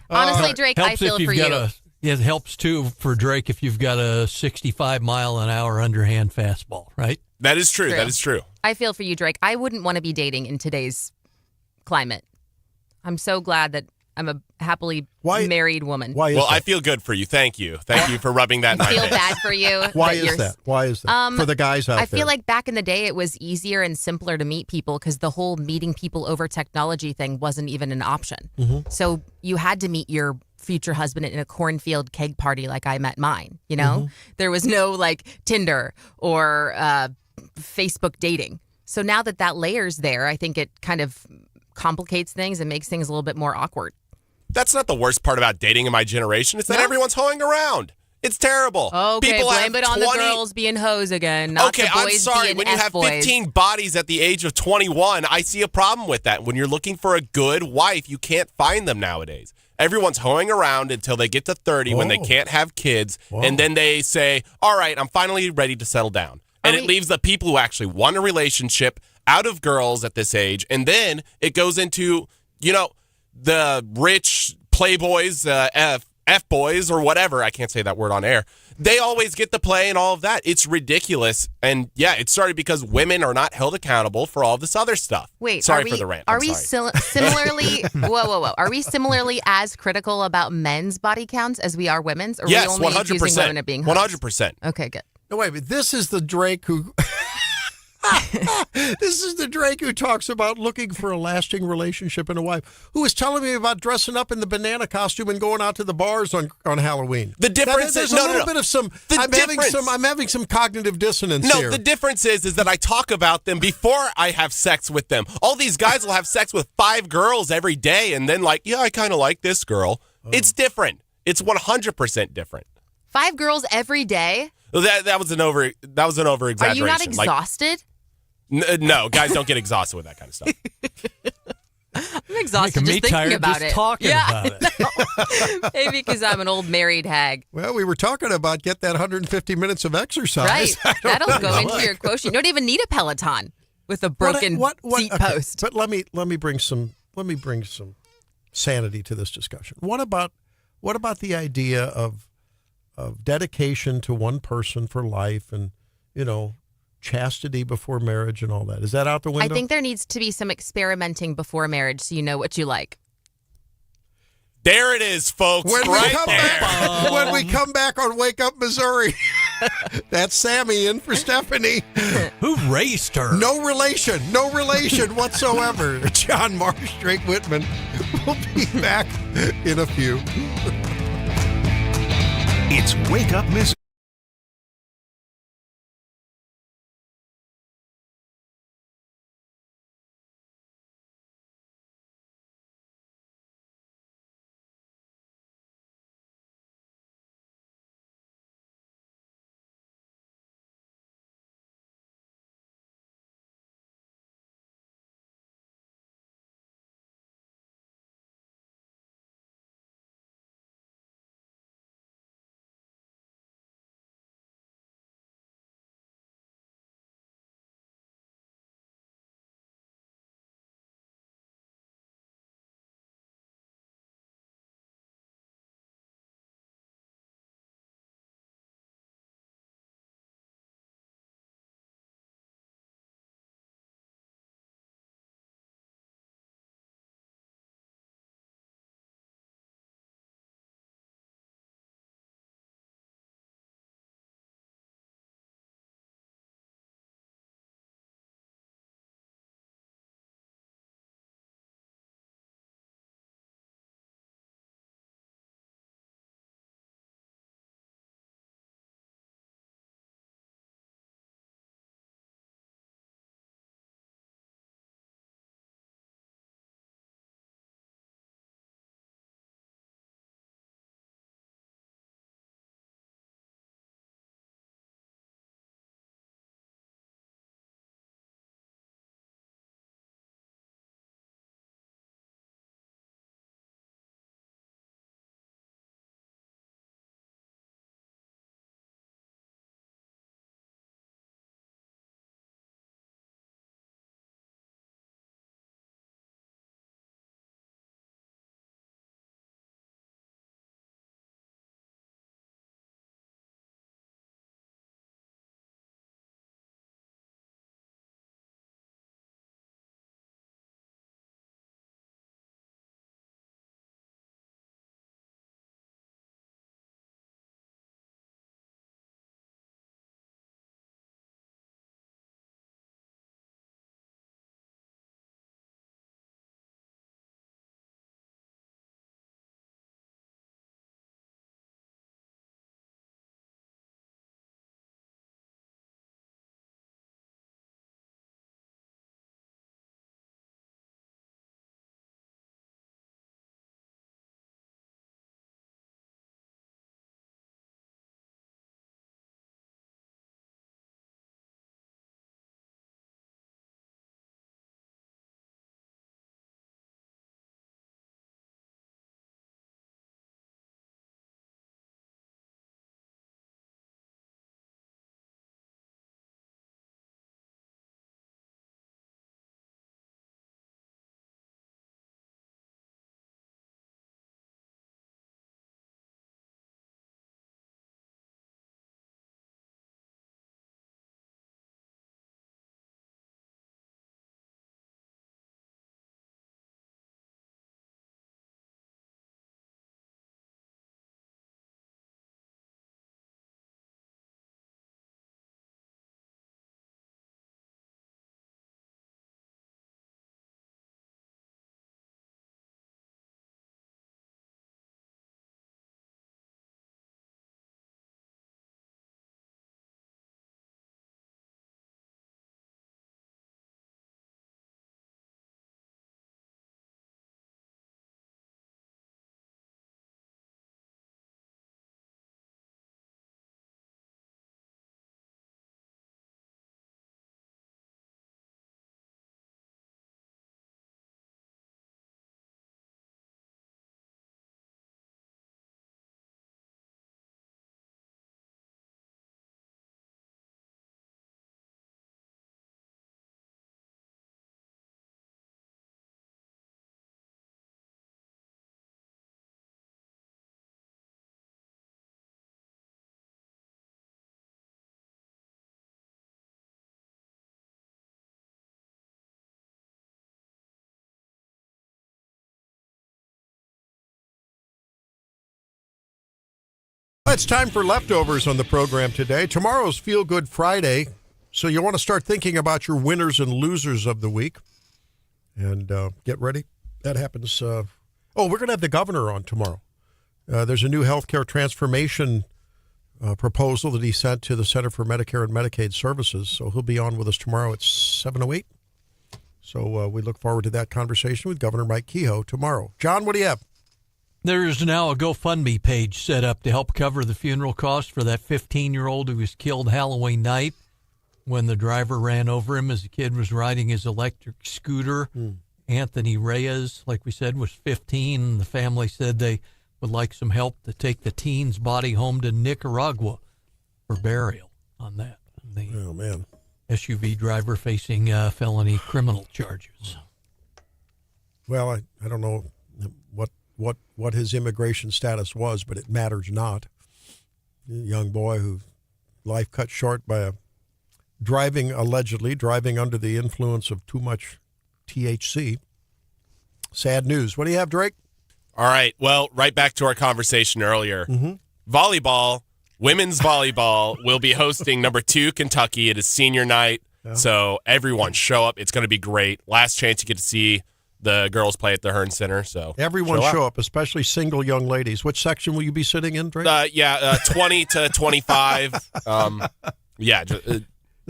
Honestly, Drake, I feel for you. It helps, too, for Drake if you've got a 65-mile-an-hour underhand fastball, right? That is true. That is true. I feel for you, Drake. I wouldn't want to be dating in today's climate. I'm so glad that I'm a happily married woman. Why is that? I feel good for you. Thank you. Thank you for rubbing that in my I feel face. bad for you. Why is that? Why is that? For the guys out there. I feel like back in the day, it was easier and simpler to meet people because the whole meeting people over technology thing wasn't even an option. Mm-hmm. So you had to meet your future husband in a cornfield keg party like I met mine, you know? Mm-hmm. There was no like Tinder or Facebook dating. So now that layer's there, I think it kind of complicates things and makes things a little bit more awkward. That's not the worst part about dating in my generation. It's that everyone's hoeing around. It's terrible. Okay, People blame have it on 20... the girls being hoes again, not okay, the boys I'm sorry. being When you have F-boys. 15 bodies at the age of 21, I see a problem with that. When you're looking for a good wife, you can't find them nowadays. Everyone's hoeing around until they get to 30 when they can't have kids, and then they say, all right, I'm finally ready to settle down. And it leaves the people who actually want a relationship out of girls at this age, and then it goes into, the rich playboys, F-boys or whatever. I can't say that word on air. They always get the play and all of that. It's ridiculous. And yeah, it started because women are not held accountable for all this other stuff. Wait, sorry for the rant. Are we similarly? Whoa! Are we similarly as critical about men's body counts as we are women's? Or yes, are we only 100%. accusing women of being hoes? 100%. Okay, good. No, wait, but this is the Drake who. This is the Drake who talks about looking for a lasting relationship and a wife, who was telling me about dressing up in the banana costume and going out to the bars on Halloween. The difference is a little bit of some. I'm having some cognitive dissonance here. No, the difference is that I talk about them before I have sex with them. All these guys will have sex with 5 girls every day, and then I kind of like this girl. It's different. It's 100% different. 5 girls every day? That was an over exaggeration. Are you not exhausted? No, guys don't get exhausted with that kind of stuff. I'm exhausted just thinking about it. Talking about it. Maybe because I'm an old married hag. Well, we were talking about get that 150 minutes of exercise. Right. That'll go into your quotient. You don't even need a Peloton with a broken seat post. But let me bring some sanity to this discussion. What about the idea of dedication to one person for life and, chastity before marriage and all that? Is that out the window? I think there needs to be some experimenting before marriage so you know what you like. There it is, folks. When we come back on Wake Up Missouri, that's Sammy in for Stephanie. Who raised her? No relation whatsoever. John Marsh, Drake Whitman. We'll be back in a few. It's Wake Up Missouri. It's time for leftovers on the program today. Tomorrow's Feel Good Friday, so you want to start thinking about your winners and losers of the week. And get ready. That happens. We're going to have the governor on tomorrow. There's a new healthcare transformation proposal that he sent to the Center for Medicare and Medicaid Services. So he'll be on with us tomorrow at 7:08. So we look forward to that conversation with Governor Mike Kehoe tomorrow. John, what do you have? There is now a GoFundMe page set up to help cover the funeral costs for that 15-year-old who was killed Halloween night when the driver ran over him as the kid was riding his electric scooter. Anthony Reyes, like we said, was 15. The family said they would like some help to take the teen's body home to Nicaragua for burial on that. Oh, man. SUV driver facing felony criminal charges. Well, I don't know what his immigration status was, but it matters not. A young boy whose life cut short by allegedly driving under the influence of too much THC. Sad news. What do you have, Drake? All right. Well, right back to our conversation earlier. Volleyball, women's volleyball will be hosting number 2 Kentucky. It is senior night, so everyone show up. It's going to be great. Last chance you get to see the girls play at the Hearn Center. So everyone show up, especially single young ladies. Which section will you be sitting in, Drake? 20 to 25. Now,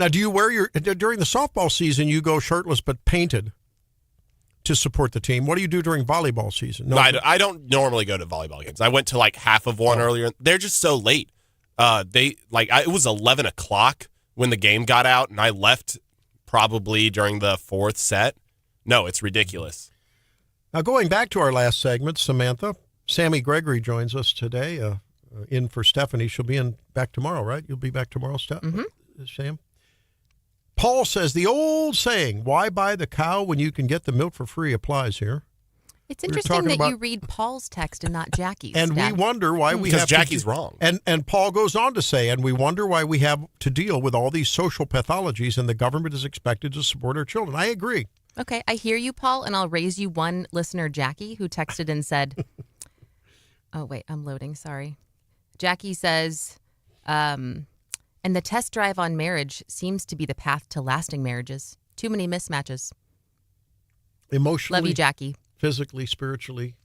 do you wear during the softball season, you go shirtless but painted to support the team? What do you do during volleyball season? No, I don't normally go to volleyball games. I went to like half of one earlier. They're just so late. It was 11 o'clock when the game got out, and I left probably during the 4th set. No, it's ridiculous. Now, going back to our last segment, Samantha, Sammy Gregory joins us today, in for Stephanie. She'll be back tomorrow, right? You'll be back tomorrow, Sam? Paul says the old saying, why buy the cow when you can get the milk for free, applies here. It's interesting that you read Paul's text and not Jackie's. And we wonder why we have Jackie's wrong. And Paul goes on to say, and we wonder why we have to deal with all these social pathologies and the government is expected to support our children. I agree. Okay, I hear you, Paul, and I'll raise you one listener, Jackie, who texted and said, oh, wait, I'm loading, sorry. Jackie says, and the test drive on marriage seems to be the path to lasting marriages. Too many mismatches. Emotionally. Love you, Jackie. Physically, spiritually.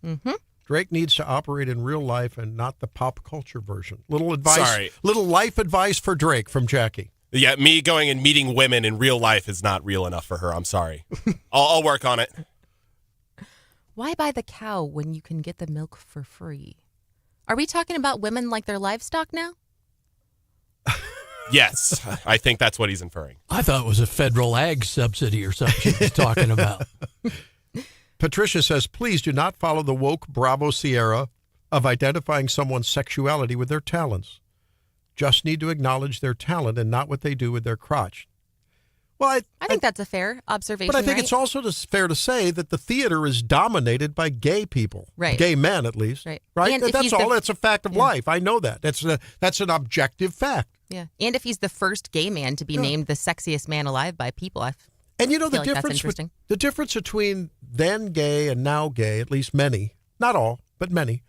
Drake needs to operate in real life and not the pop culture version. Little life advice for Drake from Jackie. Yeah, me going and meeting women in real life is not real enough for her. I'm sorry. I'll work on it. Why buy the cow when you can get the milk for free? Are we talking about women like their livestock now? Yes, I think that's what he's inferring. I thought it was a federal ag subsidy or something he was talking about. Patricia says, please do not follow the woke Bravo Sierra of identifying someone's sexuality with their talents. Just need to acknowledge their talent and not what they do with their crotch. Well, I think that's a fair observation. But I think it's also fair to say that the theater is dominated by gay people, right? Gay men, at least, right? And that's all. That's a fact of life. I know that. That's an objective fact. Yeah, and if he's the first gay man to be named the sexiest man alive by People, and you know the like difference. The difference between then gay and now gay, at least many, not all, but many.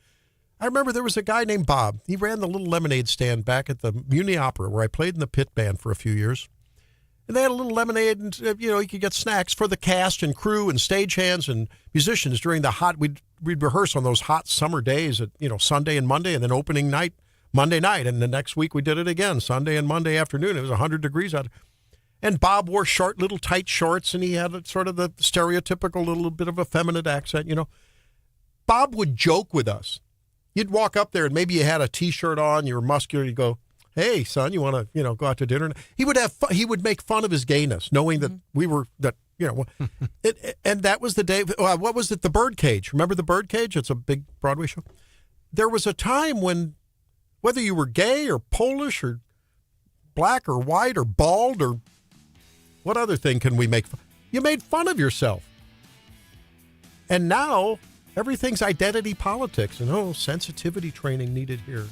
I remember there was a guy named Bob. He ran the little lemonade stand back at the Muni Opera where I played in the pit band for a few years. And they had a little lemonade and, you could get snacks for the cast and crew and stagehands and musicians during the hot, we'd rehearse on those hot summer days at, Sunday and Monday and then opening night, Monday night. And the next week we did it again, Sunday and Monday afternoon. It was 100 degrees out. And Bob wore short, little tight shorts and he had sort of the stereotypical little bit of a feminine accent, Bob would joke with us. You'd walk up there and maybe you had a T-shirt on, you were muscular, you go, hey, son, you want to, go out to dinner? He would have fun, he would make fun of his gayness, knowing that we were, and that was the day, what was it, the Birdcage? Remember the Birdcage? It's a big Broadway show. There was a time when, whether you were gay or Polish or black or white or bald or what other thing can we make fun? You made fun of yourself. And now everything's identity politics and sensitivity training needed here,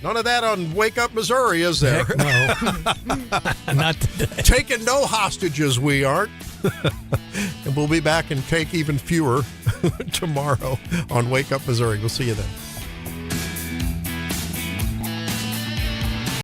None of that on Wake Up Missouri, is there? Heck no. Not today. Taking no hostages, we aren't. And we'll be back and take even fewer tomorrow on Wake Up Missouri. We'll see you then.